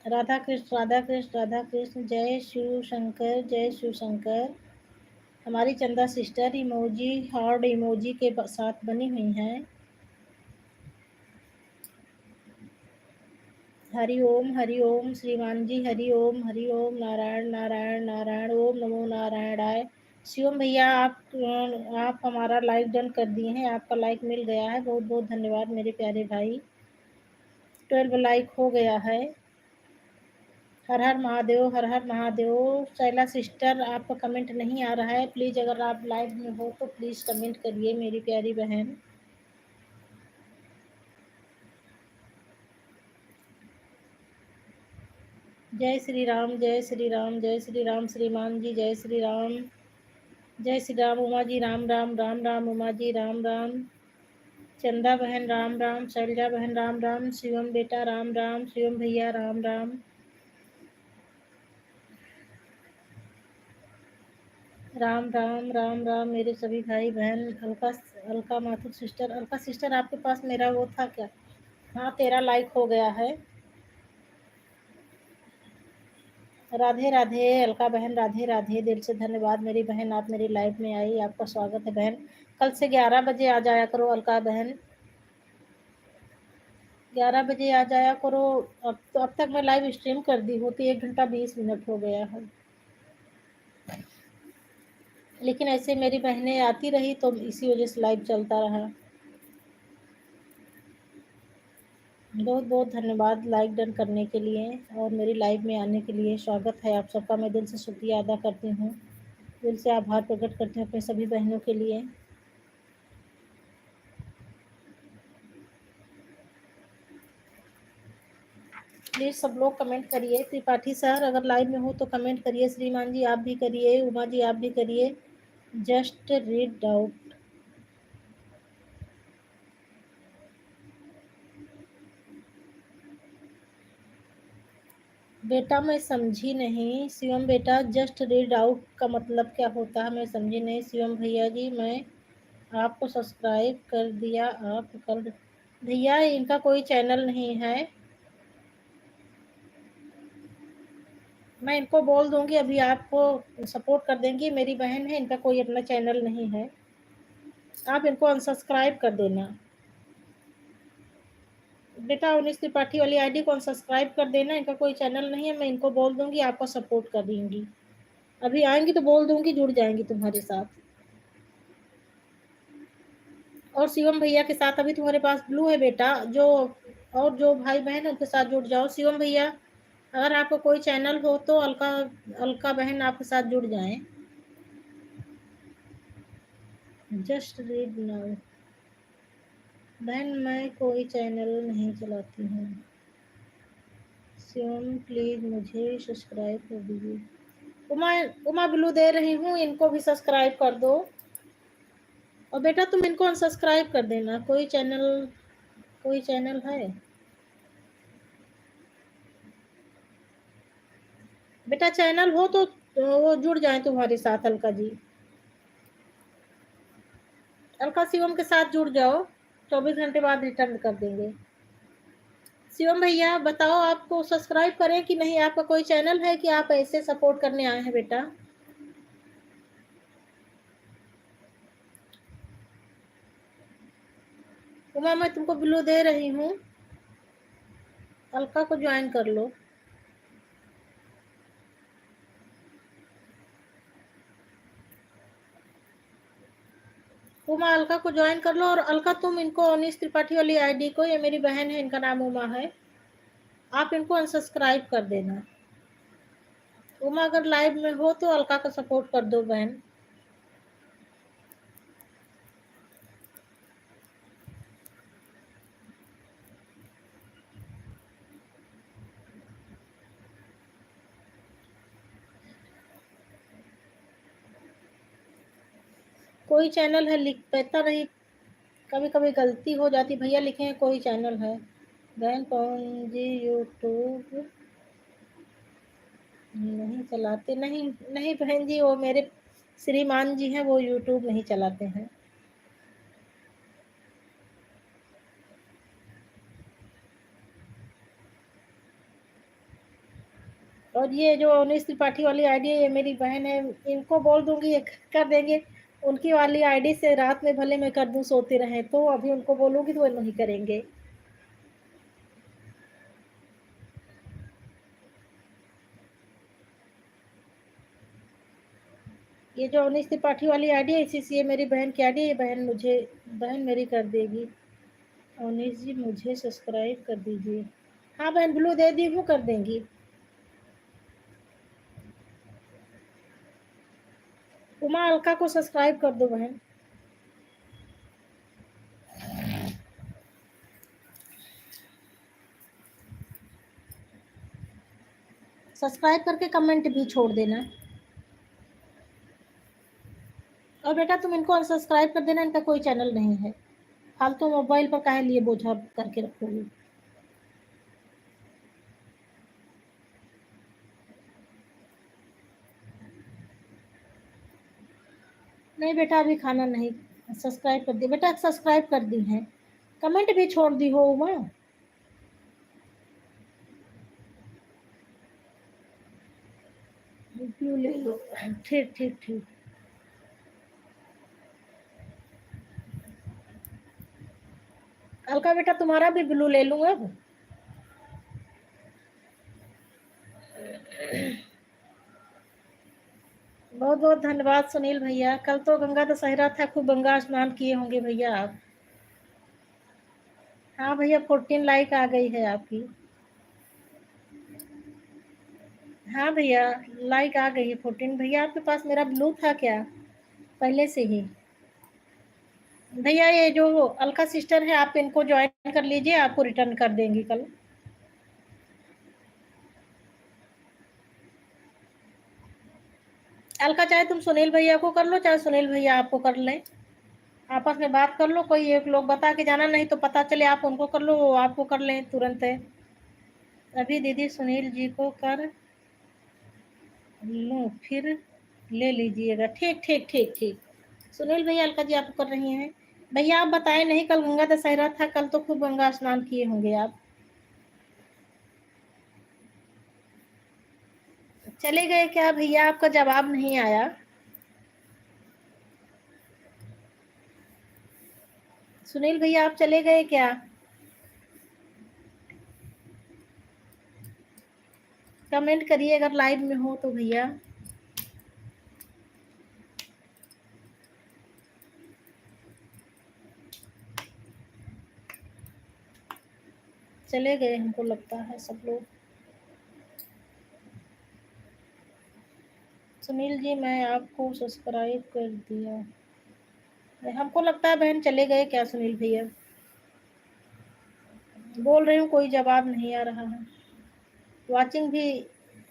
Speaker 1: राधा कृष्ण राधा कृष्ण राधा कृष्ण। जय शिव शंकर जय शिव शंकर। हमारी चंदा सिस्टर इमोजी हार्ड इमोजी के साथ बनी हुई हैं। हरि ओम श्रीमान जी, हरि ओम नारायण नारायण नारायण, ओम नमो नारायणाय। शिवम भैया आप हमारा लाइक डन कर दिए हैं, आपका लाइक मिल गया है, बहुत बहुत धन्यवाद मेरे प्यारे भाई। 12 लाइक हो गया है। हर हर महादेव, हर हर महादेव। शैला सिस्टर आपका कमेंट नहीं आ रहा है, प्लीज़ अगर आप लाइव में हो तो प्लीज़ कमेंट करिए मेरी प्यारी बहन। जय श्री राम जय श्री राम जय श्री राम श्रीमान जी, जय श्री राम जय श्री राम। उमा जी राम राम, राम राम उमा जी, राम राम। चंदा बहन राम राम, शैलजा बहन राम राम, शिवम बेटा राम राम, शिवम भैया राम राम। राम राम राम राम मेरे सभी भाई बहन। अलका माथुर सिस्टर, अलका सिस्टर आपके पास मेरा वो था क्या? हाँ 13 लाइक हो गया है। राधे राधे अलका बहन, राधे राधे, दिल से धन्यवाद मेरी बहन, आप मेरी लाइफ में आई, आपका स्वागत है बहन। कल से 11 बजे आ जाया करो अलका बहन, 11 बजे आ जाया करो। अब तक मैं लाइव स्ट्रीम कर दी होती, 1 घंटा 20 मिनट हो गया है, लेकिन ऐसे मेरी बहनें आती रही तो इसी वजह से लाइव चलता रहा। बहुत बहुत धन्यवाद लाइक डन करने के लिए और मेरी लाइव में आने के लिए। स्वागत है आप सबका, मैं दिल से शुक्रिया अदा करती हूँ, दिल से आभार प्रकट करती हूँ अपने सभी बहनों के लिए। प्लीज़ सब लोग कमेंट करिए। त्रिपाठी सर अगर लाइव में हो तो कमेंट करिए, श्रीमान जी आप भी करिए, उमा जी आप भी करिए। Just read out. बेटा मैं समझी नहीं शिवम बेटा, जस्ट रीड आउट का मतलब क्या होता है मैं समझी नहीं शिवम भैया जी। मैं आपको सब्सक्राइब कर दिया, आप कर भैया, इनका कोई चैनल नहीं है, मैं इनको बोल दूंगी अभी आपको सपोर्ट कर देंगी, मेरी बहन है, इनका कोई अपना चैनल नहीं है, आप इनको अनसब्सक्राइब कर देना। बेटा उन्नीस त्रिपाठी वाली आईडी को सब्सक्राइब कर देना, इनका कोई चैनल नहीं है, मैं इनको बोल दूंगी आपको सपोर्ट कर दूंगी, अभी आएंगी तो बोल दूंगी जुड़ जाएंगी तुम्हारे साथ। और शिवम भैया के साथ अभी तुम्हारे पास ब्लू है बेटा, जो और जो भाई बहन है उनके साथ जुड़ जाओ। शिवम भैया अगर आपको कोई चैनल हो तो अलका अलका बहन आपके साथ जुड़ जाएं। Just read now. बहन मैं कोई चैनल नहीं चलाती हूँ, शिवम प्लीज मुझे सब्सक्राइब कर दीजिए। उमा उमा ब्लू दे रही हूँ, इनको भी सब्सक्राइब कर दो। और बेटा तुम इनको अनसब्सक्राइब कर देना, कोई चैनल है बेटा, चैनल हो तो वो जुड़ जाए तुम्हारे साथ। अलका जी, अलका शिवम के साथ जुड़ जाओ, 24 घंटे बाद रिटर्न कर देंगे। शिवम भैया बताओ आपको सब्सक्राइब करें कि नहीं, आपका कोई चैनल है कि आप ऐसे सपोर्ट करने आए हैं बेटा? उमा मैं तुमको ब्लू दे रही हूँ, अलका को ज्वाइन कर लो। उमा अलका को ज्वाइन कर लो, और अलका तुम इनको अनीश त्रिपाठी वाली आईडी को, ये मेरी बहन है, इनका नाम उमा है, आप इनको अनसब्सक्राइब कर देना। उमा अगर लाइव में हो तो अलका का सपोर्ट कर दो बहन। कोई चैनल है लिख पता नहीं, कभी कभी गलती हो जाती, भैया लिखे हैं कोई चैनल है। बहन कौन जी यूट्यूब नहीं चलाते? नहीं नहीं बहन जी, वो मेरे श्रीमान जी हैं, वो यूट्यूब नहीं चलाते हैं। और ये जो अवनीश त्रिपाठी वाली आईडी है, ये मेरी बहन है, इनको बोल दूंगी ये कर देंगे। उनकी वाली आईडी से रात में भले मैं कर दूं सोते रहे, तो अभी उनको बोलूंगी तो वो नहीं करेंगे। ये जो अवनीश त्रिपाठी वाली आईडी है, इसी से ये मेरी बहन की आईडी है, बहन मेरी कर देगी। अवनीश जी मुझे सब्सक्राइब कर दीजिए। हाँ बहन ब्लू दे दी हूँ, कर देंगी। उमा अलका को सब्सक्राइब कर दो बहन। सब्सक्राइब करके कमेंट भी छोड़ देना। और बेटा तुम इनको अनसब्सक्राइब कर देना, इनका कोई चैनल नहीं है, फालतू मोबाइल पर काहे लिए बोझा करके रखोगी। नहीं बेटा अभी खाना नहीं, सब्सक्राइब कर दी बेटा, सब्सक्राइब कर दी है, कमेंट भी छोड़ दी हो उमा। ब्लू ले लो, ठीक ठीक ठीक। अलका बेटा तुम्हारा भी ब्लू ले लूँ अब। बहुत बहुत धन्यवाद सुनील भैया, कल तो गंगा दशहरा था, खूब गंगा स्नान किए होंगे भैया आप। हाँ भैया 14 लाइक आ गई है आपकी। हाँ भैया लाइक आ गई है 14। भैया आपके पास मेरा ब्लू था क्या पहले से ही? भैया ये जो अलका सिस्टर है, आप इनको ज्वाइन कर लीजिए, आपको रिटर्न कर देंगी कल। अलका चाहे तुम सुनील भैया को कर लो, चाहे सुनील भैया आपको कर लें, आपस में बात कर लो, कोई एक लोग बता के जाना, नहीं तो पता चले आप उनको कर लो, वो आपको कर लें तुरंत है। अभी दीदी सुनील जी को कर लूँ फिर ले लीजिएगा, ठीक ठीक ठीक ठीक। सुनील भैया अलका जी आपको कर रही हैं। भैया आप बताएं नहीं, कल गंगा दशहरा था, कल तो खूब गंगा स्नान किए होंगे आप। चले गए क्या भैया, आपका जवाब नहीं आया। सुनील भैया आप चले गए क्या? कमेंट करिए अगर लाइव में हो तो भैया। चले गए हमको लगता है सब लोग। सुनील जी मैं आपको सब्सक्राइब कर दिया। हमको लगता है बहन चले गए क्या सुनील भैया? बोल रही हूँ कोई जवाब नहीं आ रहा है। वाचिंग भी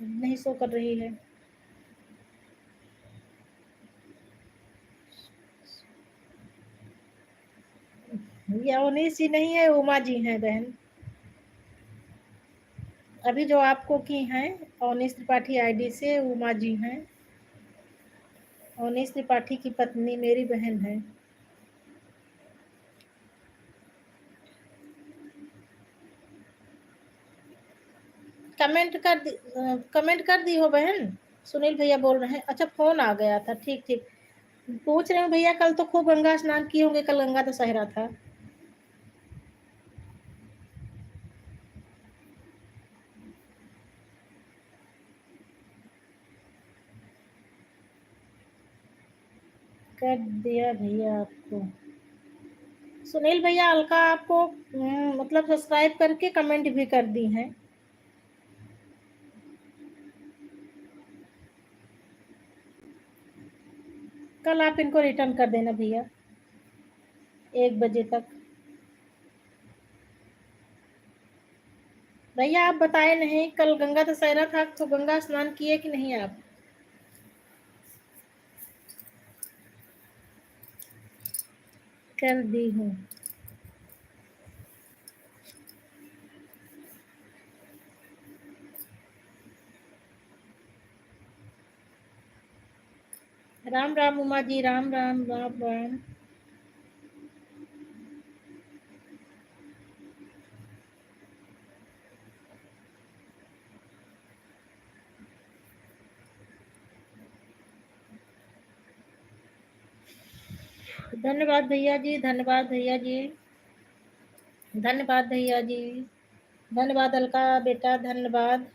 Speaker 1: नहीं शो कर रही है। ये अवनीश जी नहीं है, उमा जी हैं बहन। अभी जो आपको की हैं अवनीश त्रिपाठी आईडी से उमा जी हैं। अवनीश त्रिपाठी की पत्नी मेरी बहन है। कमेंट कर दी हो बहन। सुनील भैया बोल रहे हैं। अच्छा फोन आ गया था, ठीक ठीक। पूछ रहे हूँ भैया कल तो खूब गंगा स्नान किए होंगे, कल गंगा दशहरा था। कर दिया भैया आपको। सुनील भैया अलका आपको मतलब सब्सक्राइब करके कमेंट भी कर दी हैं। कल आप इनको रिटर्न कर देना भैया 1 बजे तक। भैया आप बताए नहीं कल गंगा दशहरा था तो गंगा स्नान किए कि नहीं आप? कर दी हूँ। राम राम उमा जी, राम राम राम राम। धन्यवाद भैया जी, धन्यवाद भैया जी, धन्यवाद भैया जी, धन्यवाद अलका बेटा, धन्यवाद।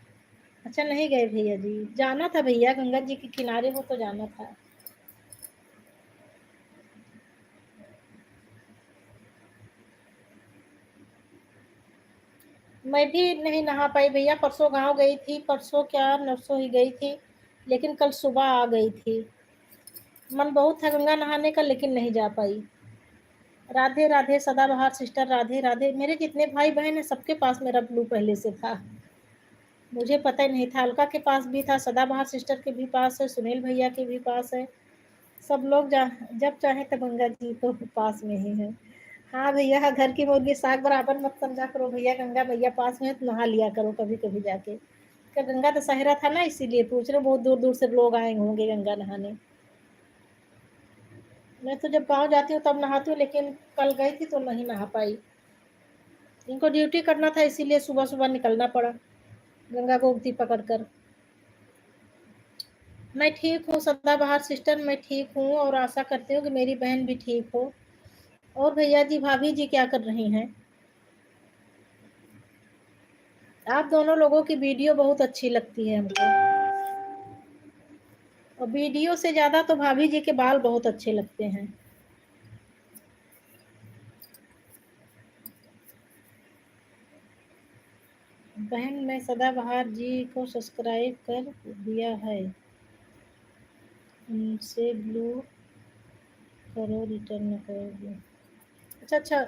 Speaker 1: अच्छा नहीं गए भैया जी, जाना था भैया, गंगा जी के किनारे हो तो जाना था। मैं भी नहीं नहा पाई भैया, परसों गांव गई थी, परसों क्या नरसों ही गई थी, लेकिन कल सुबह आ गई थी। मन बहुत था गंगा नहाने का लेकिन नहीं जा पाई। राधे राधे सदाबहार सिस्टर, राधे राधे। मेरे जितने भाई बहन हैं सबके पास मेरा ब्लू पहले से था, मुझे पता ही नहीं था। अलका के पास भी था, सदाबहार सिस्टर के भी पास है, सुनील भैया के भी पास है। सब लोग जब चाहे तब गंगा जी तो पास में ही है। हाँ भैया, घर की मुर्गी साग बराबर मत समझा करो भैया, गंगा भैया पास में है तो नहा लिया करो कभी कभी जाके। क्या गंगा दशहरा था ना इसीलिए पूछ रहे, बहुत दूर दूर से लोग आए होंगे गंगा नहाने। मैं तो जब गाँव जाती हूँ तब नहाती हूँ, लेकिन कल गई थी तो नहीं नहा पाई। इनको ड्यूटी करना था इसीलिए सुबह सुबह निकलना पड़ा गंगा गोमती पकड़कर। मैं ठीक हूँ सदाबहार सिस्टर, मैं ठीक हूँ और आशा करती हूँ कि मेरी बहन भी ठीक हो। और भैया जी भाभी जी क्या कर रही हैं? आप दोनों लोगों की वीडियो बहुत अच्छी लगती है हमको, और वीडियो से ज्यादा तो भाभी जी के बाल बहुत अच्छे लगते हैं। बहन मैं सदाबहार जी को सब्सक्राइब कर दिया है, उनसे ब्लू करो, रिटर्न कर दो। अच्छा अच्छा।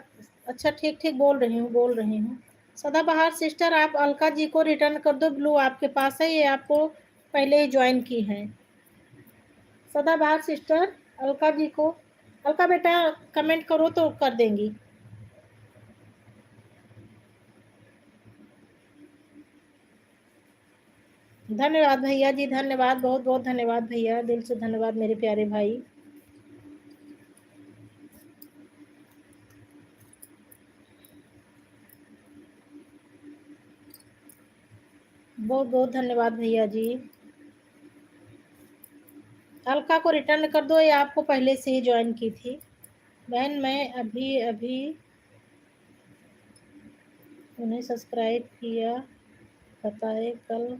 Speaker 1: अच्छा ठीक ठीक बोल रही हूँ, बोल रही हूँ। सदाबहार सिस्टर आप अलका जी को रिटर्न कर दो, ब्लू आपके पास है, ये आपको पहले ही ज्वाइन की हैं। सदाबहार सिस्टर अलका जी को, अलका बेटा कमेंट करो तो कर देंगी। धन्यवाद भैया जी, धन्यवाद, बहुत बहुत धन्यवाद भैया, दिल से धन्यवाद मेरे प्यारे भाई। बहुत बहुत धन्यवाद भैया जी। अलका को रिटर्न कर दो, ये आपको पहले से ही ज्वाइन की थी। बहन मैं अभी अभी उन्हें सब्सक्राइब किया, बताए कल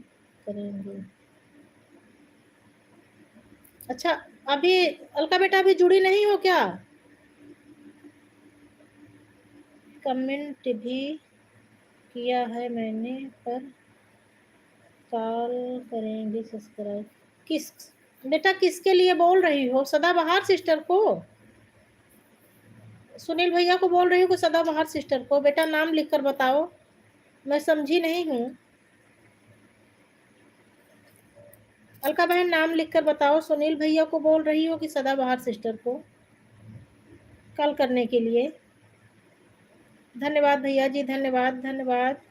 Speaker 1: करेंगे। अच्छा, अभी अलका बेटा अभी जुड़ी नहीं हो क्या? कमेंट भी किया है मैंने, पर कॉल करेंगे सब्सक्राइब। किस बेटा, किसके लिए बोल रही हो? सदाबहार सिस्टर को? सुनील भैया को बोल रही हो कि सदाबहार सिस्टर को? बेटा नाम लिख कर बताओ, मैं समझी नहीं हूँ। अलका बहन नाम लिख कर बताओ, सुनील भैया को बोल रही हो कि सदाबहार सिस्टर को कॉल करने के लिए? धन्यवाद भैया जी, धन्यवाद धन्यवाद।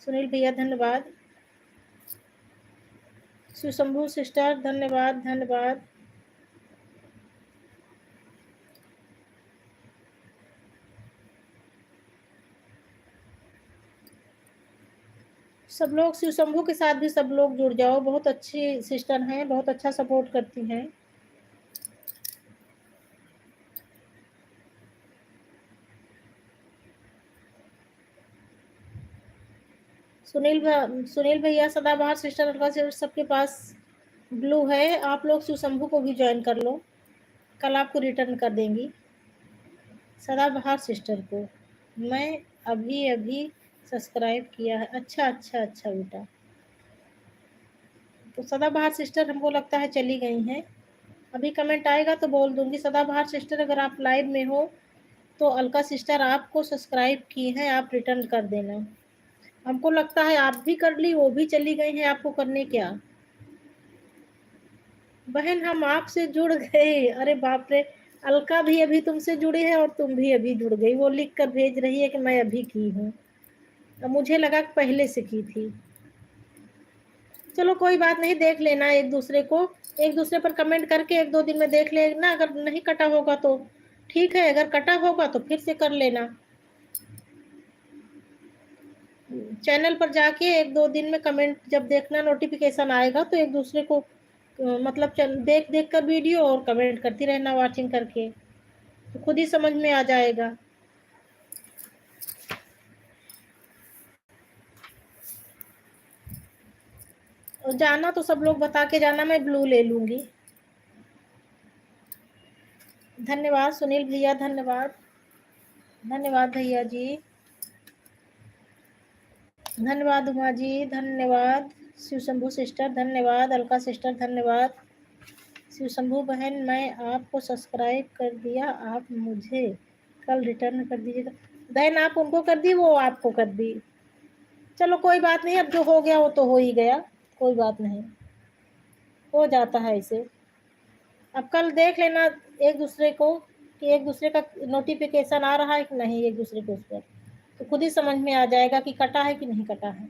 Speaker 1: सुनील भैया धन्यवाद। शिवशंभू सिस्टर धन्यवाद धन्यवाद। सब लोग शिवशंभू के साथ भी सब लोग जुड़ जाओ, बहुत अच्छी सिस्टर हैं, बहुत अच्छा सपोर्ट करती हैं। सुनील भैया, सदाबहार सिस्टर, अलका सिस्टर सबके पास ब्लू है। आप लोग शिवशंभू को भी ज्वाइन कर लो, कल आपको रिटर्न कर देंगी। सदाबहार सिस्टर को मैं अभी अभी सब्सक्राइब किया है। अच्छा अच्छा अच्छा बेटा, तो सदाबहार सिस्टर हमको लगता है चली गई हैं। अभी कमेंट आएगा तो बोल दूंगी। सदाबहार सिस्टर अगर आप लाइव में हो तो अलका सिस्टर आपको सब्सक्राइब की है, आप रिटर्न कर देना। हमको लगता है आप भी कर ली, वो भी चली गई हैं, आपको करने क्या। बहन हम आपसे जुड़ गए, अरे बाप रे। अलका भी अभी तुमसे जुड़ी है और तुम भी अभी जुड़ गई। वो लिख कर भेज रही है कि मैं अभी की हूँ, तो मुझे लगा कि पहले से की थी। चलो कोई बात नहीं, देख लेना एक दूसरे को, एक दूसरे पर कमेंट करके एक दो दिन में देख लेना। अगर नहीं कटा होगा तो ठीक है, अगर कटा होगा तो फिर से कर लेना। चैनल पर जाके एक दो दिन में कमेंट जब देखना, नोटिफिकेशन आएगा तो एक दूसरे को मतलब देख देख कर वीडियो और कमेंट करती रहना, वॉचिंग करके, तो खुद ही समझ में आ जाएगा। और जाना तो सब लोग बता के जाना, मैं ब्लू ले लूंगी। धन्यवाद सुनील भैया, धन्यवाद धन्यवाद भैया जी, धन्यवाद उमा जी, धन्यवाद शिवशंभू सिस्टर, धन्यवाद अलका सिस्टर, धन्यवाद शिवशंभू बहन। मैं आपको सब्सक्राइब कर दिया, आप मुझे कल रिटर्न कर दीजिएगा। बहन आप उनको कर दी, वो आपको कर दी। चलो कोई बात नहीं, अब जो हो गया वो तो हो ही गया, कोई बात नहीं, हो जाता है ऐसे। अब कल देख लेना एक दूसरे को कि एक दूसरे का नोटिफिकेशन आ रहा है कि नहीं, एक दूसरे को उस पर, तो खुद ही समझ में आ जाएगा कि कटा है कि नहीं कटा है।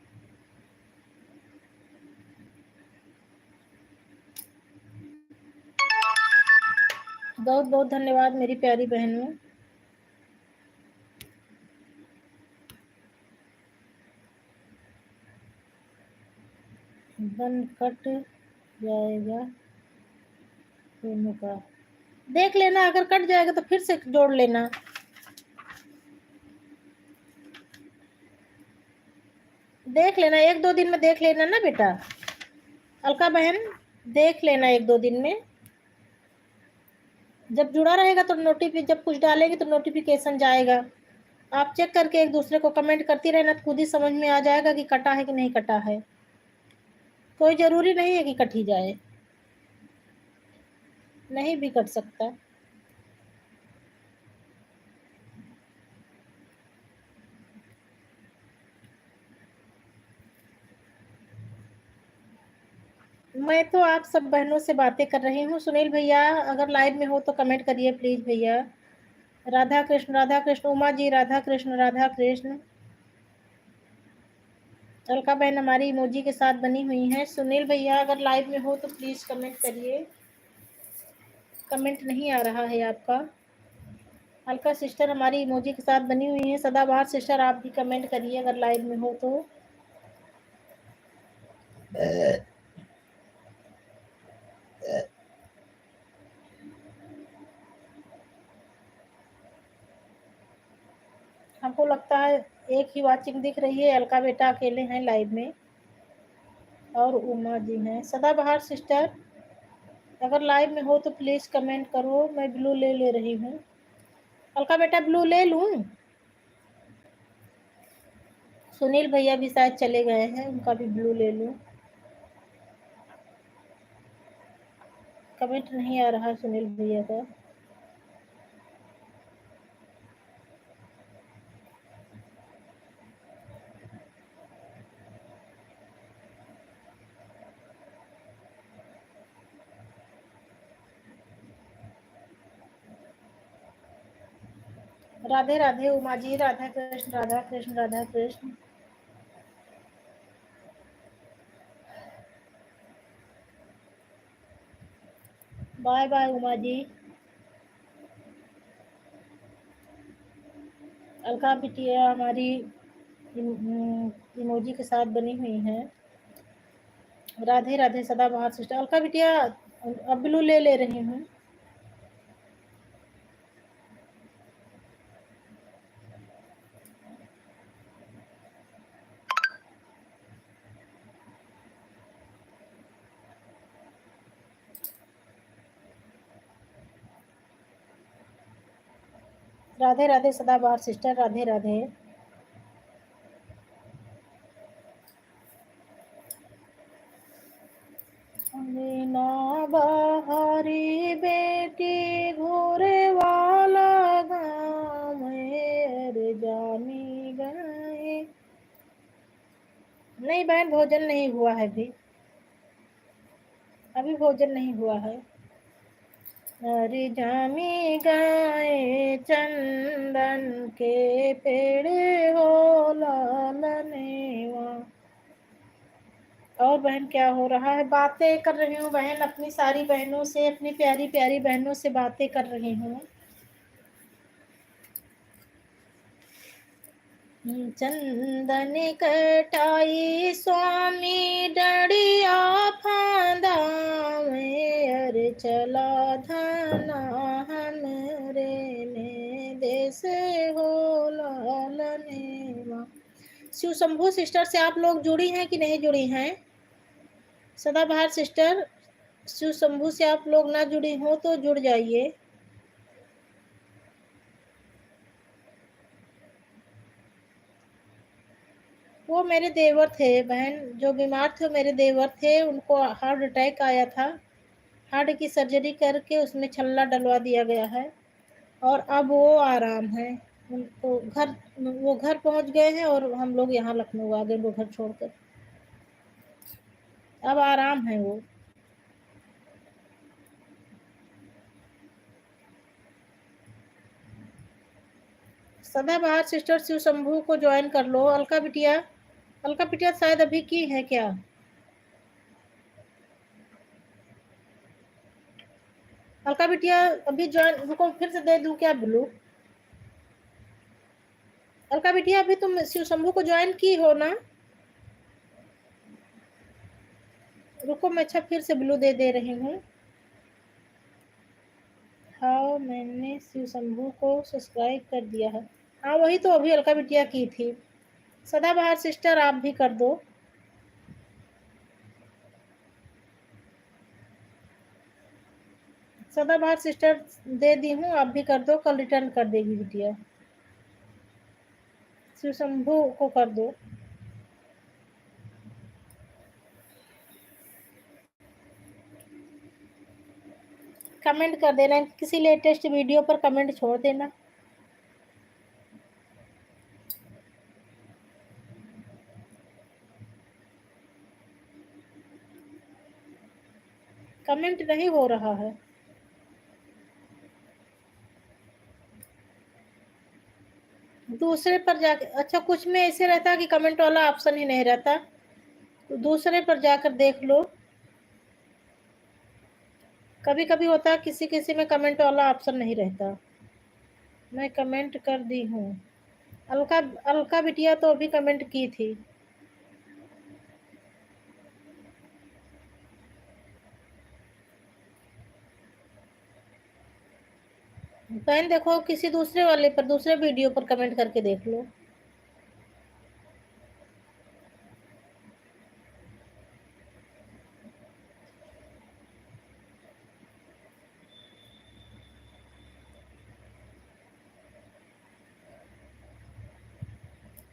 Speaker 1: बहुत बहुत धन्यवाद मेरी प्यारी बहनों। बन कट जाएगा दोनों का, देख लेना, अगर कट जाएगा तो फिर से जोड़ लेना। देख लेना एक दो दिन में, देख लेना ना बेटा अलका बहन, देख लेना एक दो दिन में। जब जुड़ा रहेगा तो जब कुछ डालेंगे तो नोटिफिकेशन जाएगा। आप चेक करके एक दूसरे को कमेंट करती रहना, तो खुद ही समझ में आ जाएगा कि कटा है कि नहीं कटा है। कोई जरूरी नहीं है कि कट ही जाए, नहीं भी कट सकता। मैं तो आप सब बहनों से बातें कर रही हूँ। सुनील भैया अगर लाइव में हो तो कमेंट करिए प्लीज भैया। राधा कृष्ण उमा जी, राधा कृष्ण राधा कृष्ण। अलका बहन हमारी इमोजी के साथ बनी हुई है। सुनील भैया अगर लाइव में हो तो प्लीज कमेंट करिए, कमेंट नहीं आ रहा है आपका। अलका सिस्टर हमारी इमोजी के साथ बनी हुई है। सदाबहार सिस्टर आप भी कमेंट करिए अगर लाइव में हो तो। हमको लगता है एक ही वॉचिंग दिख रही है, अलका बेटा अकेले हैं लाइव में। और उमा जी हैं। सदाबहार सिस्टर, अगर लाइव में हो तो प्लीज कमेंट करो। मैं ब्लू ले रही हूँ। अलका बेटा ब्लू ले लूँ? सुनील भैया भी शायद चले गए हैं, उनका भी ब्लू ले लूँ। कमेंट नहीं आ रहा सुनील भैया का। राधे राधे उमा जी, राधा कृष्ण राधा कृष्ण राधा कृष्ण। Bye bye Uma ji. अलका बिटिया हमारी इमोजी के साथ बनी हुई है। राधे राधे सदाबहार सिस्टर। अलका बिटिया अब ब्लू ले रही हूँ। राधे राधे सदाबहार सिस्टर, राधे राधे। ना बहारी बेटी घोरे वाला गाँव में जानी गए। नहीं बहन, भोजन नहीं हुआ है अभी भोजन नहीं हुआ है। अरे जामी गाए चंदन के पेड़ हो लालनेवा। और बहन क्या हो रहा है? बातें कर रही हूँ बहन, अपनी सारी बहनों से, अपनी प्यारी प्यारी बहनों से बातें कर रही हूँ। चंदन कटाई स्वामी डड़िया फांदा में, अरे चला धना हमरे ने देश हो लालनेवा। शिव शंभू सिस्टर से आप लोग जुड़ी हैं कि नहीं जुड़ी हैं? सदाबहार सिस्टर, शिव शंभू से आप लोग ना जुड़ी हो तो जुड़ जाइए। वो मेरे देवर थे बहन, जो बीमार थे मेरे देवर थे। उनको हार्ट अटैक आया था। हार्ट की सर्जरी करके उसमें छल्ला डलवा दिया गया है और अब वो आराम है। उनको वो घर पहुंच गए हैं और हम लोग यहाँ लखनऊ आ गए वो घर छोड़कर। अब आराम है वो। सदाबहार सिस्टर शिव शंभू को ज्वाइन कर लो। अलका बिटिया, अलका बिटिया शायद अभी की है क्या? अलका बिटिया अभी ज्वाइन, रुको फिर से दे दूं क्या ब्लू? अलका बिटिया अभी तुम शिव शंभू को ज्वाइन की हो ना? रुको मैं अच्छा फिर से ब्लू दे रही हूँ। हाँ मैंने शिव शंभू को सब्सक्राइब कर दिया है। हाँ वही तो अभी अलका बिटिया की थी। सदाबहार सिस्टर आप भी कर दो। सदाबहार सिस्टर दे दी हूँ, आप भी कर दो, कल रिटर्न कर देगी बिटिया। शिव शंभू को कर दो। कमेंट कर देना, किसी लेटेस्ट वीडियो पर कमेंट छोड़ देना। कमेंट नहीं हो रहा है। दूसरे पर जाके, अच्छा कुछ में ऐसे रहता है कि कमेंट वाला ऑप्शन ही नहीं रहता, तो दूसरे पर जाकर देख लो। कभी कभी होता है किसी किसी में कमेंट वाला ऑप्शन नहीं रहता। मैं कमेंट कर दी हूँ। अलका, अलका बिटिया तो अभी कमेंट की थी। बहन देखो किसी दूसरे वाले पर, दूसरे वीडियो पर कमेंट करके देख लो।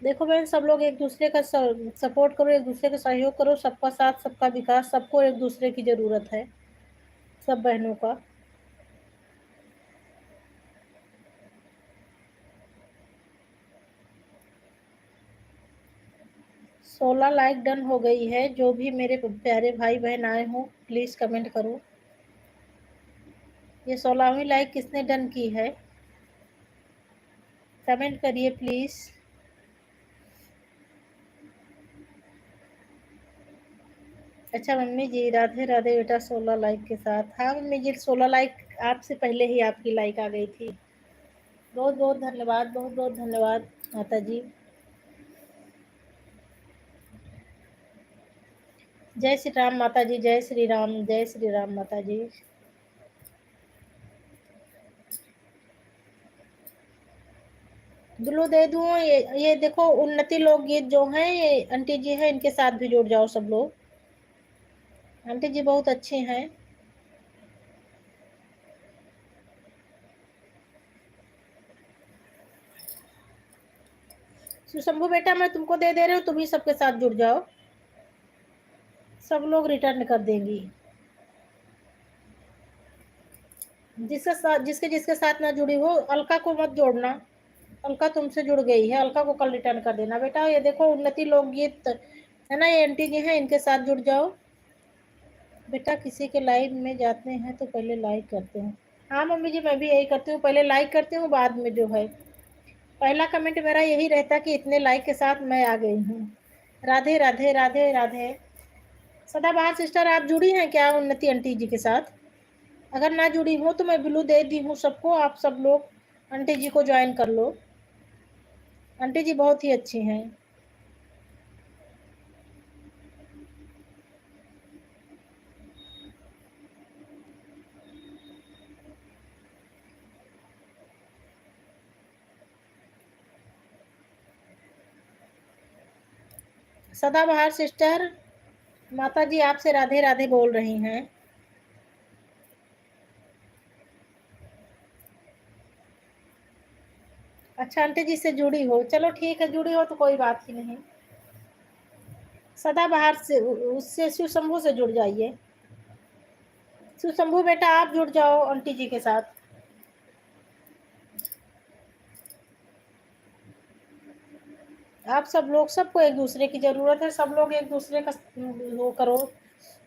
Speaker 1: देखो बहन, सब लोग एक दूसरे का सपोर्ट करो, एक दूसरे का सहयोग करो, सबका साथ सबका विकास, सबको एक दूसरे की जरूरत है, सब बहनों का। 16 लाइक डन हो गई है। जो भी मेरे प्यारे भाई बहन आए हो प्लीज कमेंट करो। ये 16वीं लाइक किसने डन की है, कमेंट करिए प्लीज। अच्छा मम्मी जी, राधे राधे बेटा 16 लाइक के साथ। हाँ मम्मी जी, 16 लाइक आपसे पहले ही आपकी लाइक आ गई थी। बहुत बहुत धन्यवाद, बहुत बहुत धन्यवाद माता जी। जय श्री राम माता जी, जय श्री राम, जय श्री राम माता जी। ब्लू दे दूं? ये देखो, उन्नति लोकगीत जो है ये आंटी जी है, इनके साथ भी जुड़ जाओ सब लोग। आंटी जी बहुत अच्छे हैं। शंभू बेटा मैं तुमको दे दे रही हूँ, तुम ही सबके साथ जुड़ जाओ, सब लोग रिटर्न कर देंगी। जिसके साथ जिसके साथ ना जुड़ी हो, अलका को मत जोड़ना। अलका तुमसे जुड़ गई है, अलका को कल रिटर्न कर देना बेटा। ये देखो उन्नति लोकगीत है ना, ये आंटी जी है, इनके साथ जुड़ जाओ बेटा। किसी के लाइव में जाते हैं तो पहले लाइक करते हैं। हाँ मम्मी जी, मैं भी यही करती हूँ, पहले लाइक करती हूँ, बाद में जो है पहला कमेंट मेरा यही रहता कि इतने लाइक के साथ मैं आ गई हूँ। राधे राधे राधे राधे। सदाबहार सिस्टर आप जुड़ी हैं क्या उन्नति आंटी जी के साथ? अगर ना जुड़ी हो तो मैं ब्लू दे दी हूँ सबको, आप सब लोग आंटी जी को ज्वाइन कर लो। आंटी जी बहुत ही अच्छी हैं। सदाबहार सिस्टर, माता जी आपसे राधे राधे बोल रही हैं। अच्छा आंटी जी से जुड़ी हो, चलो ठीक है, जुड़ी हो तो कोई बात ही नहीं। सदाबहार से उससे शिव शंभू से जुड़ जाइए। शिव शंभू बेटा आप जुड़ जाओ आंटी जी के साथ। आप सब लोग, सबको एक दूसरे की जरूरत है, सब लोग एक दूसरे का वो करो,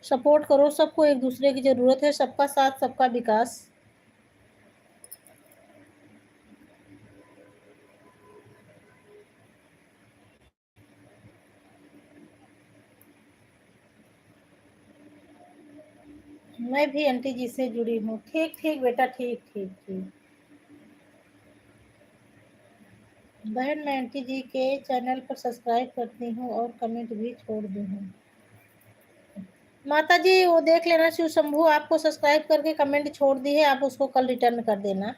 Speaker 1: सपोर्ट करो, सबको एक दूसरे की जरूरत है, सबका साथ सबका विकास। मैं भी आंटी जी से जुड़ी हूँ। ठीक ठीक बेटा, ठीक ठीक ठीक। बहन मैं आंटी जी के चैनल पर सब्सक्राइब करती हूँ और कमेंट भी छोड़ दी हूँ। माता जी वो देख लेना, शिव शंभू आपको सब्सक्राइब करके कमेंट छोड़ दी है, आप उसको कल रिटर्न कर देना।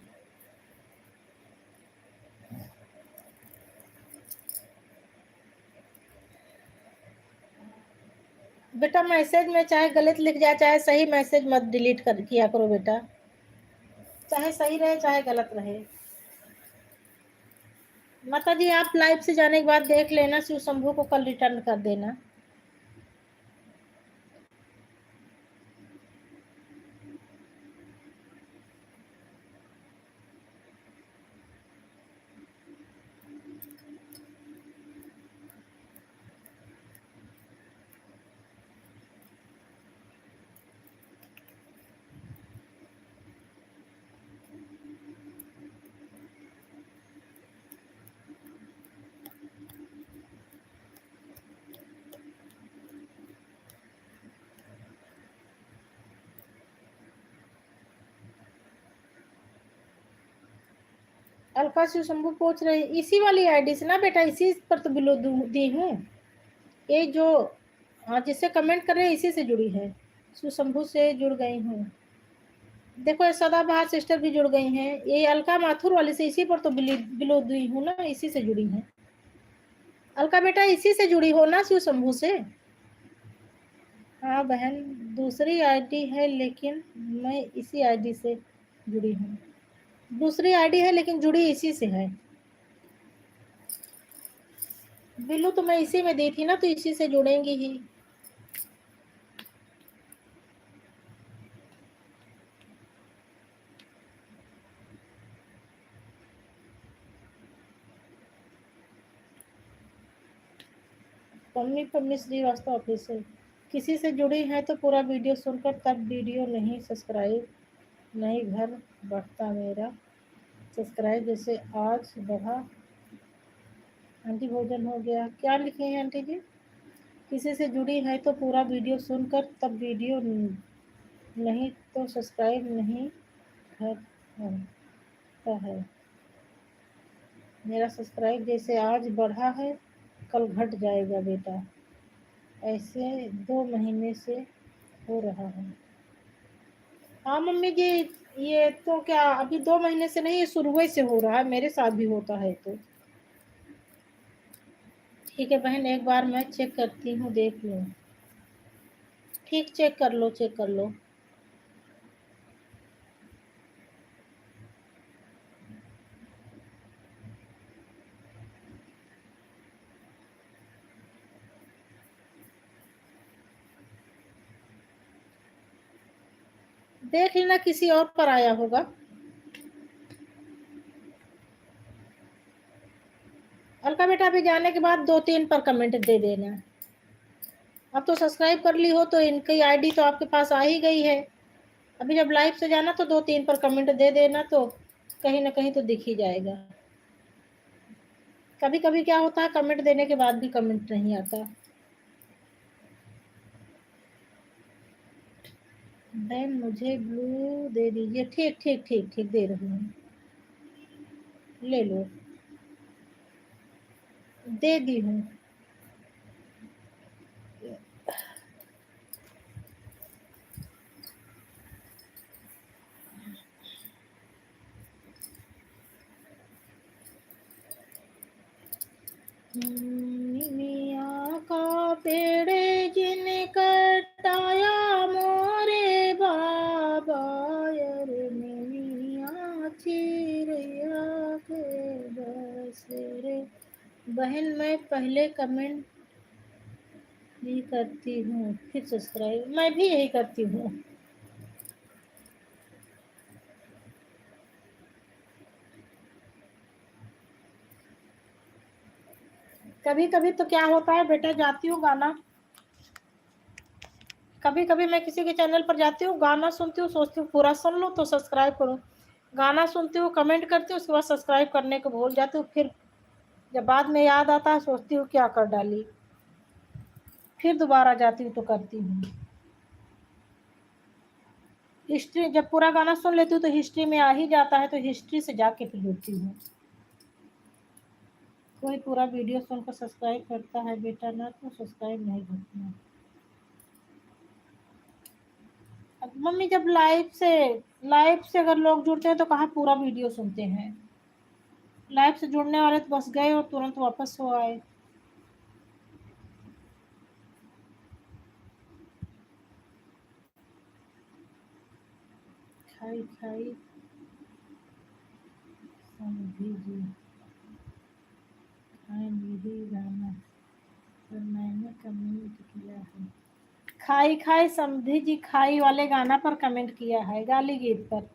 Speaker 1: बेटा मैसेज में चाहे गलत लिख जाए चाहे सही, मैसेज मत डिलीट कर किया करो बेटा, चाहे सही रहे चाहे गलत रहे। माता जी आप लाइव से जाने के बाद देख लेना, शिव शंभू को कल रिटर्न कर देना। अलका शिव शंभू पूछ रही इसी वाली आईडी से ना बेटा, इसी पर तो बिलो दी हूँ। ये जो हाँ जिससे कमेंट कर रहे हैं इसी से जुड़ी है, शिव शंभू से जुड़ गई हूँ। देखो ये सदाबहार सिस्टर भी जुड़ गई हैं, ये अलका माथुर वाली से, इसी पर तो बिलो दी हूँ ना, इसी से जुड़ी है। अलका बेटा इसी से जुड़ी हो ना शिव शंभू से? हाँ बहन, दूसरी आईडी है लेकिन मैं इसी आईडी से जुड़ी हूँ। दूसरी आईडी है लेकिन जुड़ी इसी से है। बिल्लू तो मैं इसी में दी थी ना, तो इसी से जुड़ेंगी ही। पम्मी पम्मी श्रीवास्तव ऑफिशियल, किसी से जुड़ी हैं तो पूरा वीडियो सुनकर तब वीडियो, नहीं सब्सक्राइब नहीं घर बढ़ता मेरा, सब्सक्राइब जैसे आज बढ़ा। आंटी भोजन हो गया, क्या लिखे हैं आंटी जी? किसी से जुड़ी है तो पूरा वीडियो सुनकर तब वीडियो, नहीं तो सब्सक्राइब नहीं घर बढ़ता है मेरा, सब्सक्राइब जैसे आज बढ़ा है कल घट जाएगा बेटा, ऐसे 2 महीने से हो रहा है। हाँ मम्मी जी, ये तो क्या अभी 2 महीने से नहीं, ये शुरू से हो रहा है, मेरे साथ भी होता है तो। ठीक है बहन, एक बार मैं चेक करती हूँ, देख लो। ठीक, चेक कर लो, चेक कर लो। देख लेना, किसी और पर आया होगा। अलका बेटा अभी जाने के बाद 2-3 पर कमेंट दे देना। अब तो सब्सक्राइब कर ली हो तो इनकी आईडी तो आपके पास आ ही गई है। अभी जब लाइव से जाना तो 2-3 पर कमेंट दे देना, तो कहीं ना कहीं तो दिख ही जाएगा। कभी कभी क्या होता है, कमेंट देने के बाद भी कमेंट नहीं आता। बहन मुझे ब्लू दे दीजिए। ठीक ठीक ठीक ठीक, दे रही हूँ, ले लो, दे दी हूँ। मियाँ का पेड़ जिन कटाया मोरे बाबा, यार मियाँ चिड़िया के बसेरे। बहन मैं पहले कमेंट भी करती हूँ, फिर सब्सक्राइब, मैं भी यही करती हूँ। कभी कभी तो क्या होता है बेटा, जाती हूँ गाना, कभी कभी मैं किसी के चैनल पर जाती हूँ, गाना सुनती हूँ, सोचती हूँ पूरा सुन लूँ तो सब्सक्राइब करूँ, गाना सुनती हूँ, कमेंट करती हूँ, उसके बाद सब्सक्राइब करने को भूल जाती हूँ। फिर जब बाद में याद आता है, सोचती हूँ क्या कर डाली, फिर दोबारा जाती हूँ तो करती हूँ। हिस्ट्री जब पूरा गाना सुन लेती हूँ तो हिस्ट्री में आ ही जाता है, तो हिस्ट्री से जाके फिर जुड़ती हूँ। कोई पूरा वीडियो सुनकर सब्सक्राइब करता है बेटा, ना तो सब्सक्राइब नहीं करता। मम्मी जब लाइव से अगर लोग जुड़ते हैं तो कहाँ पूरा वीडियो सुनते हैं। लाइव से जुड़ने वाले तो बस गए और तुरंत वापस हो आए। खाई खाई समझी जी, खाई मेरी गाना पर मैंने कमेंट किया है। खाई खाई समझी जी, खाई वाले गाना पर कमेंट किया है, गाली गीत पर।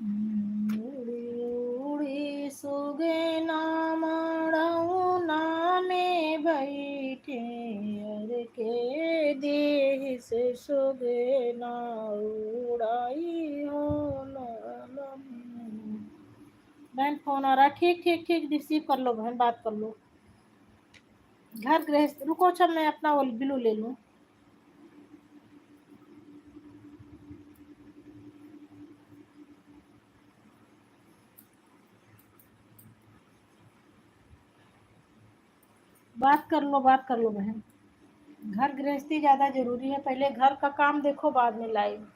Speaker 1: उड़ी उड़ी सुगना मड़ौना में बैठे, अर के देह से सुगना उड़ाई हो नलम। बहन फोन आ रहा है, ठीक ठीक ठीक, रिसीव कर लो बहन, बात कर लो। घर गृहस्थ, रुको, अच्छा मैं अपना वो ब्लू ले लूँ। बात कर लो, बात कर लो बहन। घर गृहस्थी ज़्यादा ज़रूरी है, पहले घर का काम देखो बाद में लाइव।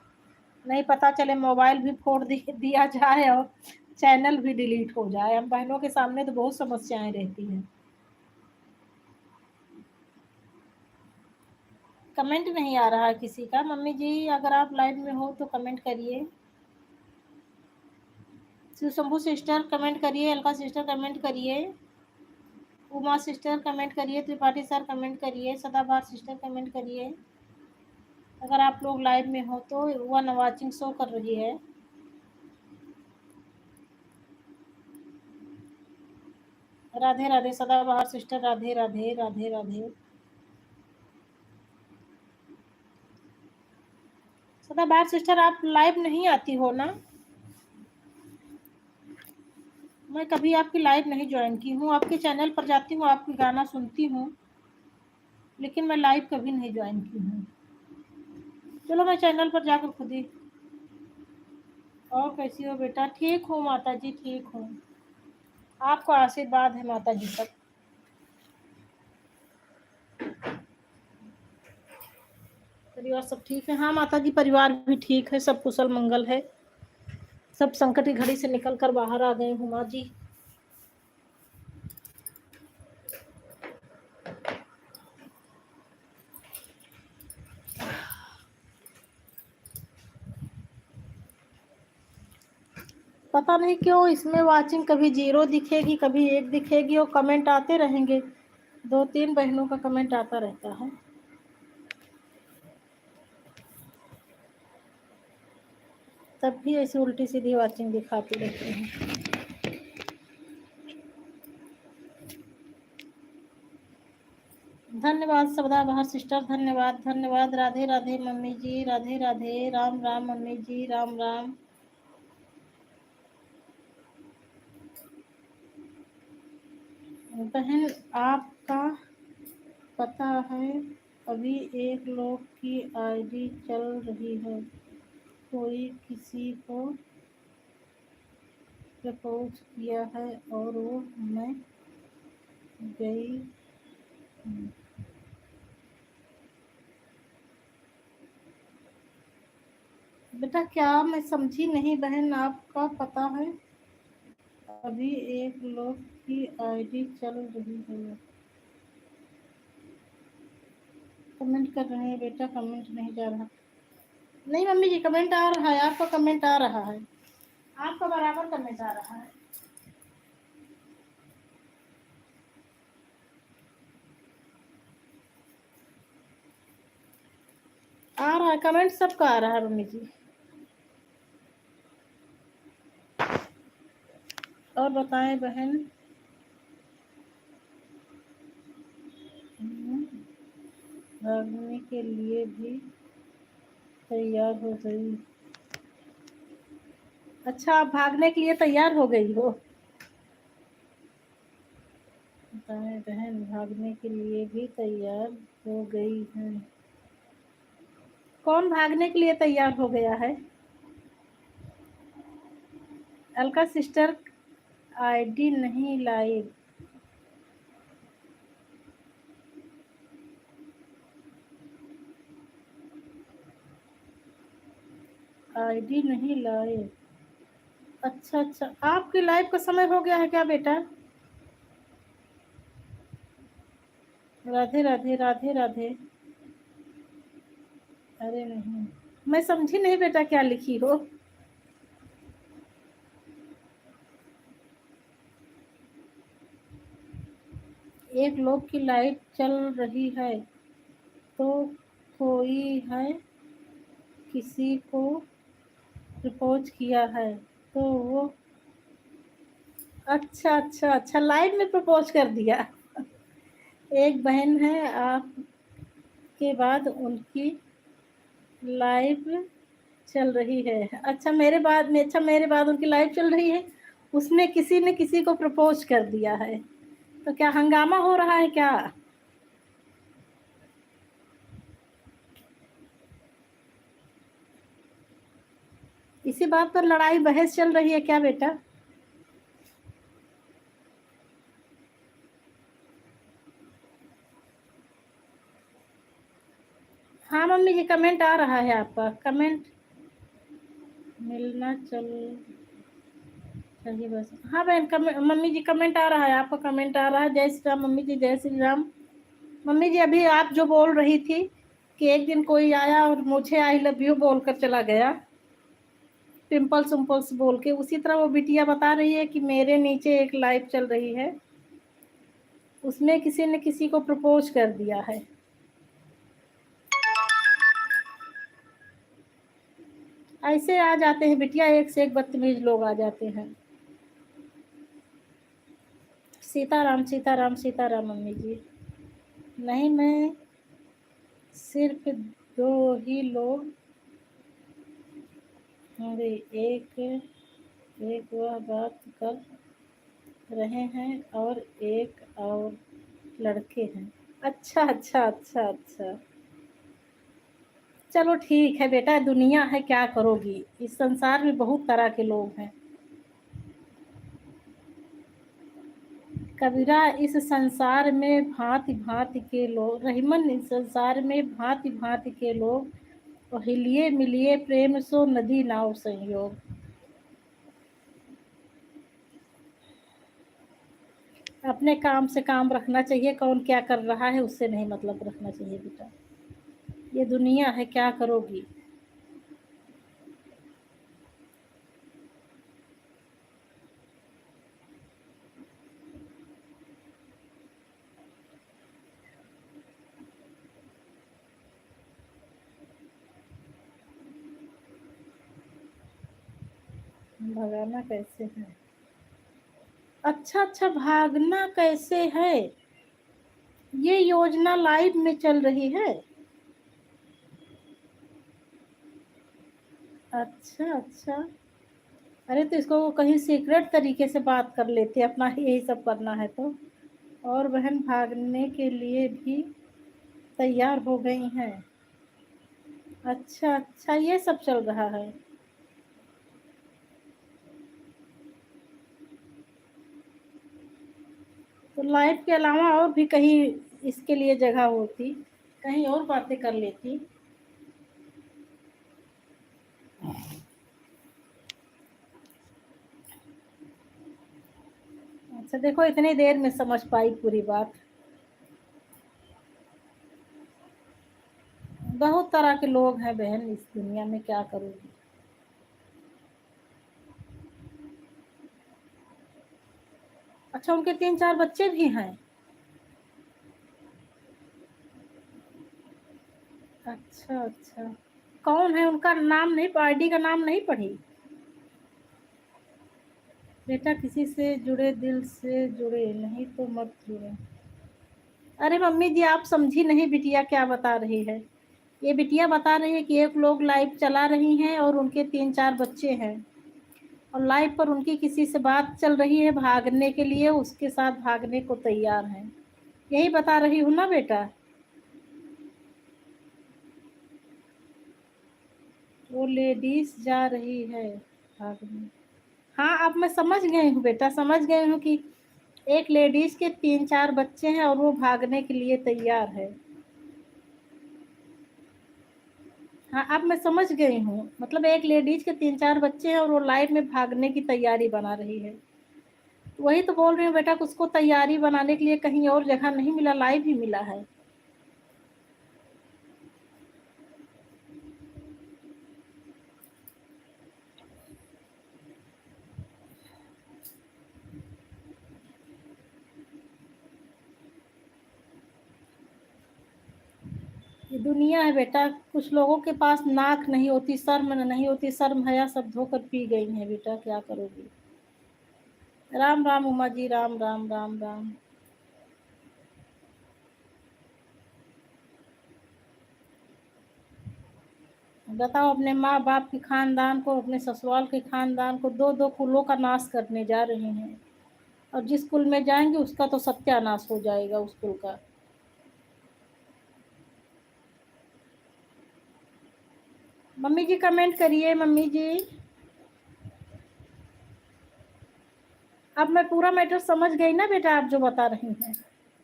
Speaker 1: नहीं पता चले मोबाइल भी फोड़ दिया जाए और चैनल भी डिलीट हो जाए। हम बहनों के सामने तो बहुत समस्याएं रहती हैं। कमेंट नहीं आ रहा है किसी का। मम्मी जी अगर आप लाइव में हो तो कमेंट करिए। शिव शंभू सिस्टर कमेंट करिए, अलका सिस्टर कमेंट करिए, उमा सिस्टर कमेंट करिए, त्रिपाठी सर कमेंट करिए, सदाबहार सिस्टर कमेंट करिए। अगर आप लोग लाइव में हो तो वन वाचिंग शो कर रही है। राधे राधे सदाबहार सिस्टर, राधे राधे राधे राधे। सदाबहार सिस्टर आप लाइव नहीं आती हो ना? मैं कभी आपकी लाइव नहीं ज्वाइन की हूँ। आपके चैनल पर जाती हूँ, आपकी गाना सुनती हूँ, लेकिन मैं लाइव कभी नहीं ज्वाइन की हूँ। चलो मैं चैनल पर जाकर खुद ही। और कैसी हो बेटा? ठीक हूँ माता जी, ठीक हूँ। आपको आशीर्वाद है माता जी तक। परिवार सब ठीक है? हाँ माता जी परिवार भी ठीक है, सब कुशल मंगल है। सब संकट की घड़ी से निकल कर बाहर आ गए हूँ माँ जी। पता नहीं क्यों इसमें वाचिंग कभी 0 दिखेगी, कभी 1 दिखेगी और कमेंट आते रहेंगे। 2-3 बहनों का कमेंट आता रहता है। तब भी ऐसी उल्टी सीधी वाचिंग दिखाती रहती है। धन्यवाद सदाबहार सिस्टर, धन्यवाद धन्यवाद। राधे राधे मम्मी जी, राधे राधे। राम राम मम्मी जी, राम राम। बहन आपका पता है अभी एक लोग की आईडी चल रही है, कोई किसी को प्रपोज किया है और वो मैं गई हूँ। बेटा क्या मैं समझी नहीं बहन। आपका पता है अभी एक लोग की आईडी चल रही है। कमेंट कर रहे हैं बेटा, कमेंट नहीं जा रहा। नहीं मम्मी जी कमेंट आ रहा है, आपका कमेंट आ रहा है, आपका बराबर कमेंट आ रहा है। आ रहा है कमेंट, सबका आ रहा है मम्मी जी। और बताएं बहन। भागने के लिए भी तैयार हो गई? अच्छा आप भागने के लिए तैयार हो गई हो? बताएं बहन, भागने के लिए भी तैयार हो गई है? कौन भागने के लिए तैयार हो गया है? अलका सिस्टर आईडी नहीं लाइव। आईडी नहीं लाइव। अच्छा अच्छा, आपके लाइव का समय हो गया है क्या बेटा? राधे राधे राधे राधे। अरे नहीं मैं समझी नहीं बेटा, क्या लिखी हो? एक लोग की लाइट चल रही है तो कोई है किसी को प्रपोज किया है तो वो। अच्छा अच्छा अच्छा, लाइव में प्रपोज कर दिया। एक बहन है आपके बाद उनकी लाइव चल रही है। अच्छा मेरे बाद में, अच्छा मेरे बाद उनकी लाइव चल रही है। उसने किसी ने किसी को प्रपोज कर दिया है, तो क्या हंगामा हो रहा है क्या? इसी बात पर लड़ाई बहस चल रही है क्या बेटा? मम्मी जी कमेंट आ रहा है आपका कमेंट मिलना चाहिए बस। हाँ बहन मम्मी जी कमेंट आ रहा है, आपका कमेंट आ रहा है। जय श्री राम मम्मी जी, जय श्री राम। मम्मी जी अभी आप जो बोल रही थी कि एक दिन कोई आया और मुझे आई लव यू बोलकर चला गया, पिंपल्स उम्पल्स बोल के, उसी तरह वो बिटिया बता रही है कि मेरे नीचे एक लाइव चल रही है, उसमें किसी ने किसी को प्रपोज कर दिया है। ऐसे आ जाते हैं बिटिया, एक से एक बदतमीज लोग आ जाते हैं। सीताराम सीताराम सीताराम मम्मी जी। नहीं मैं सिर्फ दो ही लोग होंगे, एक एक वह बात कर रहे हैं और एक और लड़के हैं। अच्छा अच्छा अच्छा अच्छा, चलो ठीक है बेटा, दुनिया है क्या करोगी, इस संसार में बहुत तरह के लोग हैं। कबीरा इस संसार में भांति भांति के लोग, रहीमन इस संसार में भांति भांति के लोग, और हिलिए मिलिए प्रेम सो नदी नाव संयोग। अपने काम से काम रखना चाहिए, कौन क्या कर रहा है उससे नहीं मतलब रखना चाहिए बेटा, ये दुनिया है क्या करोगी। भगाना कैसे है? अच्छा अच्छा, भागना कैसे है, ये योजना लाइव में चल रही है। अच्छा अच्छा, अरे तो इसको कहीं सीक्रेट तरीके से बात कर लेते, अपना यही सब करना है तो। और बहन भागने के लिए भी तैयार हो गई हैं। अच्छा अच्छा, ये सब चल रहा है। तो लाइफ के अलावा और भी कहीं इसके लिए जगह होती, कहीं और बातें कर लेती। अच्छा देखो, इतनी देर में समझ पाई पूरी बात। बहुत तरह के लोग हैं बहन इस दुनिया में, क्या करोगी। अच्छा उनके 3-4 बच्चे भी हैं। अच्छा अच्छा, कौन है उनका नाम नहीं, आईडी का नाम नहीं पढ़ी। बेटा किसी से जुड़े दिल से जुड़े, नहीं तो मत जुड़े। अरे मम्मी जी आप समझी नहीं, बिटिया क्या बता रही है। ये बिटिया बता रही है कि एक लोग लाइव चला रही हैं और उनके 3-4 बच्चे हैं, और लाइव पर उनकी किसी से बात चल रही है, भागने के लिए उसके साथ भागने को तैयार हैं। यही बता रही हूँ ना बेटा। वो लेडीज जा रही है भागने। हाँ अब मैं समझ गई हूँ बेटा, समझ गई हूँ कि एक लेडीज के 3-4 बच्चे हैं और वो भागने के लिए तैयार है। हाँ अब मैं समझ गई हूँ, मतलब एक लेडीज के 3-4 बच्चे हैं और वो लाइफ में भागने की तैयारी बना रही है। वही तो बोल रही हूँ बेटा, उसको तैयारी बनाने के लिए कहीं और जगह नहीं मिला, लाइव ही मिला है। ये दुनिया है बेटा, कुछ लोगों के पास नाक नहीं होती, शर्म नहीं होती, शर्म हया सब धोकर पी गई हैं बेटा, क्या करोगी। राम राम उमा जी, राम राम राम राम। बताओ, अपने माँ बाप के खानदान को, अपने ससुराल के खानदान को, दो दो कुलों का नाश करने जा रही हैं, और जिस कुल में जाएंगे उसका तो सत्यानाश हो जाएगा उस कुल का। मम्मी जी कमेंट करिए मम्मी जी। अब मैं पूरा मैटर समझ गई ना बेटा, आप जो बता रही हैं।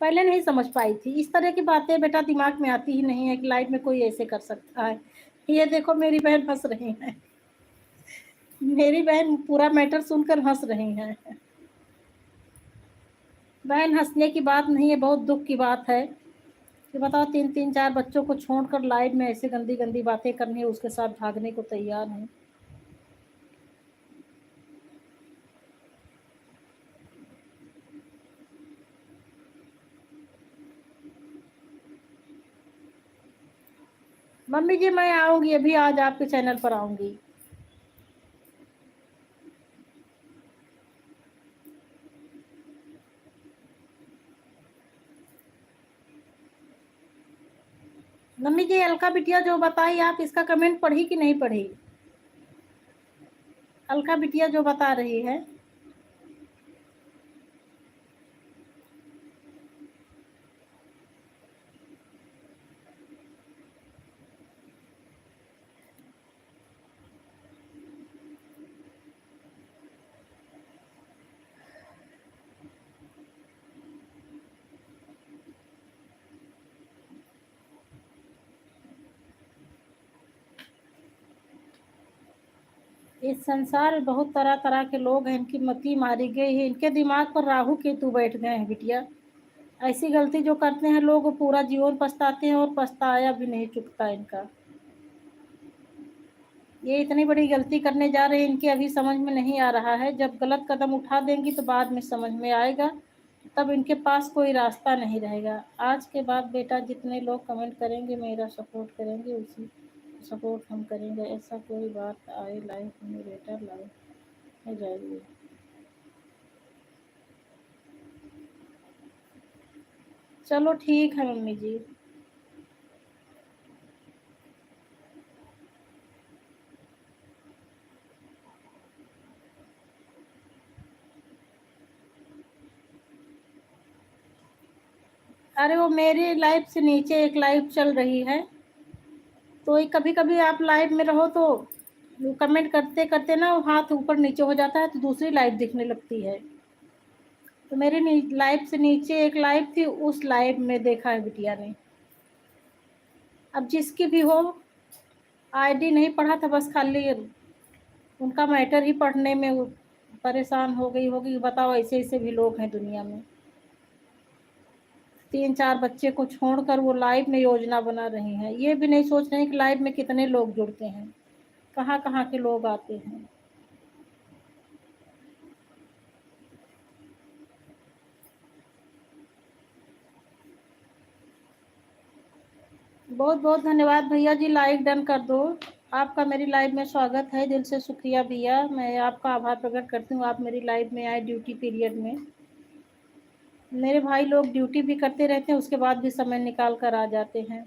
Speaker 1: पहले नहीं समझ पाई थी। इस तरह की बातें बेटा दिमाग में आती ही नहीं है कि लाइफ में कोई ऐसे कर सकता है। ये देखो मेरी बहन हंस रही है, मेरी बहन पूरा मैटर सुनकर हंस रही है। बहन हंसने की बात नहीं है, बहुत दुख की बात है कि बताओ 3-3 4 बच्चों को छोड़कर लाइफ में ऐसे गंदी गंदी बातें करनी है, उसके साथ भागने को तैयार है। मम्मी जी मैं आऊंगी, अभी आज आपके चैनल पर आऊंगी। मम्मी जी अलका बिटिया जो बताई आप, इसका कमेंट पढ़ी कि नहीं पढ़ी? अलका बिटिया जो बता रही है, इस संसार में बहुत तरह तरह के लोग हैं, इनकी मति मारी गई है, इनके दिमाग पर राहु केतु बैठ गए हैं बिटिया। ऐसी गलती जो करते हैं लोग वो पूरा जीवन पछताते हैं, और पछताया भी नहीं चुकता इनका। ये इतनी बड़ी गलती करने जा रहे हैं, इनकी अभी समझ में नहीं आ रहा है। जब गलत कदम उठा देंगी तो बाद में समझ में आएगा, तब इनके पास कोई रास्ता नहीं रहेगा। आज के बाद बेटा जितने लोग कमेंट करेंगे मेरा सपोर्ट करेंगे, उसी सपोर्ट हम करेंगे। ऐसा कोई बात आए लाइफ में बेटा, लाइफ में जाइए। चलो ठीक है मम्मी जी। अरे वो मेरी लाइफ से नीचे एक लाइफ चल रही है, तो कभी कभी आप लाइव में रहो तो कमेंट करते करते ना हाथ ऊपर नीचे हो जाता है, तो दूसरी लाइव दिखने लगती है। तो मेरी लाइव से नीचे एक लाइव थी, उस लाइव में देखा है बिटिया ने। अब जिसकी भी हो, आईडी नहीं पढ़ा था, बस खाली उनका मैटर ही पढ़ने में वो परेशान हो गई होगी। बताओ ऐसे ऐसे भी लोग हैं दुनिया में। 3-4 बच्चे को छोड़कर वो लाइव में योजना बना रही हैं, ये भी नहीं सोच रहे हैं कि लाइव में कितने लोग जुड़ते हैं, कहाँ कहाँ के लोग आते हैं। बहुत बहुत धन्यवाद भैया जी, लाइक डन कर दो। आपका मेरी लाइव में स्वागत है, दिल से शुक्रिया भैया, मैं आपका आभार प्रकट करती हूँ, आप मेरी लाइव में आए ड्यूटी पीरियड में। मेरे भाई लोग ड्यूटी भी करते रहते हैं, उसके बाद भी समय निकाल कर आ जाते हैं।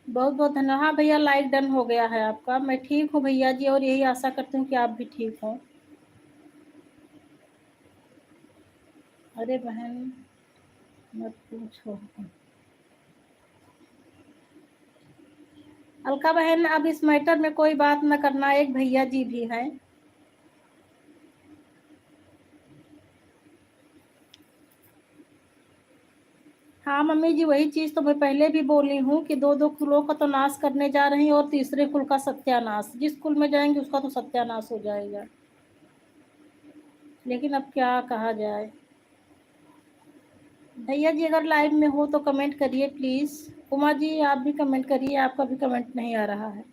Speaker 1: बहुत बहुत धन्यवाद। हाँ भैया लाइक डन हो गया है आपका। मैं ठीक हूँ भैया जी, और यही आशा करती हूँ कि आप भी ठीक हों। अरे बहन मत पूछो। अलका बहन अब इस मैटर में कोई बात न करना, एक भैया जी भी हैं। हाँ मम्मी जी वही चीज तो मैं पहले भी बोली हूँ कि दो दो कुलों का तो नाश करने जा रही हैं, और तीसरे कुल का सत्यानाश। जिस कुल में जाएंगे उसका तो सत्यानाश हो जाएगा। लेकिन अब क्या कहा जाए। भैया जी अगर लाइव में हो तो कमेंट करिए प्लीज। उमा जी आप भी कमेंट करिए, आपका भी कमेंट नहीं आ रहा है।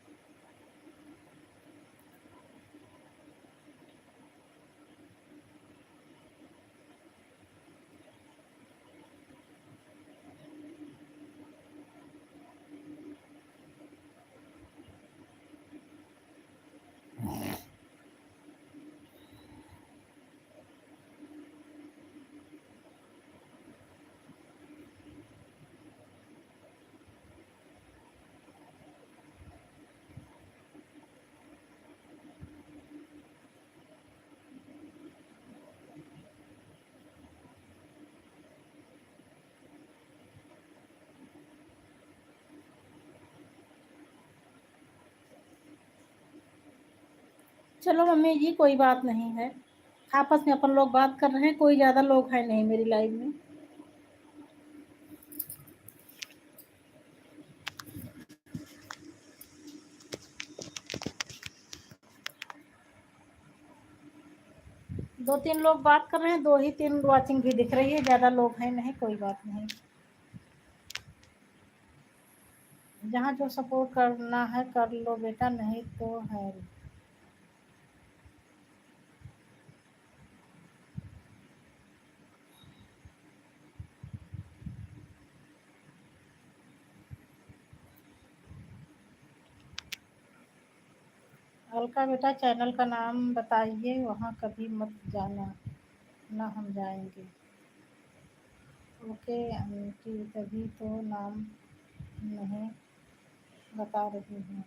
Speaker 1: चलो मम्मी जी कोई बात नहीं है। आपस में अपन लोग बात कर रहे हैं, कोई ज़्यादा लोग हैं नहीं मेरी लाइव में। दो तीन लोग बात कर रहे हैं, दो ही तीन वॉचिंग भी दिख रही है, ज़्यादा लोग हैं नहीं, कोई बात नहीं। जहाँ जो सपोर्ट करना है कर लो बेटा, नहीं तो है। अलका बेटा चैनल का नाम बताइए, वहाँ कभी मत जाना ना, हम जाएंगे। ओके आंटी, तभी तो नाम नहीं बता रही हूँ।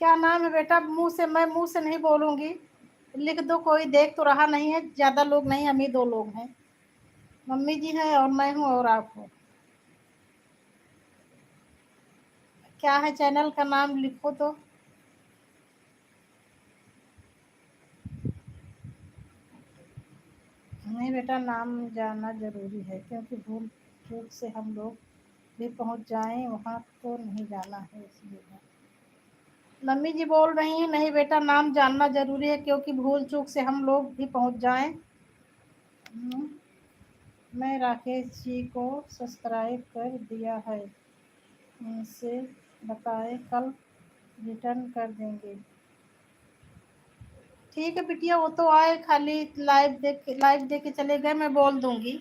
Speaker 1: क्या नाम है बेटा? मैं मुंह से नहीं बोलूंगी, लिख दो, कोई देख तो रहा नहीं है, ज़्यादा लोग नहीं, हम ही दो लोग हैं, मम्मी जी हैं और मैं हूँ और आप हो। क्या है चैनल का नाम, लिखो तो। नहीं बेटा, नाम जानना ज़रूरी है, क्योंकि भूल चूक से हम लोग भी पहुंच जाएं, वहां तो नहीं जाना है इसलिए। मम्मी जी बोल रही हैं नहीं बेटा, नाम जानना ज़रूरी है, क्योंकि भूल चूक से हम लोग भी पहुंच जाएं। मैं राकेश जी को सब्सक्राइब कर दिया है, उनसे बताएं कल रिटर्न कर देंगे। ठीक है बिटिया, वो तो आए, खाली लाइव देख के चले गए, मैं बोल दूंगी।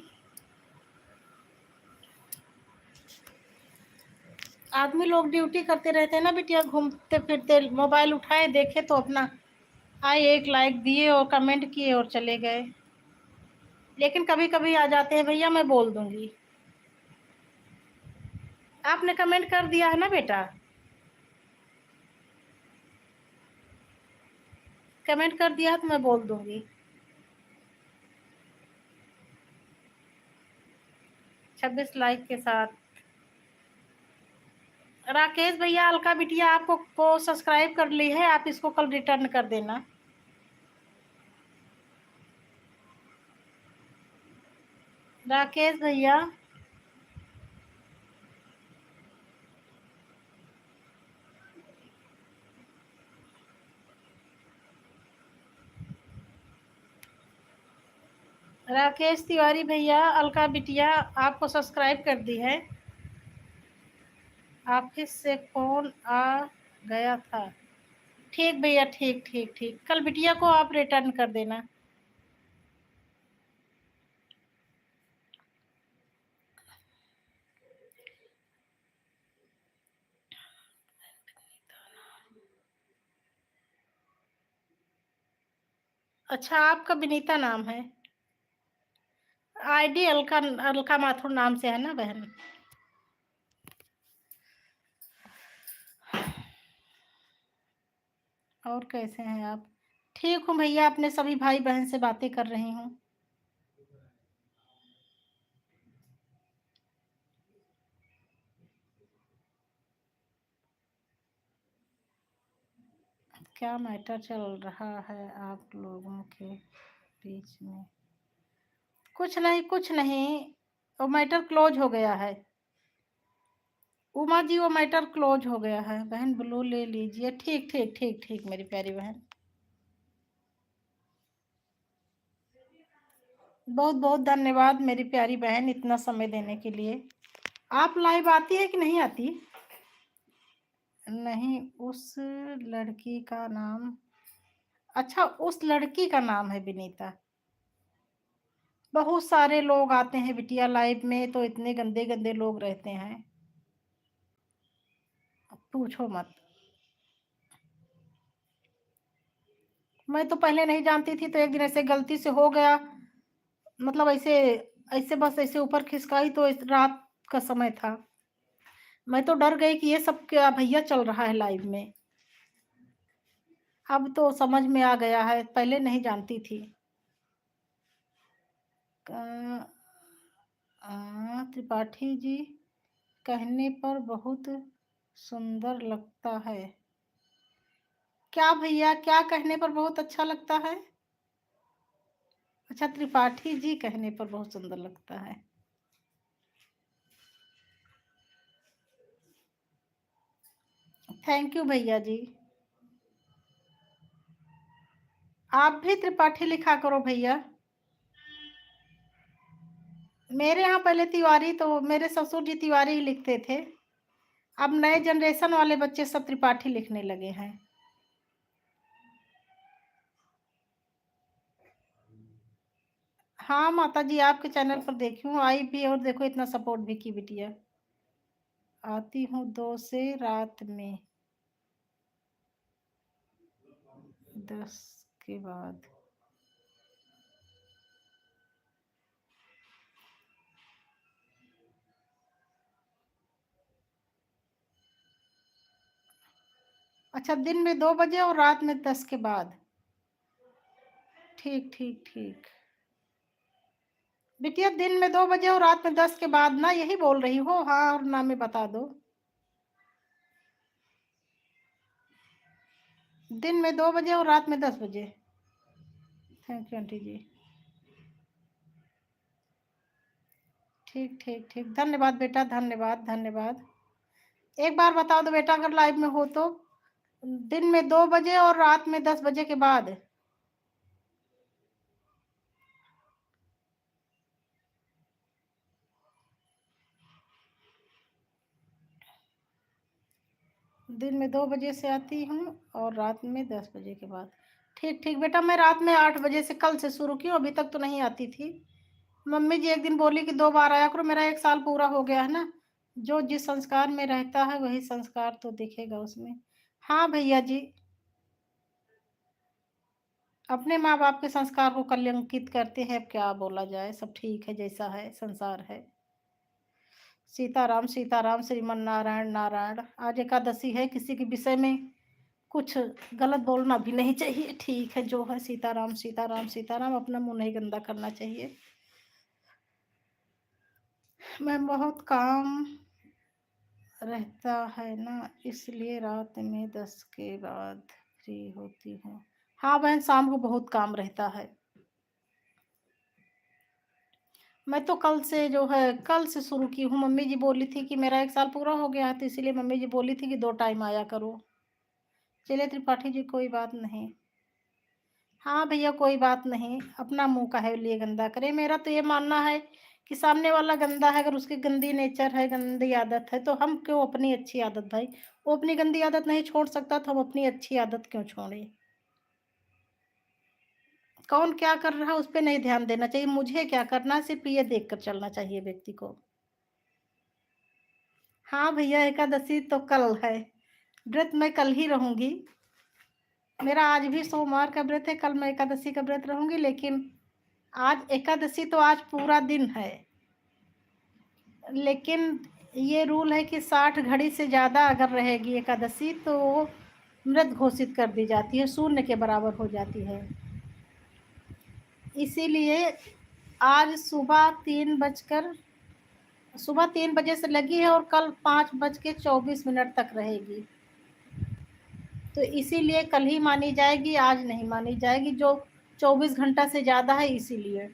Speaker 1: आदमी लोग ड्यूटी करते रहते हैं ना बिटिया, घूमते फिरते, मोबाइल उठाए देखे तो अपना आए, एक लाइक दिए और कमेंट किए और चले गए। लेकिन कभी कभी आ जाते हैं भैया, मैं बोल दूंगी। आपने कमेंट कर दिया है ना बेटा? कमेंट कर दिया तो मैं बोल दूंगी। 26 लाइक के साथ। राकेश भैया, अलका बिटिया आपको को सब्सक्राइब कर ली है, आप इसको कल रिटर्न कर देना। राकेश भैया, राकेश तिवारी भैया, अलका बिटिया आपको सब्सक्राइब कर दी है। ऑफिस से फोन आ गया था। ठीक भैया, ठीक ठीक ठीक, कल बिटिया को आप रिटर्न कर देना। अच्छा, आपका विनीता नाम है? आईडी अलका, अलका माथुर नाम से है ना बहन? और कैसे हैं आप? ठीक हूँ भैया, अपने सभी भाई बहन से बातें कर रही हूँ। क्या मैटर चल रहा है आप लोगों के बीच में? कुछ नहीं कुछ नहीं, वो मैटर क्लोज हो गया है। उमा जी, वो मैटर क्लोज हो गया है। बहन ब्लू ले लीजिए। ठीक ठीक ठीक ठीक मेरी प्यारी बहन, बहुत बहुत धन्यवाद मेरी प्यारी बहन, इतना समय देने के लिए। आप लाइव आती है कि नहीं आती? नहीं, उस लड़की का नाम, अच्छा उस लड़की का नाम है विनीता। बहुत सारे लोग आते हैं बिटिया लाइव में, तो इतने गंदे गंदे लोग रहते हैं, पूछो मत। मैं तो पहले नहीं जानती थी, तो एक दिन ऐसे गलती से हो गया, मतलब ऐसे ऐसे बस ऐसे ऊपर खिसकाई, तो रात का समय था, मैं तो डर गई कि ये सब क्या भैया चल रहा है लाइव में। अब तो समझ में आ गया है, पहले नहीं जानती थी। त्रिपाठी जी कहने पर बहुत सुंदर लगता है। क्या भैया, क्या कहने पर बहुत अच्छा लगता है? अच्छा, त्रिपाठी जी कहने पर बहुत सुंदर लगता है। थैंक यू भैया जी। आप भी त्रिपाठी लिखा करो भैया। मेरे यहाँ पहले तिवारी, तो मेरे ससुर जी तिवारी ही लिखते थे। अब नए जनरेशन वाले बच्चे सब त्रिपाठी लिखने लगे हैं। हाँ माता जी, आपके चैनल पर देखी हूँ, आई भी और देखो इतना सपोर्ट भी की बिटिया। आती हूँ 2 से रात में 10 के बाद। अच्छा, दिन में 2 बजे और रात में 10 के बाद। ठीक ठीक ठीक। बिटिया दिन में 2 बजे और रात में 10 के बाद ना, यही बोल रही हो? हाँ और ना में बता दो। दिन में 2 बजे और रात में 10 बजे। थैंक यू आंटी जी। ठीक ठीक ठीक, धन्यवाद बेटा, धन्यवाद धन्यवाद। एक बार बता दो बेटा, अगर लाइव में हो तो। दिन में 2 बजे और रात में 10 बजे के बाद। दिन में 2 बजे से आती हूँ और रात में 10 बजे के बाद। ठीक ठीक बेटा, मैं रात में 8 बजे से कल से शुरू की हूँ, अभी तक तो नहीं आती थी। मम्मी जी एक दिन बोली कि 2 बार आया करो, मेरा 1 साल पूरा हो गया है ना। जो जिस संस्कार में रहता है वही संस्कार तो दिखेगा उसमें। हाँ भैया जी। अपने माँ बाप के संस्कार को कलंकित करते हैं, अब क्या बोला जाए, सब ठीक है जैसा है संसार है। सीताराम सीताराम, श्रीमन नारायण नारायण। आज एकादशी है, किसी के विषय में कुछ गलत बोलना भी नहीं चाहिए। ठीक है, जो है सीताराम सीताराम सीताराम, अपना मुंह नहीं गंदा करना चाहिए। मैं बहुत काम रहता है ना, इसलिए रात में 10 के बाद फ्री होती हूँ। हाँ बहन, शाम को बहुत काम रहता है। मैं तो कल से जो है, कल से शुरू की हूँ। मम्मी जी बोली थी कि मेरा 1 साल पूरा हो गया है, तो इसीलिए मम्मी जी बोली थी कि 2 टाइम आया करो। चलिए त्रिपाठी जी, कोई बात नहीं। हाँ भैया, कोई बात नहीं, अपना मुंह काहे लिए गंदा करे। मेरा तो ये मानना है कि सामने वाला गंदा है, अगर उसकी गंदी नेचर है, गंदी आदत है, तो हम क्यों अपनी अच्छी आदत, भाई वो अपनी गंदी आदत नहीं छोड़ सकता तो हम अपनी अच्छी आदत क्यों छोड़े? कौन क्या कर रहा है उस पर नहीं ध्यान देना चाहिए, मुझे क्या करना है सिर्फ ये देख कर चलना चाहिए व्यक्ति को। हाँ भैया, एकादशी तो कल है। व्रत मैं कल ही रहूंगी। मेरा आज भी सोमवार का व्रत है, कल मैं एकादशी का व्रत रहूंगी, लेकिन आज एकादशी तो आज पूरा दिन है। लेकिन ये रूल है कि 60 घड़ी से ज़्यादा अगर रहेगी एकादशी तो मृत घोषित कर दी जाती है, शून्य के बराबर हो जाती है। इसीलिए आज सुबह 3 बजे से लगी है और कल 5:24 तक रहेगी। तो इसीलिए कल ही मानी जाएगी, आज नहीं मानी जाएगी, जो 24 घंटा से ज़्यादा है इसीलिए।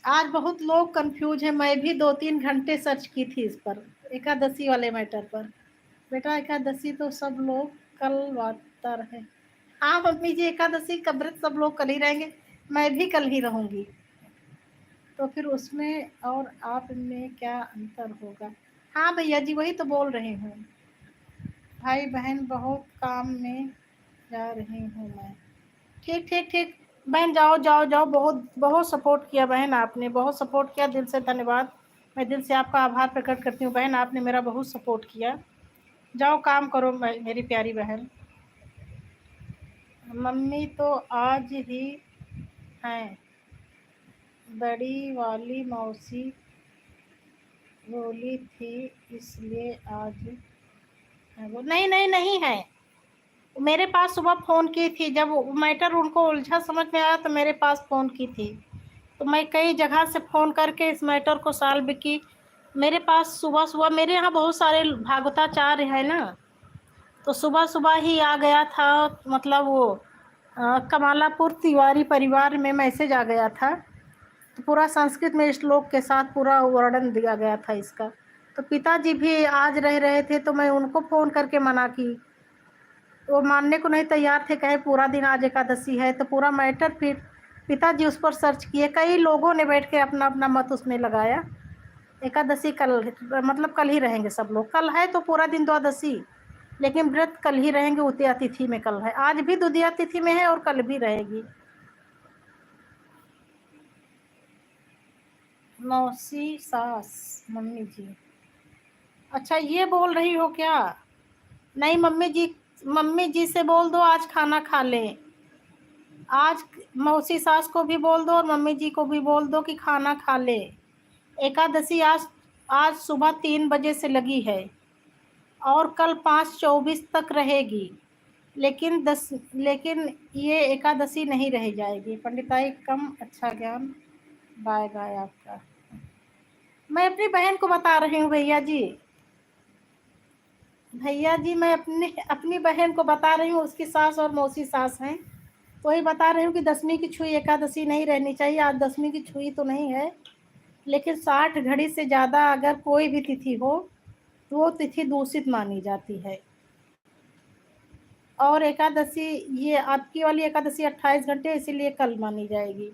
Speaker 1: आज बहुत लोग कंफ्यूज हैं, मैं भी 2-3 घंटे सर्च की थी इस पर, एकादशी वाले मैटर पर। बेटा एकादशी तो सब लोग कल वातर है। हाँ मम्मी जी, एकादशी का व्रत सब लोग कल ही रहेंगे, मैं भी कल ही रहूंगी। तो फिर उसमें और आप में क्या अंतर होगा? हाँ भैया जी, वही तो बोल रही हूँ। भाई बहन बहुत काम में जा रही हूँ मैं। ठीक ठीक ठीक। बहन जाओ जाओ जाओ, बहुत बहुत सपोर्ट किया बहन, आपने बहुत सपोर्ट किया, दिल से धन्यवाद। मैं दिल से आपका आभार प्रकट करती हूँ बहन, आपने मेरा बहुत सपोर्ट किया। जाओ काम करो मेरी प्यारी बहन। मम्मी तो आज ही हैं, बड़ी वाली मौसी बोली थी इसलिए आज है। वो नहीं नहीं नहीं है, मेरे पास सुबह फ़ोन की थी, जब मैटर उनको उलझा समझ में आया तो मेरे पास फ़ोन की थी। तो मैं कई जगह से फ़ोन करके इस मैटर को सॉल्व की। मेरे पास सुबह-सुबह मेरे यहाँ बहुत सारे भागवताचार्य है ना, तो सुबह-सुबह ही आ गया था। मतलब वो कमालापुर तिवारी परिवार में मैसेज आ गया था। तो पूरा संस्कृत में श्लोक के साथ पूरा वर्णन दिया गया था इसका। तो पिताजी भी आज रह रहे थे, तो मैं उनको फ़ोन करके मना की। वो मानने को नहीं तैयार थे, कहे पूरा दिन आज एकादशी है। तो पूरा मैटर फिर पिताजी उस पर सर्च किए, कई लोगों ने बैठ के अपना-अपना मत उसमें लगाया। एकादशी कल, मतलब कल ही रहेंगे सब लोग। कल है तो पूरा दिन द्वादशी, लेकिन व्रत कल ही रहेंगे, द्वितीया तिथि में कल है। आज भी द्वितीया तिथि में है और कल भी रहेगी। मौसी, सास, मम्मी जी। अच्छा ये बोल रही हो क्या? नहीं मम्मी जी से बोल दो आज खाना खा लें। आज मौसी सास को भी बोल दो और मम्मी जी को भी बोल दो कि खाना खा लें। एकादशी आज आज सुबह 3 बजे से लगी है और कल 5:24 तक रहेगी। लेकिन ये एकादशी नहीं रह जाएगी। पंडिताई कम अच्छा ज्ञान बाय बाय आपका। मैं अपनी बहन को बता रही हूँ भैया जी। भैया जी मैं अपनी अपनी बहन को बता रही हूँ, उसकी सास और मौसी सास हैं। तो वही बता रही हूँ कि दसवीं की छुई एकादशी नहीं रहनी चाहिए। आज दसवीं की छुई तो नहीं है, लेकिन 60 घड़ी से ज़्यादा अगर कोई भी तिथि हो तो वो तिथि दूषित मानी जाती है। और एकादशी, ये आपकी वाली एकादशी 28 घंटे, इसीलिए कल मानी जाएगी,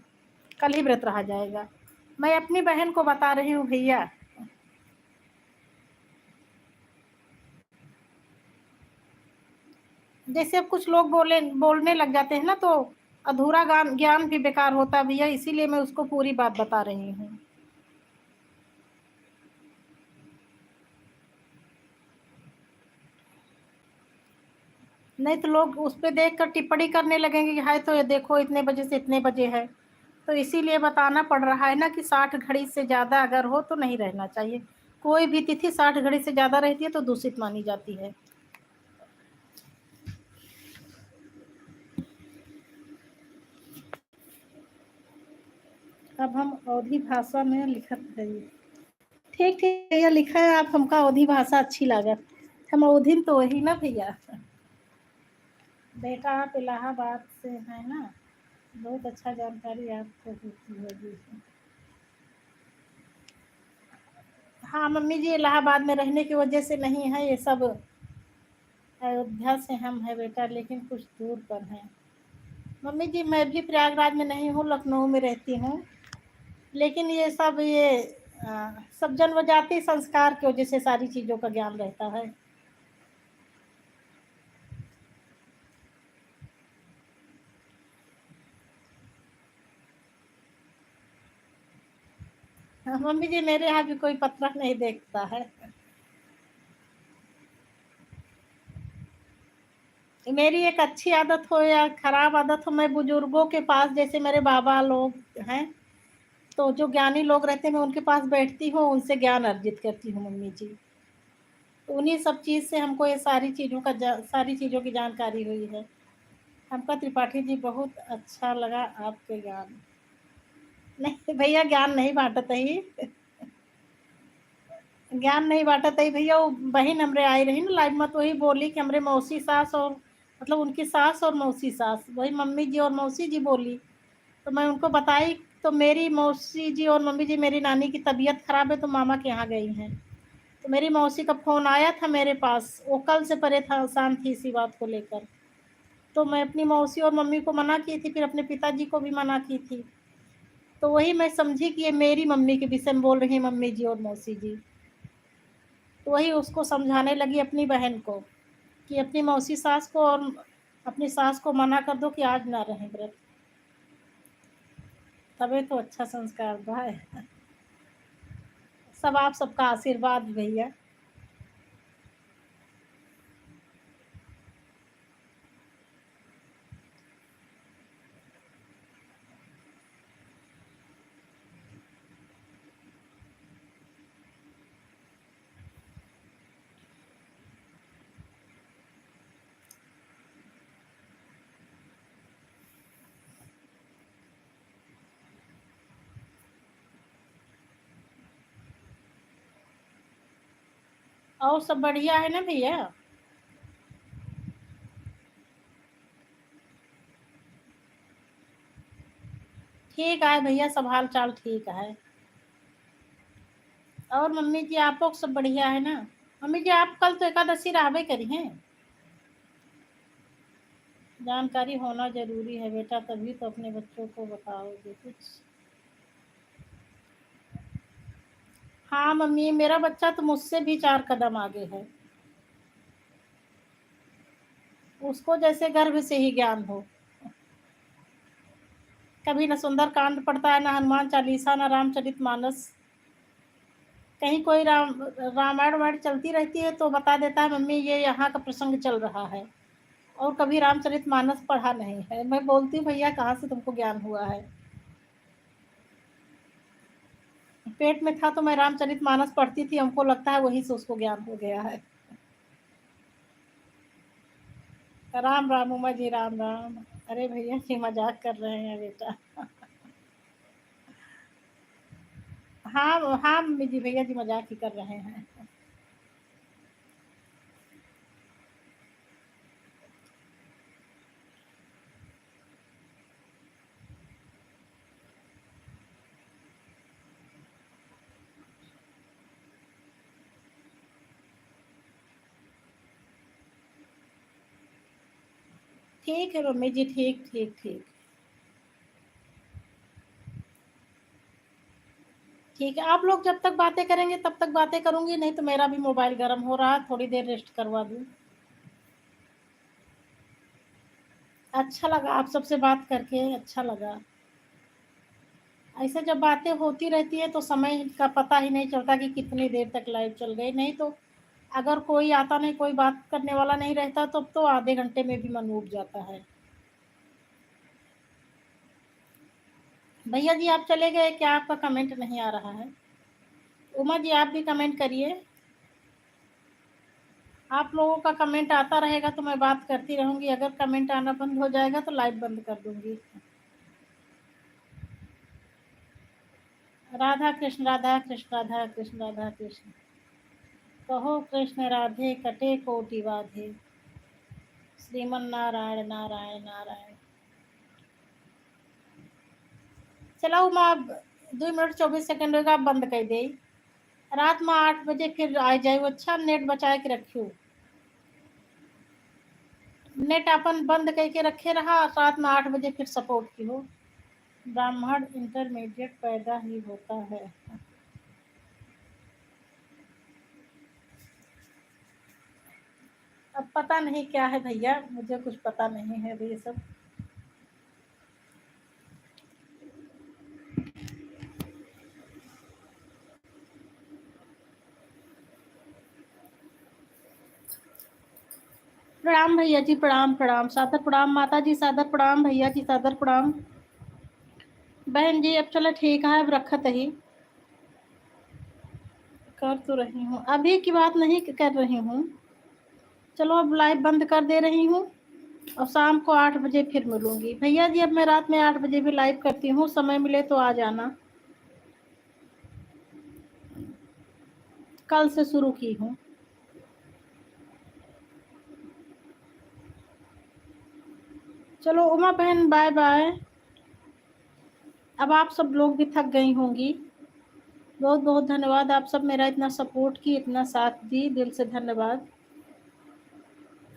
Speaker 1: कल ही व्रत रहा जाएगा। मैं अपनी बहन को बता रही हूँ भैया। जैसे अब कुछ लोग बोलने लग जाते हैं ना, तो अधूरा ज्ञान भी बेकार होता है भैया, इसीलिए मैं उसको पूरी बात बता रही हूँ। नहीं तो लोग उस पे देख कर टिप्पणी करने लगेंगे कि हाय तो ये देखो इतने बजे से इतने बजे है। तो इसीलिए बताना पड़ रहा है ना कि 60 घड़ी से ज़्यादा अगर हो तो नहीं रहना चाहिए। कोई भी तिथि 60 घड़ी से ज़्यादा रहती है तो दूषित मानी जाती है। अब हम अवधी भाषा में लिखत है। ठीक ठीक भैया लिखा है आप, हमका अवधी भाषा अच्छी लागत। हम अवधिन तो वही ना भैया। बेटा आप इलाहाबाद से है ना, बहुत अच्छा जानकारी आपको होती होगी। हाँ मम्मी जी, इलाहाबाद में रहने की वजह से नहीं है ये सब। अयोध्या से हम है बेटा, लेकिन कुछ दूर पर हैं। मम्मी जी मैं भी प्रयागराज में नहीं हूँ, लखनऊ में रहती हूँ। लेकिन सब जनजाति संस्कार की वजह से सारी चीज़ों का ज्ञान रहता है। हाँ, मम्मी जी मेरे यहाँ भी कोई पत्थर नहीं देखता है। मेरी एक अच्छी आदत हो या खराब आदत हो, मैं बुजुर्गों के पास, जैसे मेरे बाबा लोग हैं, तो जो ज्ञानी लोग रहते हैं मैं उनके पास बैठती हूँ, उनसे ज्ञान अर्जित करती हूँ मम्मी जी। तो उन्हीं सब चीज़ से हमको ये सारी चीज़ों की जानकारी हुई है। हमको त्रिपाठी जी बहुत अच्छा लगा आपके ज्ञान। नहीं भैया ज्ञान नहीं बांटत ही। ज्ञान नहीं बांटत ही भैया। वो बहन हमरे आई रही ना लाइव में, तो वही बोली कि हमरे मौसी सास और मतलब उनकी सास और मौसी सास, वही मम्मी जी और मौसी जी बोली। तो मैं उनको बताई। तो मेरी मौसी जी और मम्मी जी, मेरी नानी की तबीयत खराब है तो मामा के यहाँ गई हैं। तो मेरी मौसी का फ़ोन आया था मेरे पास, वो कल से परेशान थी इसी बात को लेकर। तो मैं अपनी मौसी और मम्मी को मना की थी, फिर अपने पिताजी को भी मना की थी। तो वही मैं समझी कि ये मेरी मम्मी के विषय में बोल रही हैं मम्मी जी और मौसी जी। तो वही उसको समझाने लगी अपनी बहन को कि अपनी मौसी सास को और अपनी सास को मना कर दो कि आज ना रहें व्रत। तबे तो अच्छा संस्कार है। सब आप सबका आशीर्वाद भैया। और सब बढ़िया है ना भैया? ठीक है भैया, सब हाल चाल ठीक है। और मम्मी जी आप लोग सब बढ़िया है ना? मम्मी जी आप कल तो एकादशी रहबे करी हैं। जानकारी होना जरूरी है बेटा, तभी तो अपने बच्चों को बताओगे कुछ। हाँ मम्मी, मेरा बच्चा तो मुझसे भी 4 कदम आगे है। उसको जैसे गर्भ से ही ज्ञान हो। कभी न सुंदर कांड पढ़ता है, न हनुमान चालीसा, न रामचरित मानस। कहीं कोई रामायण वायण चलती रहती है तो बता देता है मम्मी ये यहाँ का प्रसंग चल रहा है। और कभी रामचरित मानस पढ़ा नहीं है। मैं बोलती हूँ भैया कहाँ से तुमको ज्ञान हुआ है? पेट में था तो मैं रामचरित मानस पढ़ती थी, हमको लगता है वहीं से उसको ज्ञान हो गया है। राम राम उमा जी, राम राम। अरे भैया जी मजाक कर रहे हैं बेटा। हाँ हाँ मम्मी जी, भैया जी मजाक ही कर रहे हैं। ठीक है मम्मी जी, ठीक ठीक ठीक। ठीक है, आप लोग जब तक बातें करेंगे तब तक बातें करूंगी, नहीं तो मेरा भी मोबाइल गर्म हो रहा है, थोड़ी देर रेस्ट करवा दूँ। अच्छा लगा आप सबसे बात करके, अच्छा लगा। ऐसे जब बातें होती रहती है तो समय का पता ही नहीं चलता कि कितनी देर तक लाइव चल गई। नहीं तो अगर कोई आता नहीं, कोई बात करने वाला नहीं रहता तब तो आधे घंटे में भी मन उब जाता है। भैया जी आप चले गए क्या? आपका कमेंट नहीं आ रहा है। उमा जी आप भी कमेंट करिए। आप लोगों का कमेंट आता रहेगा तो मैं बात करती रहूंगी, अगर कमेंट आना बंद हो जाएगा तो लाइव बंद कर दूंगी। राधा कृष्ण राधा कृष्ण राधा कृष्ण राधा कृष्ण। कहो कृष्ण राधे कटे कोटि बाधे। श्रीमन नारायण नारायण नारायण। चलो उमा, 2 मिनट 24 सेकंड होगा, आप बंद कर दे। रात में 8 बजे फिर आ जाए, अच्छा नेट बचा के रखियो। नेट अपन बंद करके रखे रहा, रात में 8 बजे फिर सपोर्ट की हो। ब्राह्मण इंटरमीडिएट पैदा ही होता है। अब पता नहीं क्या है भैया, मुझे कुछ पता नहीं है ये सब। प्रणाम भैया जी, प्रणाम प्रणाम, सादर प्रणाम माता जी, सादर प्रणाम भैया जी, सादर प्रणाम। बहन जी अब चलो ठीक है, अब रखत ही। कर तो रही हूँ, अभी की बात नहीं कर रही हूँ। चलो अब लाइव बंद कर दे रही हूँ। और शाम को 8 बजे फिर मिलूंगी भैया जी। अब मैं रात में 8 बजे भी लाइव करती हूँ, समय मिले तो आ जाना। कल से शुरू की हूँ। चलो उमा बहन बाय बाय। अब आप सब लोग भी थक गई होंगी। बहुत बहुत धन्यवाद, आप सब मेरा इतना सपोर्ट की, इतना साथ दी, दिल से धन्यवाद।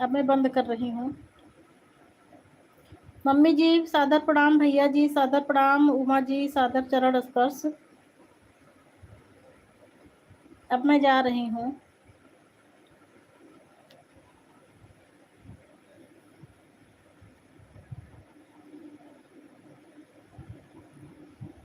Speaker 1: अब मैं बंद कर रही हूँ। मम्मी जी सादर प्रणाम, भैया जी सादर प्रणाम, उमा जी सादर चरण स्पर्श। अब मैं जा रही हूँ।